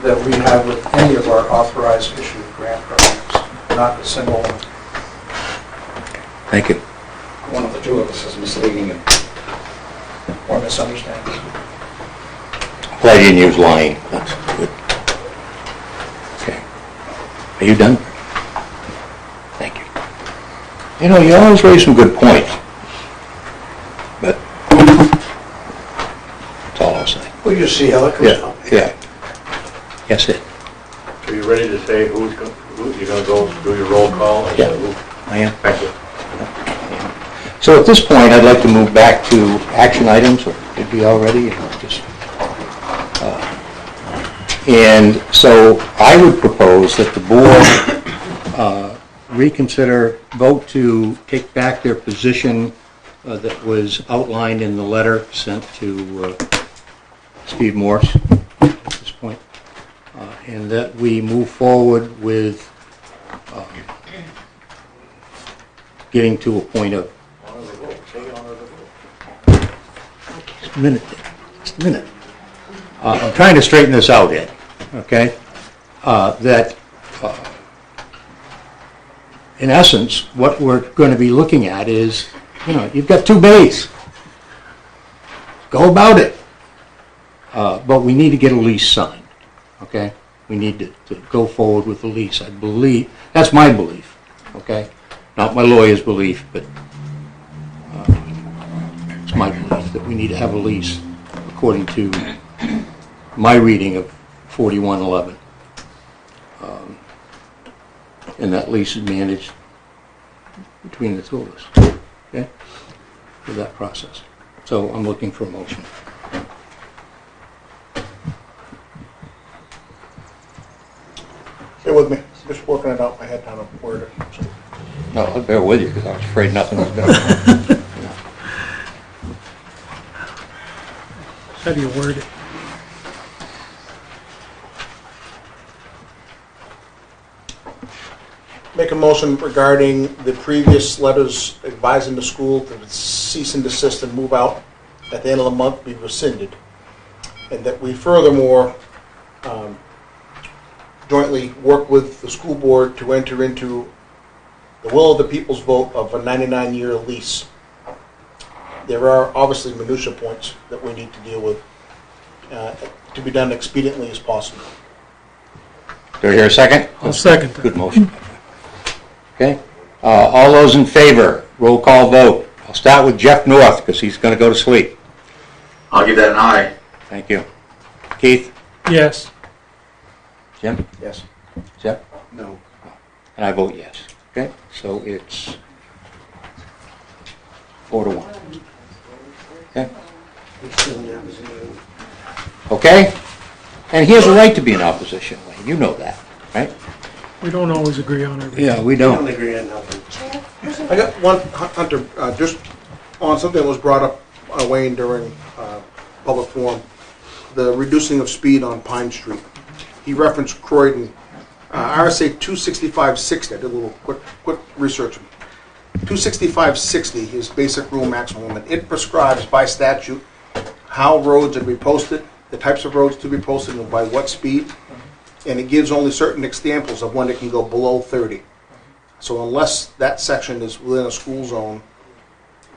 that we have with any of our authorized issued grant programs. Not a single one. Thank you. One of the 2 of us is misleading you or misunderstanding. Glad you didn't use lying. That's good. Okay. Are you done? Thank you. You always raise some good points. But that's all I'll say. We'll just see how it comes out. Yeah. Yes, it. Are you ready to say who you're going to go do your roll call? Yeah, I am. Thank you. So at this point, I'd like to move back to action items. Did we already? And so I would propose that the board reconsider, vote to take back their position that was outlined in the letter sent to Steve Morse at this point, and that we move forward with getting to a point of... Just a minute. I'm trying to straighten this out, Ed, okay? that in essence, what we're going to be looking at is, you've got 2 bays. Go about it. But we need to get a lease signed, okay? We need to go forward with the lease. I believe, that's my belief, okay? Not my lawyer's belief, but it's my belief that we need to have a lease according to my reading of 4111. And that lease is managed between the 2 of us, okay, for that process. So I'm looking for a motion. Stay with me. Just working it out in my head down of word. No, I'll bear with you because I was afraid nothing was going to. How do you word it? Make a motion regarding the previous letters advising the school to cease and desist and move out at the end of the month be rescinded. And that we furthermore jointly work with the school board to enter into the will of the people's vote of a 99-year lease. There are obviously minutia points that we need to deal with to be done expediently as possible. Do I hear a second? I'll second that. Good motion. Okay. All those in favor, roll call vote. I'll start with Jeff North because he's going to go to sleep. I'll give that an aye. Thank you. Keith? Yes. Jim? Yes. Jeff? No. And I vote yes. Okay, so it's 4-1. Okay? Okay? And he has a right to be in opposition, Wayne. You know that, right? We don't always agree on everything. Yeah, we don't. agree on nothing. I got one, Hunter, just on something that was brought up, Wayne, during public forum, the reducing of speed on Pine Street. He referenced Croydon, RSA 26560. I did a little quick research. 26560 is basic rule maximum, and it prescribes by statute how roads are to be posted, the types of roads to be posted, and by what speed. And it gives only certain examples of when it can go below 30. So unless that section is within a school zone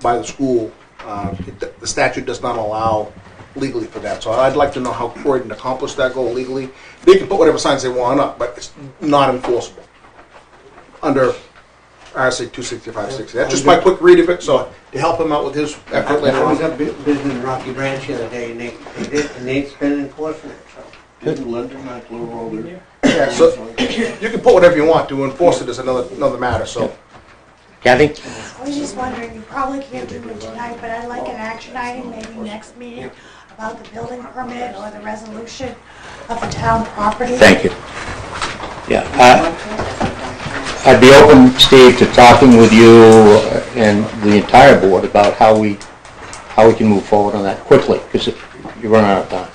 by the school, the statute does not allow legally for that. So I'd like to know how Croydon accomplished that goal legally. They can put whatever signs they want up, but it's not enforceable under RSA 26560. That's just my quick read of it, so to help him out with his effort later I was on. up visiting in Rocky Branch the other day, and they've been enforcing it, so. Yeah, so you can put whatever you want. To enforce it is another matter. So, Kathy? I was just wondering, you probably can't do it tonight, but I'd like an action item, maybe next meeting, about the building permit or the resolution of the town property. Thank you. Yeah, I'd be open, Steve, to talking with you and the entire board about how we can move forward on that quickly, because you're running out of time.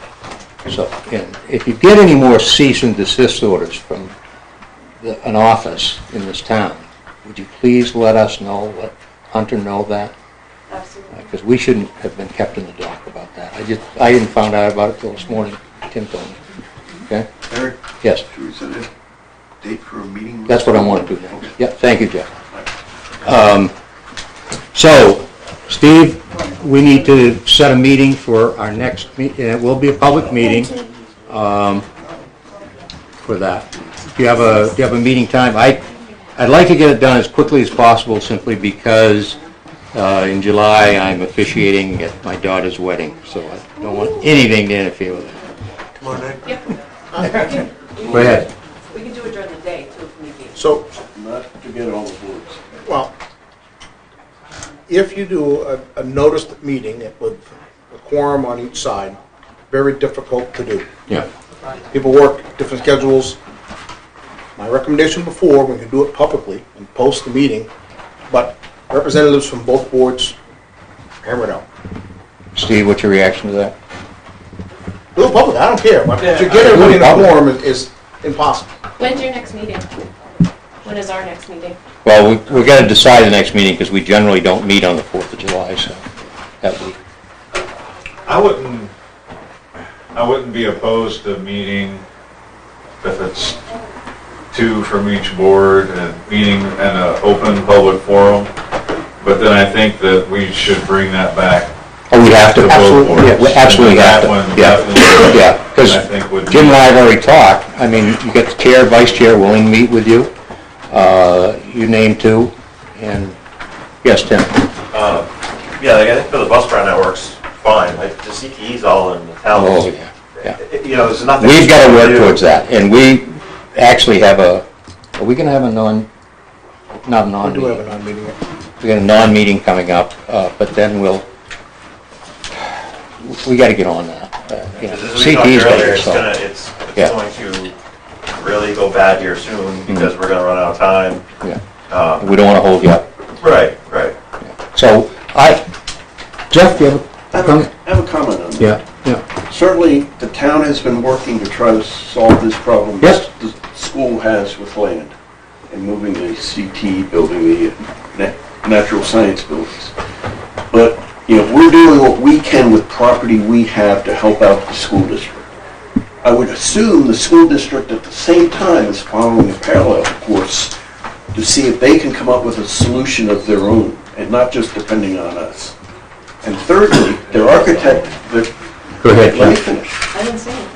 So, and if you get any more cease and desist orders from an office in this town, would you please let us know, let Hunter know that? Absolutely. Because we shouldn't have been kept in the dark about that. I didn't find out about it till this morning. Tim told me. Okay? Eric? Yes. Should we set a date for a meeting? That's what I want to do now. Yeah, thank you, Jeff. So, Steve, we need to set a meeting for our next meeting. It will be a public meeting for that. Do you have a meeting time? I'd like to get it done as quickly as possible, simply because in July I'm officiating at my daughter's wedding, so I don't want anything to interfere with it. Tomorrow night? Yep. Go ahead. We can do it during the day too if need be. So Not to get all the boards. well, if you do a noticed meeting with a quorum on each side, very difficult to do. Yeah. People work different schedules. My recommendation before, we can do it publicly and post the meeting, but representatives from both boards, hammer it out. Steve, what's your reaction to that? Do it public, I don't care, but to get everybody in a quorum is impossible. When's your next meeting? When is our next meeting? Well, we're going to decide the next meeting because we generally don't meet on the 4th of July, so that week. I wouldn't be opposed to meeting if it's 2 from each board and meeting in an open public forum. But then I think that we should bring that back. Oh, we have to, both absolutely, boards. yeah, we absolutely have to. That one Yeah, definitely, yeah, because I think would Jim and be- I have already talked. I mean, you get the chair, vice chair willing to meet with you. You name 2, and, yes, Tim? Yeah, like, I think for the bus route network's fine, like, the CTE's all in the town. Oh, yeah, yeah. You know, there's nothing. We've got to work towards that, and we actually have are we going to have a not a We do have non-meeting? a non-meeting. We got a non-meeting coming up, but then we got to get on that. You know, As we talked CTE's got to earlier, get it's solved. Yeah. going to really go bad here soon because we're gonna run out of time. Yeah. We don't want to hold you up. Right. So, Jeff, do you have a comment? I have a comment on that. Yeah. Certainly, the town has been working to try to solve this problem Yes. the school has with land and moving the CT building, the natural science buildings. But, you know, we're doing what we can with property we have to help out the school district. I would assume the school district at the same time is following a parallel course to see if they can come up with a solution of their own and not just depending on us. And thirdly, their architect, Go ahead, let me Jeff. finish. I didn't see it.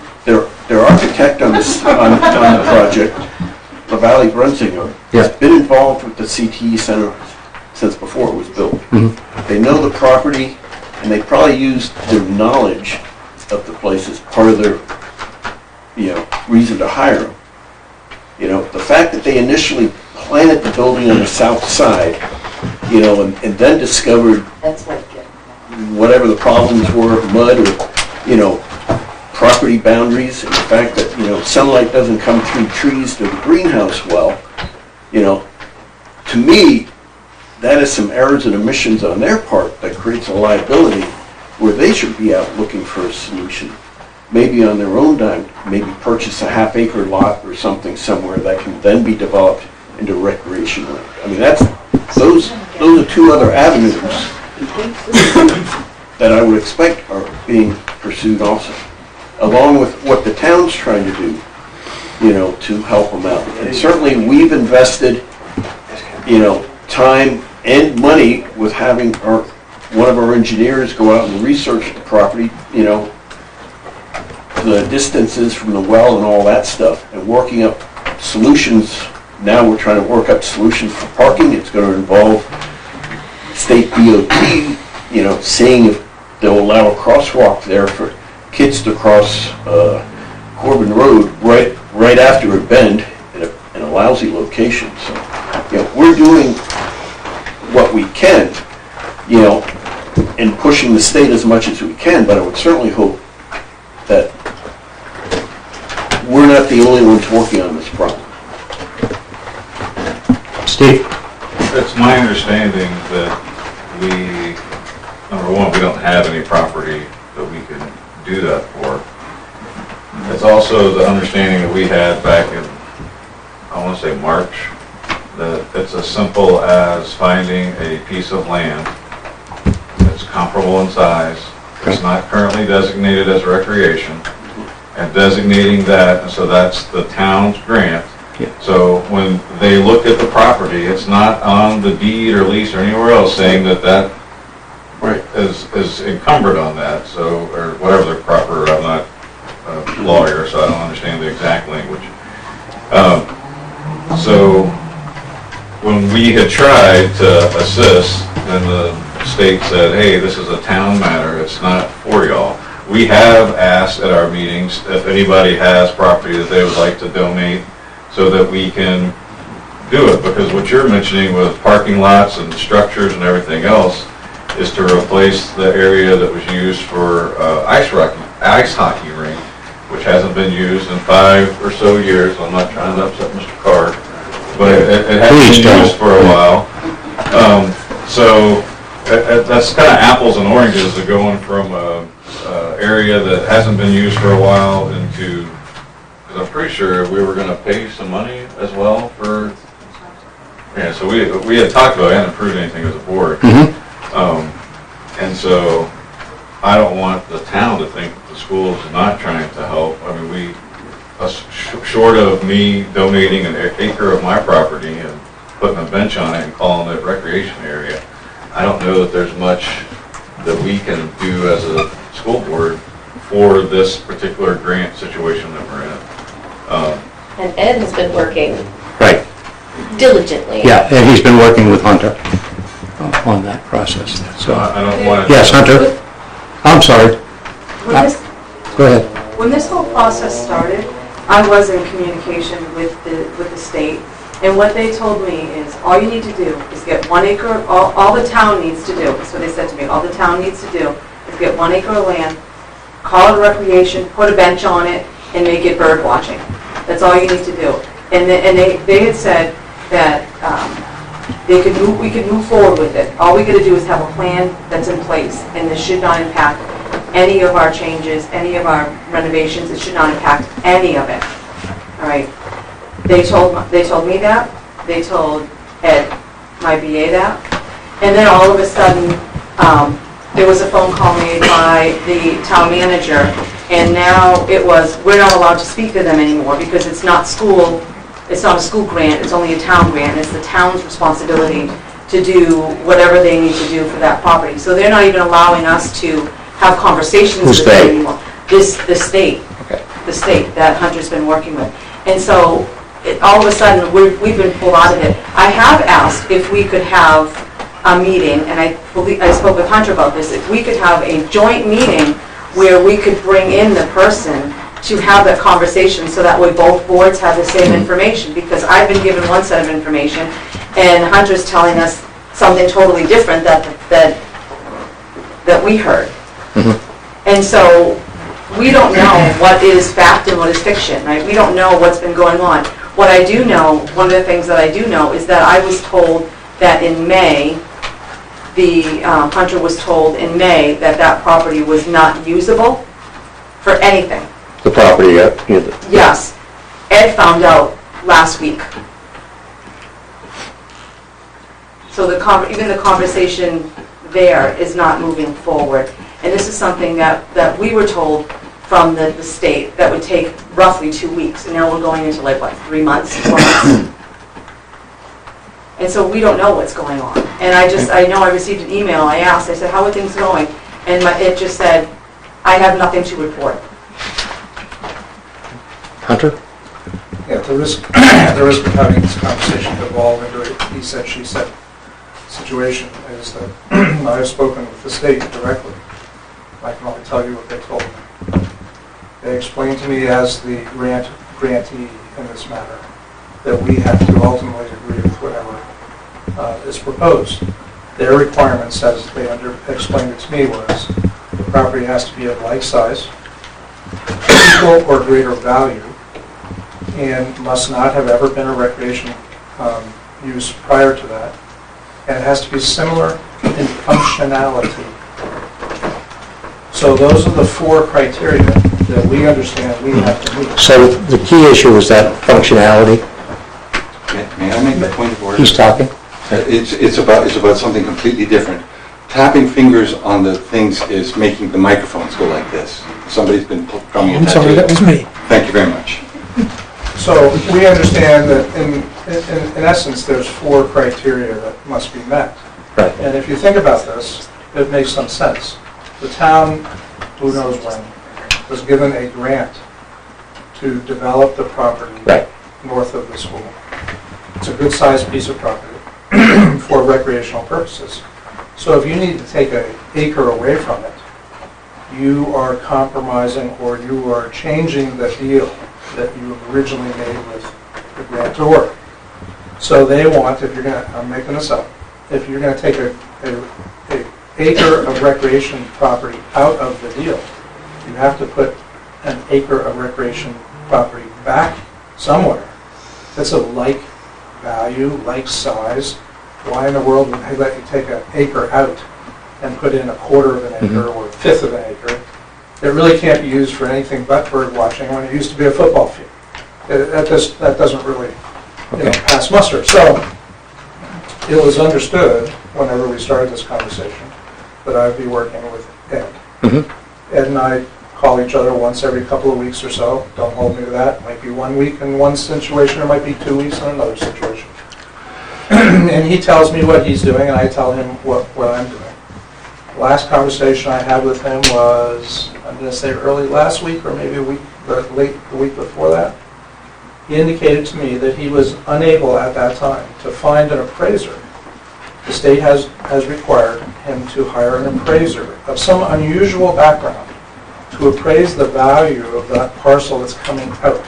Their architect on this, on the project, LaValle Brunsinger, has Yeah. been involved with the CTE Center since before it was built. Mhm. They know the property, and they probably used their knowledge of the place as part of their, reason to hire them. You know, the fact that they initially planted the building on the south side, and then discovered That's like it. whatever the problems were, mud or, property boundaries, and the fact that, sunlight doesn't come through trees to the greenhouse well, to me, that is some errors and omissions on their part that creates a liability where they should be out looking for a solution. Maybe on their own dime, maybe purchase a half-acre lot or something somewhere that can then be developed into recreation land. I mean, those are 2 other avenues that I would expect are being pursued also, along with what the town's trying to do, to help them out. And certainly, we've invested, time and money with having one of our engineers go out and research the property, the distances from the well and all that stuff, and working up solutions. Now we're trying to work up solutions for parking. It's going to involve state DOT, seeing if they'll allow a crosswalk there for kids to cross Corbin Road right after a bend in a lousy location. So, we're doing what we can, and pushing the state as much as we can, but I would certainly hope that we're not the only ones working on this problem. Steve? It's my understanding that number one, we don't have any property that we can do that for. It's also the understanding that we had back in, I want to say March, that it's as simple as finding a piece of land that's comparable in size, it's not currently designated as recreation, and designating that, and so that's the town's grant. So when they look at the property, it's not on the deed or lease or anywhere else saying that is encumbered on that, so, or whatever the proper, I'm not a lawyer, so I don't understand the exact language. So when we had tried to assist, and the state said, hey, this is a town matter, it's not for y'all. We have asked at our meetings if anybody has property that they would like to donate so that we can do it, because what you're mentioning with parking lots and structures and everything else is to replace the area that was used for ice hockey rink, which hasn't been used in 5 or so years. I'm not trying to upset Mr. Carr, but it hasn't been used for a while. So that's kind of apples and oranges, of going from a area that hasn't been used for a while into, because I'm pretty sure we were going to pay some money as well for, so we had talked about it, I hadn't approved anything as a board. And so I don't want the town to think the school is not trying to help. I mean, short short of me donating an acre of my property and putting a bench on it and calling it recreation area, I don't know that there's much that we can do as a school board for this particular grant situation that we're in. And Ed has been working Right. diligently. Yeah, and he's been working with Hunter on that process. So I don't want to... Yes, Hunter. I'm sorry. Go ahead. When this whole process started, I was in communication with the state, and what they told me is, all you need to do is get 1 acre, all the town needs to do, that's what they said to me, all the town needs to do is get 1 acre of land, call it a recreation, put a bench on it, and make it bird watching. That's all you need to do. And they had said that we could move forward with it. All we got to do is have a plan that's in place, and this should not impact any of our changes, any of our renovations. It should not impact any of it. All right. They told me that. They told Ed, my BA, that. And then all of a sudden, there was a phone call made by the town manager, and now it was, we're not allowed to speak to them anymore because it's not school. It's not a school grant, it's only a town grant. It's the town's responsibility to do whatever they need to do for that property. So they're not even allowing us to have conversations with them anymore. The state. Okay. The state that Hunter's been working with. And so all of a sudden, we've been pulled out of it. I have asked if we could have a meeting, and I spoke with Hunter about this, if we could have a joint meeting where we could bring in the person to have that conversation, so that way both boards have the same information, because I've been given one set of information and Hunter's telling us something totally different that we heard. And so we don't know what is fact and what is fiction, right? We don't know what's been going on. What I do know, one of the things that I do know is that I was told that in May, Hunter was told in May that property was not usable for anything. The property, Yes. Ed found out last week. So even the conversation there is not moving forward. And this is something that we were told from the state that would take roughly 2 weeks. And now we're going into 3 months, 4 months. And so we don't know what's going on. And I know I received an email. I asked, I said, how are things going? And it just said, I have nothing to report. Hunter? Yeah, the risk of having this conversation evolve into a he said, she said situation is that I have spoken with the state directly. I can only tell you what they told me. They explained to me as the grantee in this matter that we have to ultimately agree with whatever is proposed. Their requirements, as they explained it to me, was the property has to be of like size, equal or greater value, and must not have ever been a recreation use prior to that, and it has to be similar in functionality. So those are the 4 criteria that we understand we have to meet. So the key issue is that functionality. May I make a point of order? He's talking. It's about something completely different. Tapping fingers on the things is making the microphones go like this. Somebody's been drumming at that. I'm sorry, that was me. Thank you very much. So we understand that in essence, there's 4 criteria that must be met. Right. And if you think about this, it makes some sense. The town, who knows when, was given a grant to develop the property north of the school. It's a good-sized piece of property for recreational purposes. So if you need to take an acre away from it, you are compromising or you are changing the deal that you originally made with the grantor. So they want, if you're going to, I'm making this up, if you're going to take a acre of recreation property out of the deal, you have to put an acre of recreation property back somewhere that's of like value, like size. Why in the world would they let you take an acre out and put in a quarter of an acre or a fifth of an acre? It really can't be used for anything but bird watching when it used to be a football field. That doesn't really pass muster. So it was understood whenever we started this conversation that I'd be working with Ed. Ed and I call each other once every couple of weeks or so. Don't hold me to that. It might be 1 week in one situation, it might be 2 weeks in another situation. And he tells me what he's doing, and I tell him what I'm doing. The last conversation I had with him was, I'm going to say early last week, or maybe late the week before that. He indicated to me that he was unable at that time to find an appraiser. The state has required him to hire an appraiser of some unusual background to appraise the value of that parcel that's coming out.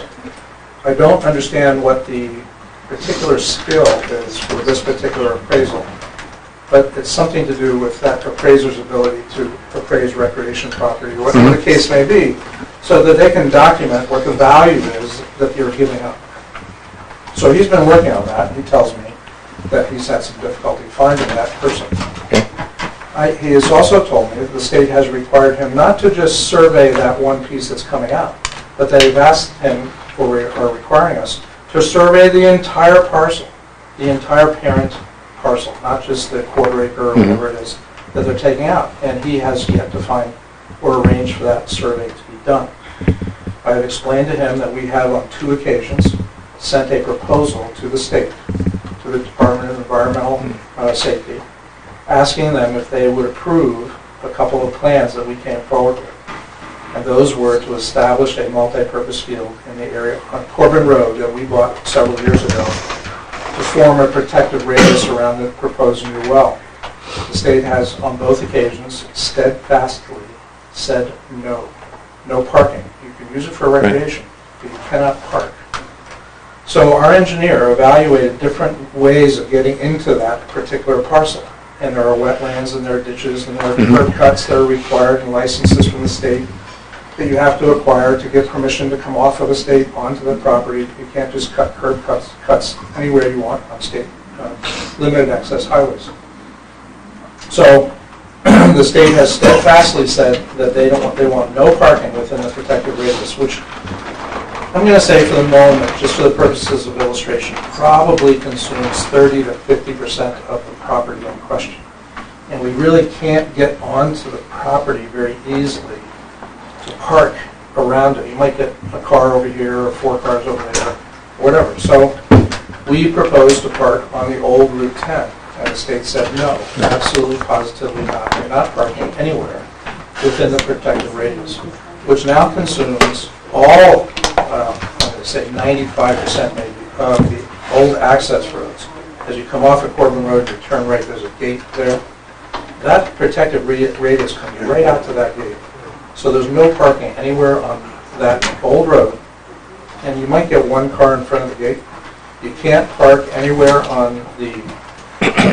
I don't understand what the particular skill is for this particular appraisal, but it's something to do with that appraiser's ability to appraise recreation property, or whatever the case may be, so that they can document what the value is that you're giving up. So he's been working on that. He tells me that he's had some difficulty finding that person. He has also told me that the state has required him not to just survey that one piece that's coming out, but they've asked him, or are requiring us, to survey the entire parcel, the entire parent parcel, not just the quarter acre or whatever it is that they're taking out. And he has yet to find or arrange for that survey to be done. I have explained to him that we have on 2 occasions sent a proposal to the state, to the Department of Environmental Safety, asking them if they would approve a couple of plans that we came forward with. And those were to establish a multi-purpose field in the area on Corbin Road that we bought several years ago to form a protective radius around the proposed new well. The state has, on both occasions, steadfastly said no. No parking. You can use it for recreation, but you cannot park. So our engineer evaluated different ways of getting into that particular parcel. And there are wetlands, and there are ditches, and there are curb cuts that are required, and licenses from the state that you have to acquire to get permission to come off of the state onto the property. You can't just cut curb cuts anywhere you want on state limited access highways. So the state has steadfastly said that they want no parking within the protected radius, which I'm going to say for the moment, just for the purposes of illustration, probably consumes 30 to 50% of the property in question. And we really can't get onto the property very easily to park around it. You might get a car over here or 4 cars over there, whatever. So we proposed to park on the old Route 10, and the state said no, absolutely positively not. You're not parking anywhere within the protected radius, which now consumes all, I'm going to say 95% maybe, of the old access roads. As you come off of Corbin Road, you turn right, there's a gate there. That protected radius comes right out to that gate. So there's no parking anywhere on that old road. And you might get 1 car in front of the gate. You can't park anywhere on the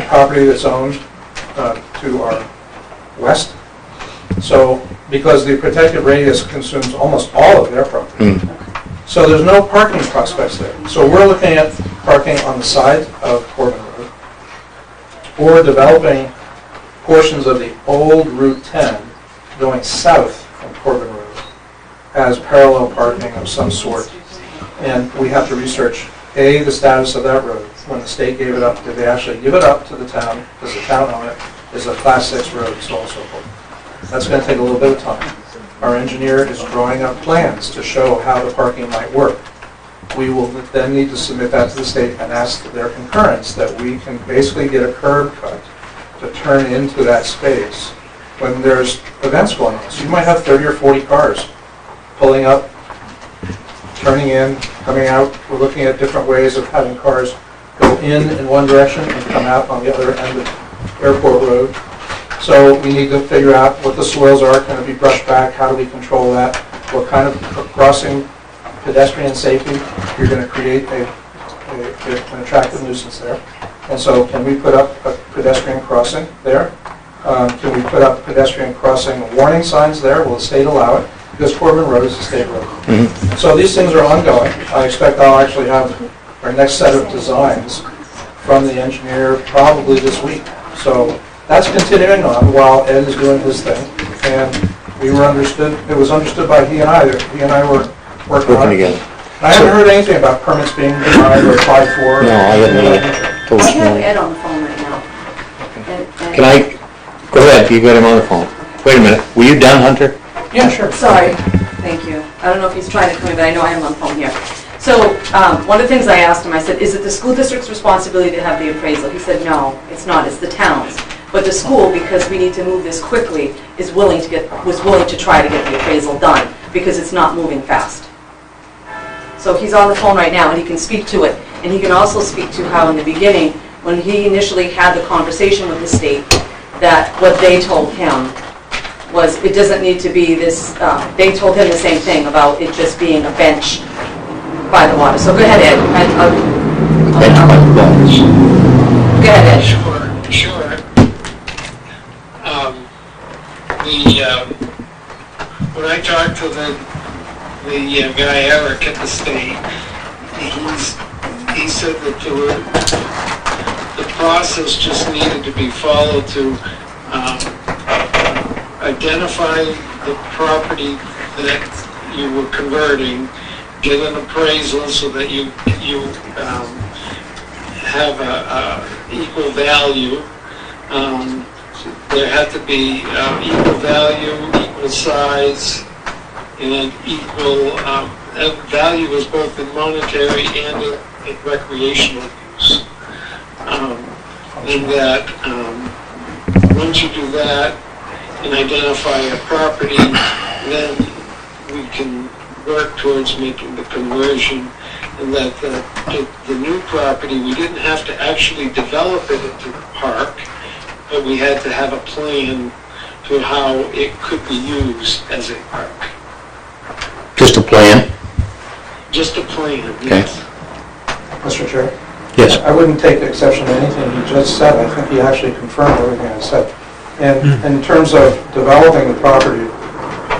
property that's owned to our west. So, because the protected radius consumes almost all of their property. So there's no parking prospects there. So we're looking at parking on the side of Corbin Road, or developing portions of the old Route 10 going south from Corbin Road as parallel parking of some sort. And we have to research, A, the status of that road. When the state gave it up, did they actually give it up to the town? Does the town own it? Is a Class 6 road, so on and so forth. That's going to take a little bit of time. Our engineer is drawing up plans to show how the parking might work. We will then need to submit that to the state and ask their concurrence that we can basically get a curb cut to turn into that space when there's events going on. So you might have 30 or 40 cars pulling up, turning in, coming out. We're looking at different ways of having cars go in one direction and come out on the other end of Airport Road. So we need to figure out what the soils are. Can it be brushed back? How do we control that? What kind of crossing pedestrian safety? You're going to create an attractive nuisance there. And so can we put up a pedestrian crossing there? Can we put up pedestrian crossing warning signs there? Will the state allow it? Because Corbin Road is a state road. So these things are ongoing. I expect I'll actually have our next set of designs from the engineer probably this week. So that's continuing on while Ed is doing his thing. And it was understood by he and I that he and I were working on it. Together. I haven't heard anything about permits being denied or applied for. No, I haven't either. I have Ed on the phone right now. Can I, go ahead, you got him on the phone. Wait a minute, were you done, Hunter? Yeah, sure. Sorry, thank you. I don't know if he's trying to come in, but I know I have him on phone here. So, one of the things I asked him, I said, is it the school district's responsibility to have the appraisal? He said, no, it's not, it's the town's. But the school, because we need to move this quickly, was willing to try to get the appraisal done, because it's not moving fast. So he's on the phone right now, and he can speak to it. And he can also speak to how in the beginning, when he initially had the conversation with the state, that what they told him was it doesn't need to be this, they told him the same thing about it just being a bench by the water. So go ahead, Ed. Go ahead, Ed. Sure. When I talked to the guy Eric at the state, he said that the process just needed to be followed to identify the property that you were converting, get an appraisal so that you have a equal value. There had to be equal value, equal size, and equal value was both in monetary and in recreational use. And that once you do that and identify a property, then we can work towards making the conversion, and that the new property, we didn't have to actually develop it into the park, but we had to have a plan for how it could be used as a park. Just a plan? Just a plan, Okay. yes. Mr. Chair? Yes. I wouldn't take exception to anything he just said. I think he actually confirmed everything I said. And in terms of developing the property,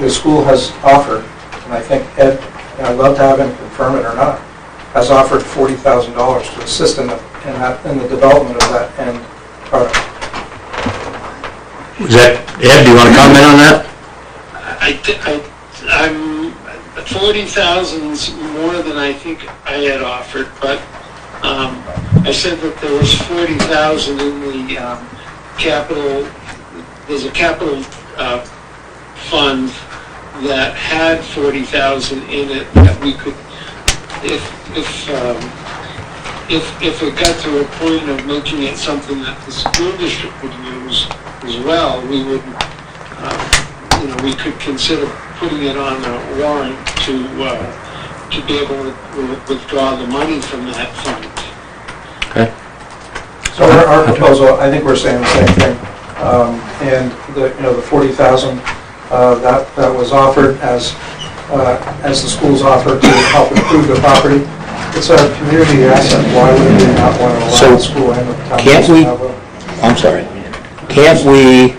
the school has offered, and I think Ed, and I'd love to have him confirm it or not, has offered $40,000 to assist in the development of that end product. Is that, Ed, do you want to comment on that? I'm 40,000's more than I think I had offered, but I said that there was 40,000 in the capital. There's a capital fund that had 40,000 in it that we could, if it got to a point of making it something that the school district would use as well, we would, we could consider putting it on a warrant to be able to withdraw the money from that fund. Okay. So our proposal, I think we're saying the same thing. And the 40,000 that was offered as the schools offered to help improve the property. It's a community asset. Why would we not want to allow the school and the town? Can't we? I'm sorry. Can't we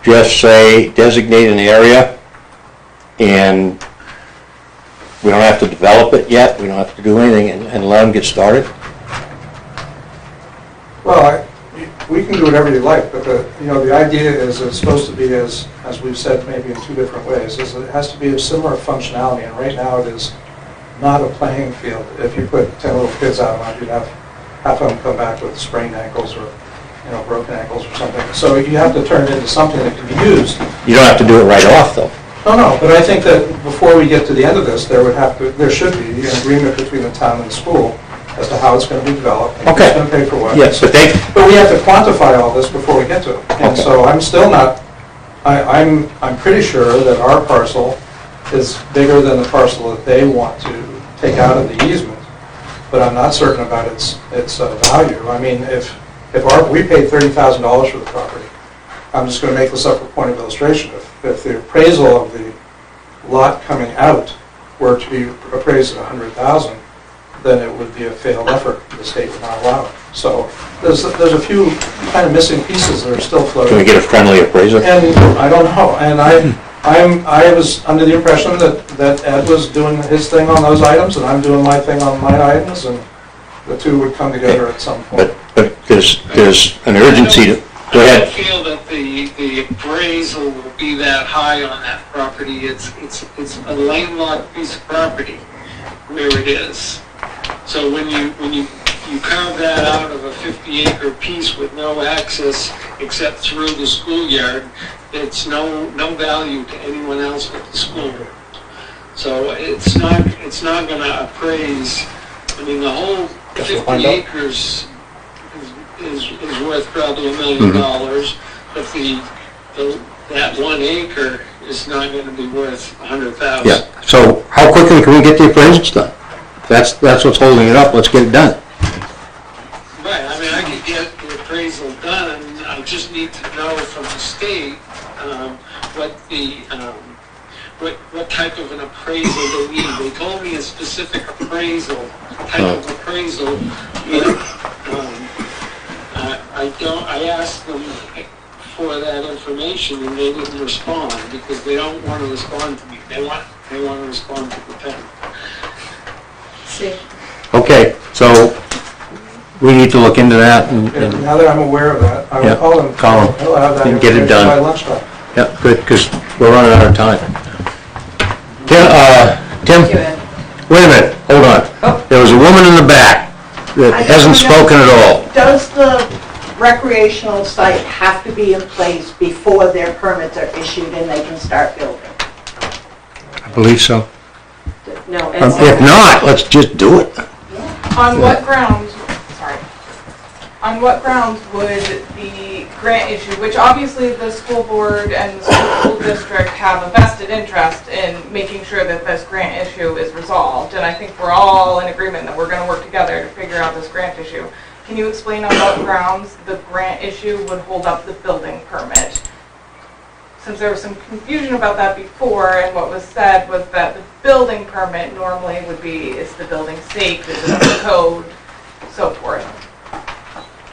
just say designate an area and we don't have to develop it yet? We don't have to do anything and let them get started? Well, we can do whatever you like, but the idea is it's supposed to be, as we've said maybe in two different ways, is it has to be of similar functionality, and right now it is not a playing field. If you put 10 little kids out on it, you'd have half of them come back with sprained ankles or broken ankles or something. So you have to turn it into something that can be used. You don't have to do it right off, though. No, but I think that before we get to the end of this, there should be an agreement between the town and the school as to how it's going to be developed, and who's going to pay for what. Yes, but we have to quantify all this before we get to it. And so I'm still not, I'm pretty sure that our parcel is bigger than the parcel that they want to take out of the easement, but I'm not certain about its value. I mean, if we paid $30,000 for the property, I'm just going to make this up for point of illustration. If the appraisal of the lot coming out were to be appraised at $100,000, then it would be a failed effort. The state would not allow it. So there's a few kind of missing pieces that are still floating. Can we get a friendly appraiser? And I don't know. And I was under the impression that Ed was doing his thing on those items, and I'm doing my thing on my items, and the two would come together at some point. But there's an urgency to go ahead. I don't feel that the appraisal will be that high on that property. It's a landlocked piece of property where it is. So when you carve that out of a 50-acre piece with no access except through the schoolyard. It's no value to anyone else but the school. So it's not going to appraise. I mean, the whole 50 acres is worth probably $1 million, but that 1 acre is not going to be worth $100,000. Yeah, so how quickly can we get the appraisals done? That's what's holding it up, let's get it done. Right, I mean, I could get the appraisal done, I just need to know from the state what type of an appraisal they need. They told me a specific appraisal, type of appraisal, but I asked them for that information and they didn't respond because they don't want to respond to me. They want to respond to the town. See. Okay, so we need to look into that and Now that I'm aware of that, I will call him. call him He'll have that and get it information by done. lunchtime. Yeah, good, because we're running out of time. Tim, wait a minute, hold on. There was a woman in the back that hasn't spoken at all. Does the recreational site have to be in place before their permits are issued and they can start building? I believe so. No. If not, let's just do it. On what grounds, on what grounds would the grant issue, which obviously the school board and the school district have a vested interest in making sure that this grant issue is resolved, and I think we're all in agreement that we're going to work together to figure out this grant issue. Can you explain on what grounds the grant issue would hold up the building permit? Since there was some confusion about that before, and what was said was that the building permit normally would be, is the building safe, is it up to code, so forth.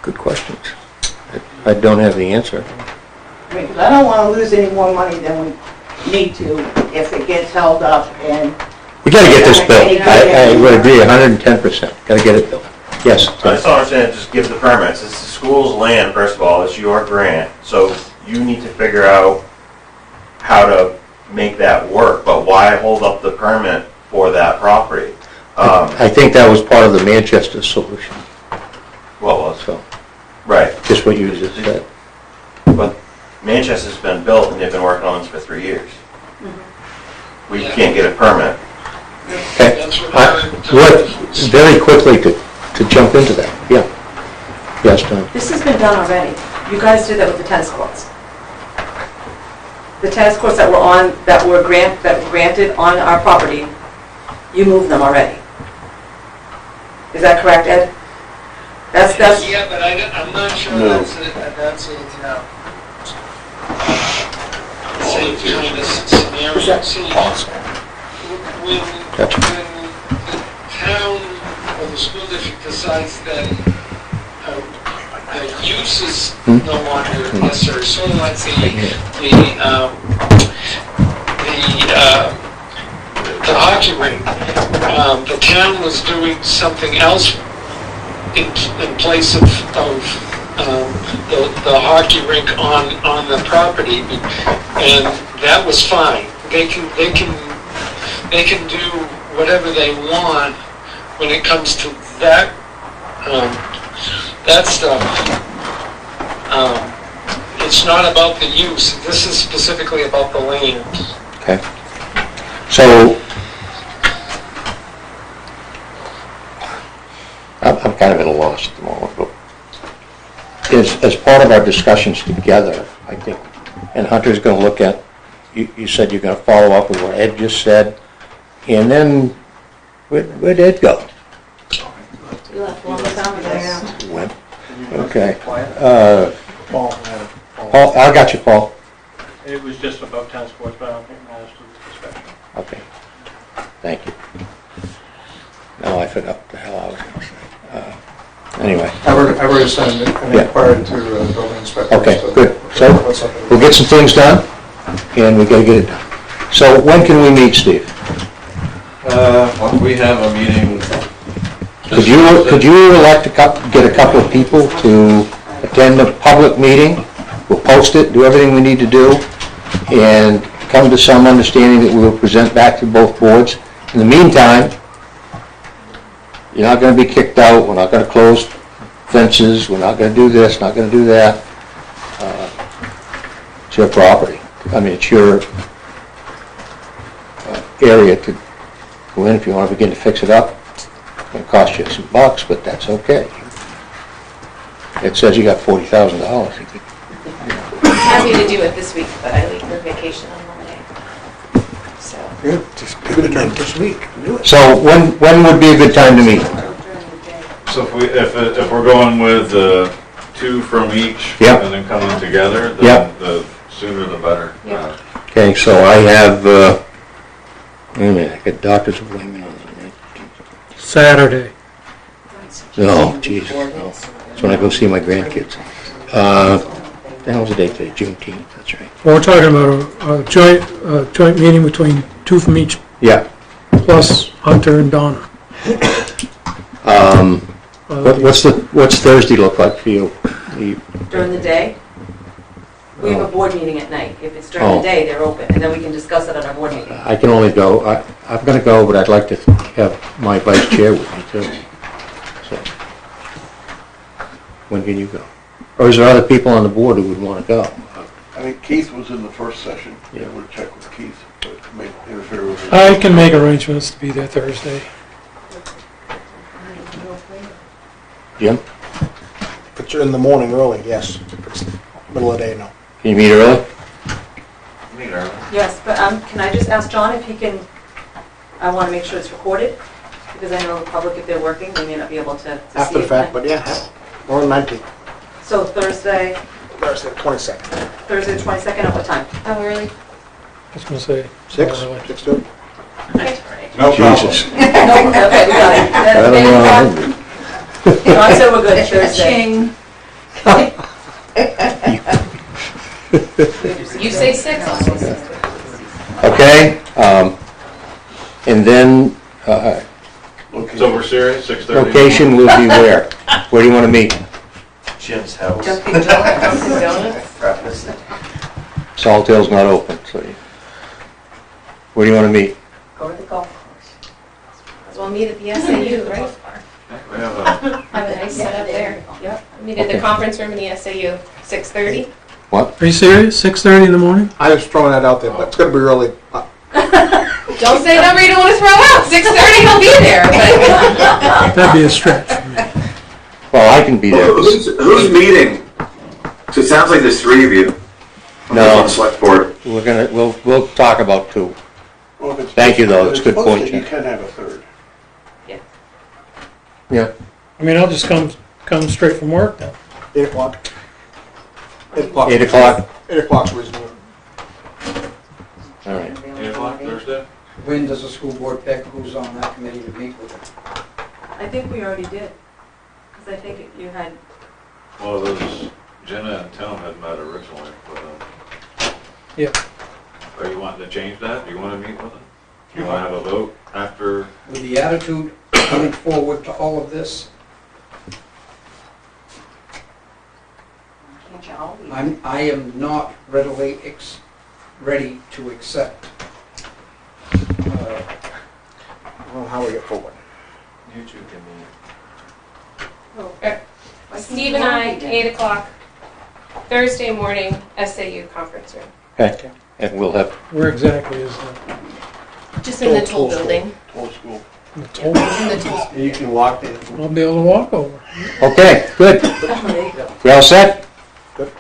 Good questions. I don't have the answer. I mean, 'cause I don't want to lose any more money than we need to if it gets held up and... We gotta get this built. I would agree 110%. Gotta get it built. Yes. I just don't understand, just give the permits. It's the school's land, first of all, it's your grant, so you need to figure out how to make that work, but why hold up the permit for that property? I think that was part of the Manchester solution. What was? So, right. Just what you just said. But Manchester's been built and they've been working on this for 3 years. We can't get a permit. Okay. Very quickly to jump into that. Yeah. Yes, Tom. This has been done already. You guys did that with the tennis courts. The tennis courts that were granted on our property, you moved them already. Is that correct, Ed? That's Yeah, but I'm not sure that's a same kind of scenario. See, when the town or the school district decides that use is no longer necessary, sort of like the hockey rink, the town was doing something else in place of the hockey rink on the property, and that was fine. They can do whatever they want when it comes to that stuff. It's not about the use. This is specifically about the land. Okay. So, I'm kind of at a loss at the moment, but as part of our discussions together, I think, and Hunter's going to look at, you said you're going to follow up with what Ed just said, and then where'd Ed go? You left one time ago. Okay. Paul, I got you, Paul. It was just about tennis courts, but I don't think it matters to this discussion. Okay. Thank you. Now I forgot what the hell I was going to say. Anyway. I've already sent an inquiry to the building inspector. Okay, good. So we'll get some things done, and we got to get it done. So when can we meet, Steve? Well, we have a meeting. Could you elect get a couple of people to attend a public meeting? We'll post it, do everything we need to do, and come to some understanding that we will present back to both boards. In the meantime, you're not going to be kicked out. We're not going to close fences. We're not going to do this, not going to do that. It's your property. I mean, it's your area to go in if you want to begin to fix it up. It's going to cost you some bucks, but that's okay. It says you got $40,000. I'm happy to do it this week, but I leave for vacation on Monday. So. Yeah, just give it a night this week. Do it. So when would be a good time to meet? So if we're going with two from each Yep. and then coming together, then Yep. the sooner the better. Yep. Okay, so I have, wait a minute, I got doctor's appointment on that, right? Saturday. No, jeez, no. That's when I go see my grandkids. The hell's the date today? Juneteenth, that's right. Well, we're talking about a joint meeting between two from each, Yeah. plus Hunter and Donna. What's Thursday look like for you? During the day? We have a board meeting at night. If it's during the day, they're open, and then we can discuss it at our board meeting. I can only go, I'm gonna go, but I'd like to have my vice chair with me too. So, when can you go? Or is there other people on the board who would wanna go? I think Keith was in the first session. Yeah. We'll check with Keith, but it may interfere with his. I can make arrangements to be there Thursday. Jim, If it's in the morning early, yes. If it's middle of the day, no. can you meet early? Yes, but can I just ask John if he can, I want to make sure it's recorded, because I know the public, if they're working, they may not be able to see After the it. fact, but yeah, or 19th, So Thursday, Thursday, 22nd. Thursday the 22nd, at what time? How early? I was gonna say. 6? 6:30? No problem. Jesus. No, okay, we got it. I don't know. John said we're good Thursday. You say 6, I'll say 6. Okay, and then, So we're serious, 6:30? location will be where? Where do you wanna meet? Jim's house. Dunkin' Donuts. Breakfast. Saltell's not open, so you, where do you wanna meet? Go to the golf course. So we'll meet at the SAU, right? We have a, Have a nice setup there. Yep. Meet at the Okay. conference room in the SAU, 6:30. What? Are you serious? 6:30 in the morning? I was throwing that out there, but it's gonna be early. Don't say a number you don't want to throw out. 6:30 he'll be there. But That'd be a stretch for me. Well, I can be there. Who's meeting? So it sounds like there's three of you. No. On the select board. We'll talk about two. Well, if it's Thank you, though. if It's a it's good point, posted, You Jim. can have a third. Yeah. I mean, I'll just come straight from work then. 8 o'clock. 8 o'clock. 8 o'clock? 8 o'clock's reasonable. All right. 8 o'clock Thursday? When does the school board pick who's on that committee to meet with them? I think we already did, because I think you had, Well, those, Jenna and Tim had met originally, but, Yeah. are you wanting to change that? Do you want to meet with them? Do you want to have a vote after? With the attitude coming forward to all of this, Can't you all be? I am not readily ready to accept. Well, how we get forward. You two can meet. Steve and I, 8 o'clock, Thursday morning, SAU conference room. Okay, and we'll have, Where exactly is that? Just in the toll building. Toll school. The toll? In the toll. You can walk there. I'll be able to walk over. okay, good. We all set? Good.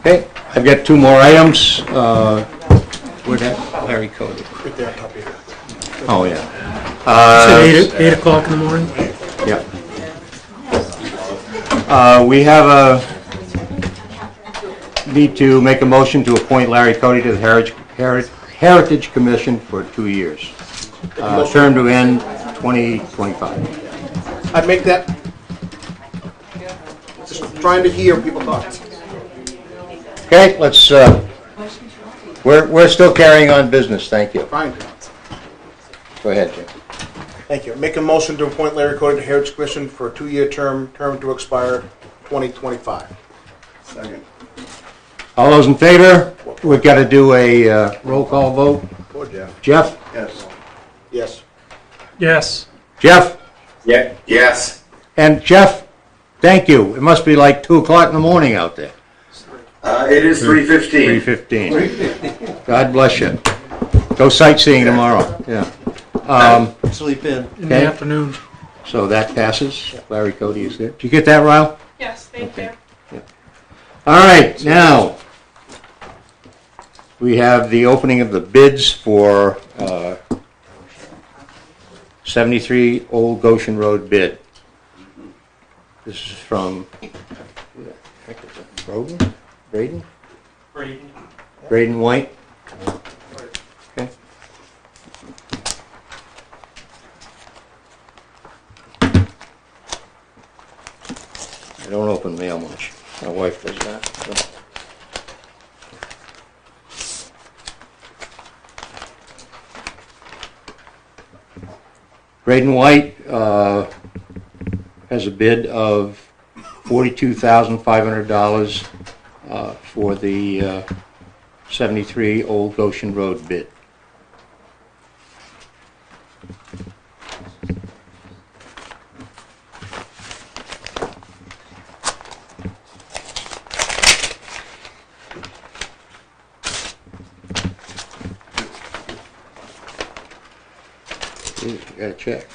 Okay, I've got two more items. Where'd that Larry Cody? Right there on top of you. Oh, yeah. Say 8 o'clock in the morning? Yeah. We have need to make a motion to appoint Larry Cody to the Heritage Commission for 2 years. Term to end 2025. I'd make that. Just trying to hear people talk. Okay, let's, we're still carrying on business, thank you. Fine. Go ahead, Jim. Thank you. Make a motion to appoint Larry Cody to Heritage Commission for a 2-year term to expire 2025. Second. All those in favor? We've got to do a roll call vote. Poor Jeff. Jeff? Yes. Yes. Yes. Jeff? Yeah. Yes. And Jeff, thank you. It must be like 2 o'clock in the morning out there. It is 3:15. 3:15. God bless you. Go sightseeing tomorrow, yeah. Sleep in. In the Okay. afternoon. So that passes. Larry Cody is there. Did you get that, Ryle? Yes, thank you. All right, now, we have the opening of the bids for 73 Old Goshen Road bid. This is from Braden? Braden? Braden White? Okay. I don't open mail much. My wife does that. So. Braden White has a bid of $42,500 for the 73 Old Goshen Road bid. You got a check.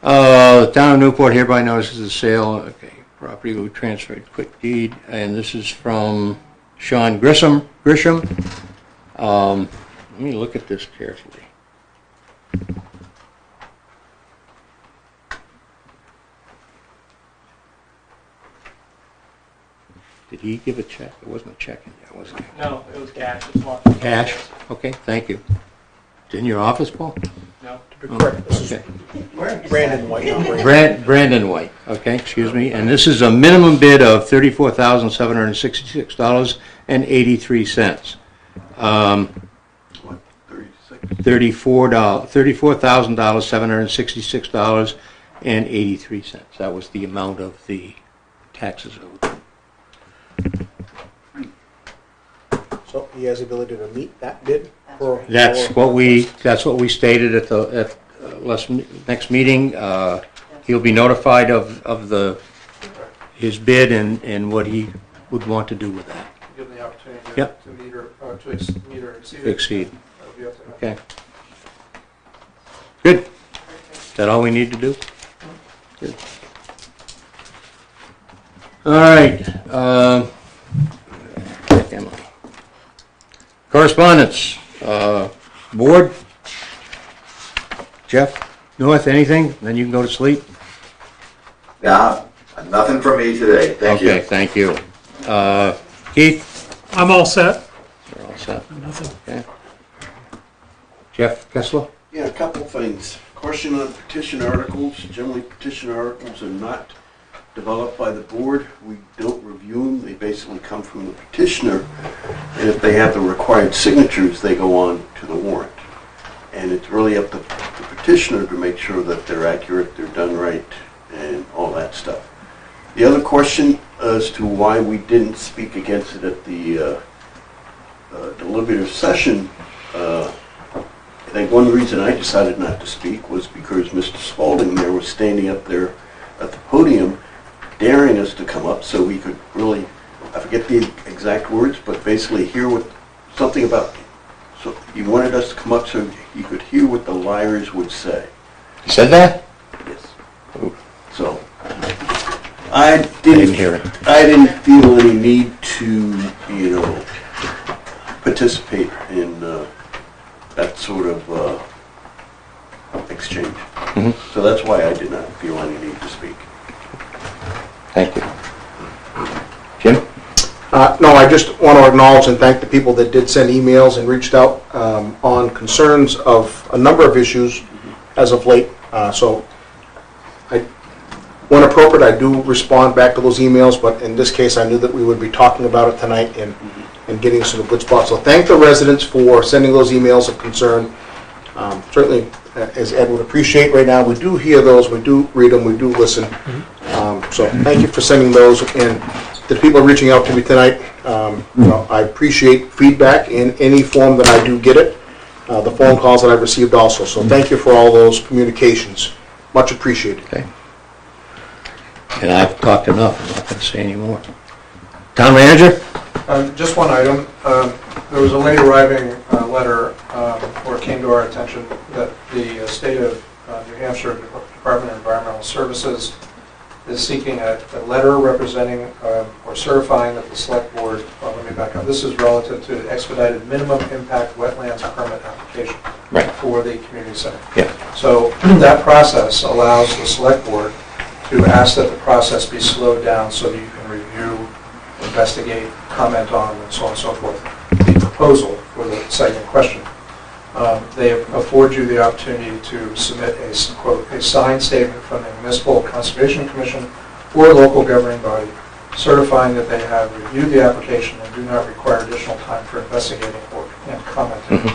The town of Newport hereby notices the sale. Okay, property will be transferred quick deed, and this is from Sean Grisham. Let me look at this carefully. Did he give a check? It wasn't a check in there, was it? No, it was cash. Cash? Okay, thank you. It's in your office, Paul? No, to be correct. Okay. Brandon White. not Brandon. Brandon White, okay, excuse me. And this is a minimum bid of $34,766.83. What, 36? $34,766.83. That was the amount of the taxes owed. So he has the ability to meet that bid? That's what we stated at the next meeting. He'll be notified of his bid and what he would want to do with that. Give him the opportunity Yep. to meet or exceed it. Exceed. Okay. Good. Is that all we need to do? Good. All right. Correspondence. Board. Jeff North, anything? Then you can go to sleep. Yeah, nothing from me today. Thank you. Okay, thank you. Keith? I'm all set. You're all set. Nothing. Okay. Jeff Kessler? Yeah, a couple of things. Question on petition articles. Generally, petition articles are not developed by the board. We don't review them. They basically come from the petitioner. And if they have the required signatures, they go on to the warrant. And it's really up to the petitioner to make sure that they're accurate, they're done right, and all that stuff. The other question as to why we didn't speak against it at the deliberative session, I think one reason I decided not to speak was because Mr. Spalding there was standing up there at the podium daring us to come up so we could really, I forget the exact words, but basically hear what, something about, so he wanted us to come up so he could hear what the liars would say. You said that? Yes. So, I didn't hear it. I didn't feel any need to, participate in that sort of exchange. Mm-hmm. So that's why I did not feel any need to speak. Thank you. Jim? No, I just want to acknowledge and thank the people that did send emails and reached out on concerns of a number of issues as of late. So, when appropriate, I do respond back to those emails, but in this case, I knew that we would be talking about it tonight and getting us in a good spot. So thank the residents for sending those emails of concern. Certainly, as Ed would appreciate right now, we do hear those, we do read them, we do listen. So thank you for sending those, and the people reaching out to me tonight, I appreciate feedback in any form that I do get it, the phone calls that I've received also. So thank you for all those communications. Much appreciated. Okay. And I've talked enough, I'm not going to say any more. Town manager? Just one item. There was a late arriving letter where it came to our attention that the state of New Hampshire Department of Environmental Services is seeking a letter representing or certifying that the select board, let me back up, this is relative to the expedited minimum impact wetlands permit application for the community center. Yeah. So that process allows the select board to ask that the process be slowed down so that you can review, investigate, comment on, and so on and so forth, the proposal for the site in question. They afford you the opportunity to submit a, quote, a signed statement from the Municipal Conservation Commission or local governing body certifying that they have reviewed the application and do not require additional time for investigating or commenting.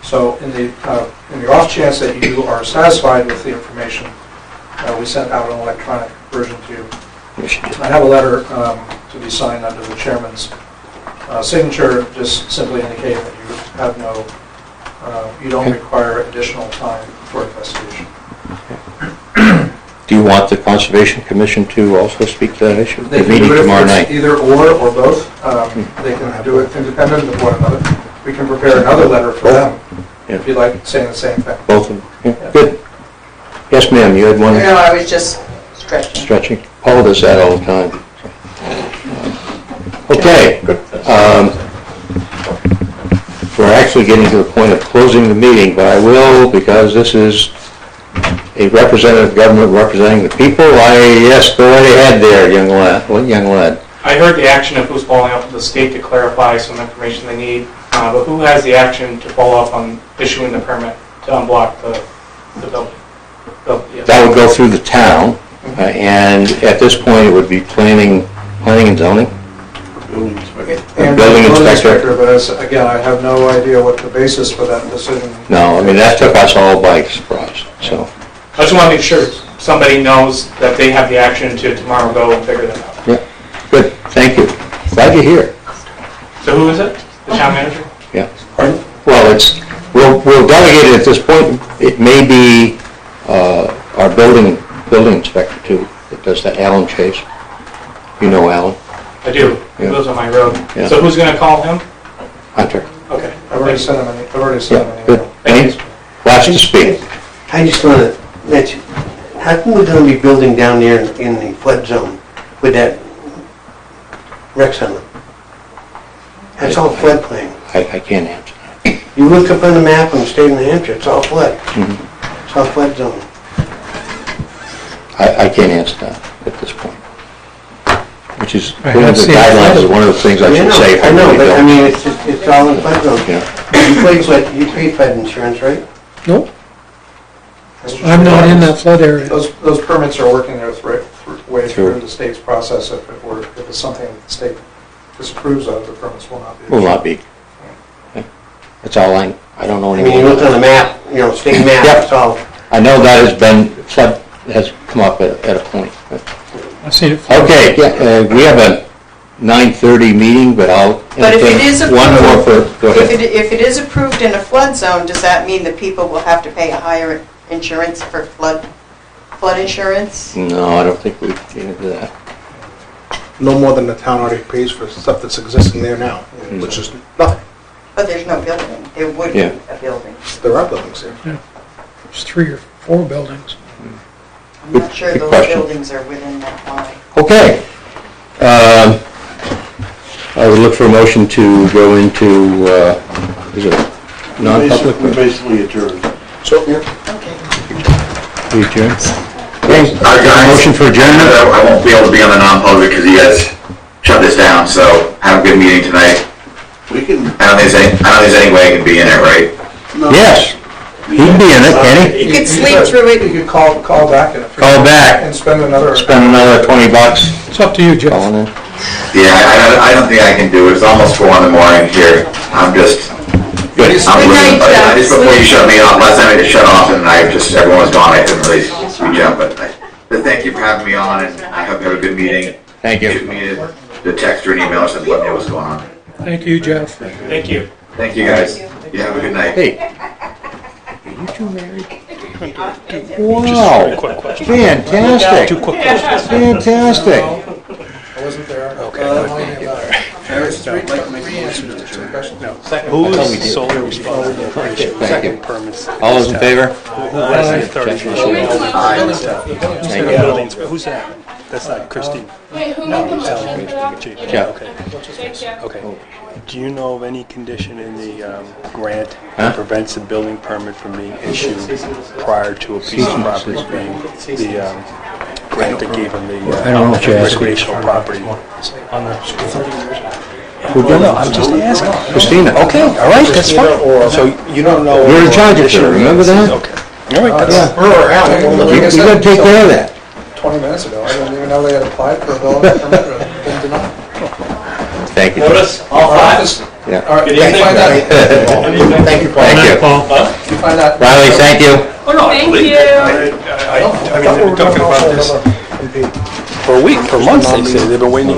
So in the off chance that you are satisfied with the information, we sent out an electronic version to you. I have a letter to be signed under the chairman's signature, just simply indicating that you have no, you don't require additional time for investigation. Do you want the Conservation Commission to also speak to that issue? They They're can meeting do it tomorrow if night. it's either or both. They can do it independent of one another. We can prepare another letter for them if you'd like, saying the same thing. Both of them? Yeah. Good. Yes, ma'am, you had one? No, I was just stretching. Stretching. Paul does that all the time. Okay. We're actually getting to the point of closing the meeting, but I will, because this is a representative government representing the people. Yes, go right ahead there, young lad. I heard the action if it was following up with the state to clarify some information they need, but who has the action to follow up on issuing the permit to unblock the building? That would go through the town, and at this point, it would be planning and zoning. And Building inspector. But again, I have no idea what the basis for that decision. No, I mean, that took us all by surprise, so. I just want to make sure somebody knows that they have the action to tomorrow go and figure that out. Yeah, good, thank you. Glad you're here. So who is it? The town manager? Yeah. Well, we'll delegate it at this point. It may be our building inspector too, that does that, Alan Chase. You know Alan? I do. He Yeah. lives on my road. Yeah. So who's going to call him? Hunter. Okay. I've already sent him an email. Good. Thanks. Last to speak. I just want to mention, how come we're going to be building down there in the flood zone with that rec center? That's all floodplain. I can't answer that. You look up on the map in the state of New Hampshire, it's all flood. It's all flood zone. I can't answer that at this point. Which is I one of have the seen guidelines, flooding. is one of the things I should say. I know, but I don't. mean, it's all in flood zone. Yeah. You pay flood insurance, right? Nope. I'm not in that flood area. Those permits are working their way through the state's process. If it's something that the state disapproves of, the permits will not be. Will not be. Okay. That's all I don't know I anything mean, you about. look on the map, state map, Yep. it's all. I know that has been, flood has come up at a point. I've seen it. Okay, we have a 9:30 meeting, but I'll But if it is entertain one more approved, go ahead. if it is approved in a flood zone, does that mean that people will have to pay a higher insurance for flood insurance? No, I don't think we get into that. No more than the town already pays for stuff that's existing there now, which is nothing. But there's no building. There would be Yeah. a building. There are buildings there. There's 3 or 4 buildings. I'm not sure Good those question. buildings are within that line. Okay. I would look for a motion to go into, is it non-public? We basically adjourned. So, We adjourn? Guys, Motion for adjournment? I won't be able to be on the non-public because you guys shut this down, so have a good meeting tonight. We can. I don't think there's any way I can be in it, right? Yes. He can be in it, can he? You could sleep through it. You could call back and Call back. and spend another. Spend another $20. It's up to you, Jeff. Calling in. Yeah, I don't think I can do it. It's almost 4 in the morning here. I'm just, Good. I'm losing, but I just before you shut me off, last time I just shut off and everyone was gone, I couldn't really reach out, but thank you for having me on and I hope you have a good meeting. Thank you. Shoot me the text or an email or something, let me know what's going on. Thank you, Jeff. Thank you. Thank you guys. You have a good night. Hey. Are you two married? Wow, Quick question. fantastic, Two quick questions. fantastic. I wasn't there. Okay. Who's solely responsible for issuing second permits? All those in favor? Who has the authority to issue? Thank you. Buildings, who's that? That's not Christine. Wait, who made the motion for that? Jeff. Okay. Do you know of any condition in the grant Huh? that prevents the building permit from being issued prior to a piece of property being, the grant that gave them the I don't know what you're asking. recreational property? Who done it? I'm just asking. Christina. Okay, all right, that's fine. So you don't know. You're in charge of her, remember that? Okay. All right, that's. You gotta take care of that. 20 minutes ago, I didn't even know they had applied for a building permit or been denied. Thank you. Notice, all five? Yeah. All right, Good you evening. find out. Thank you, Paul. Thank you. You find out. Riley, thank you. Oh, no, Thank please. you. I mean, they've been talking about this for a week, for months, they say. They've been waiting to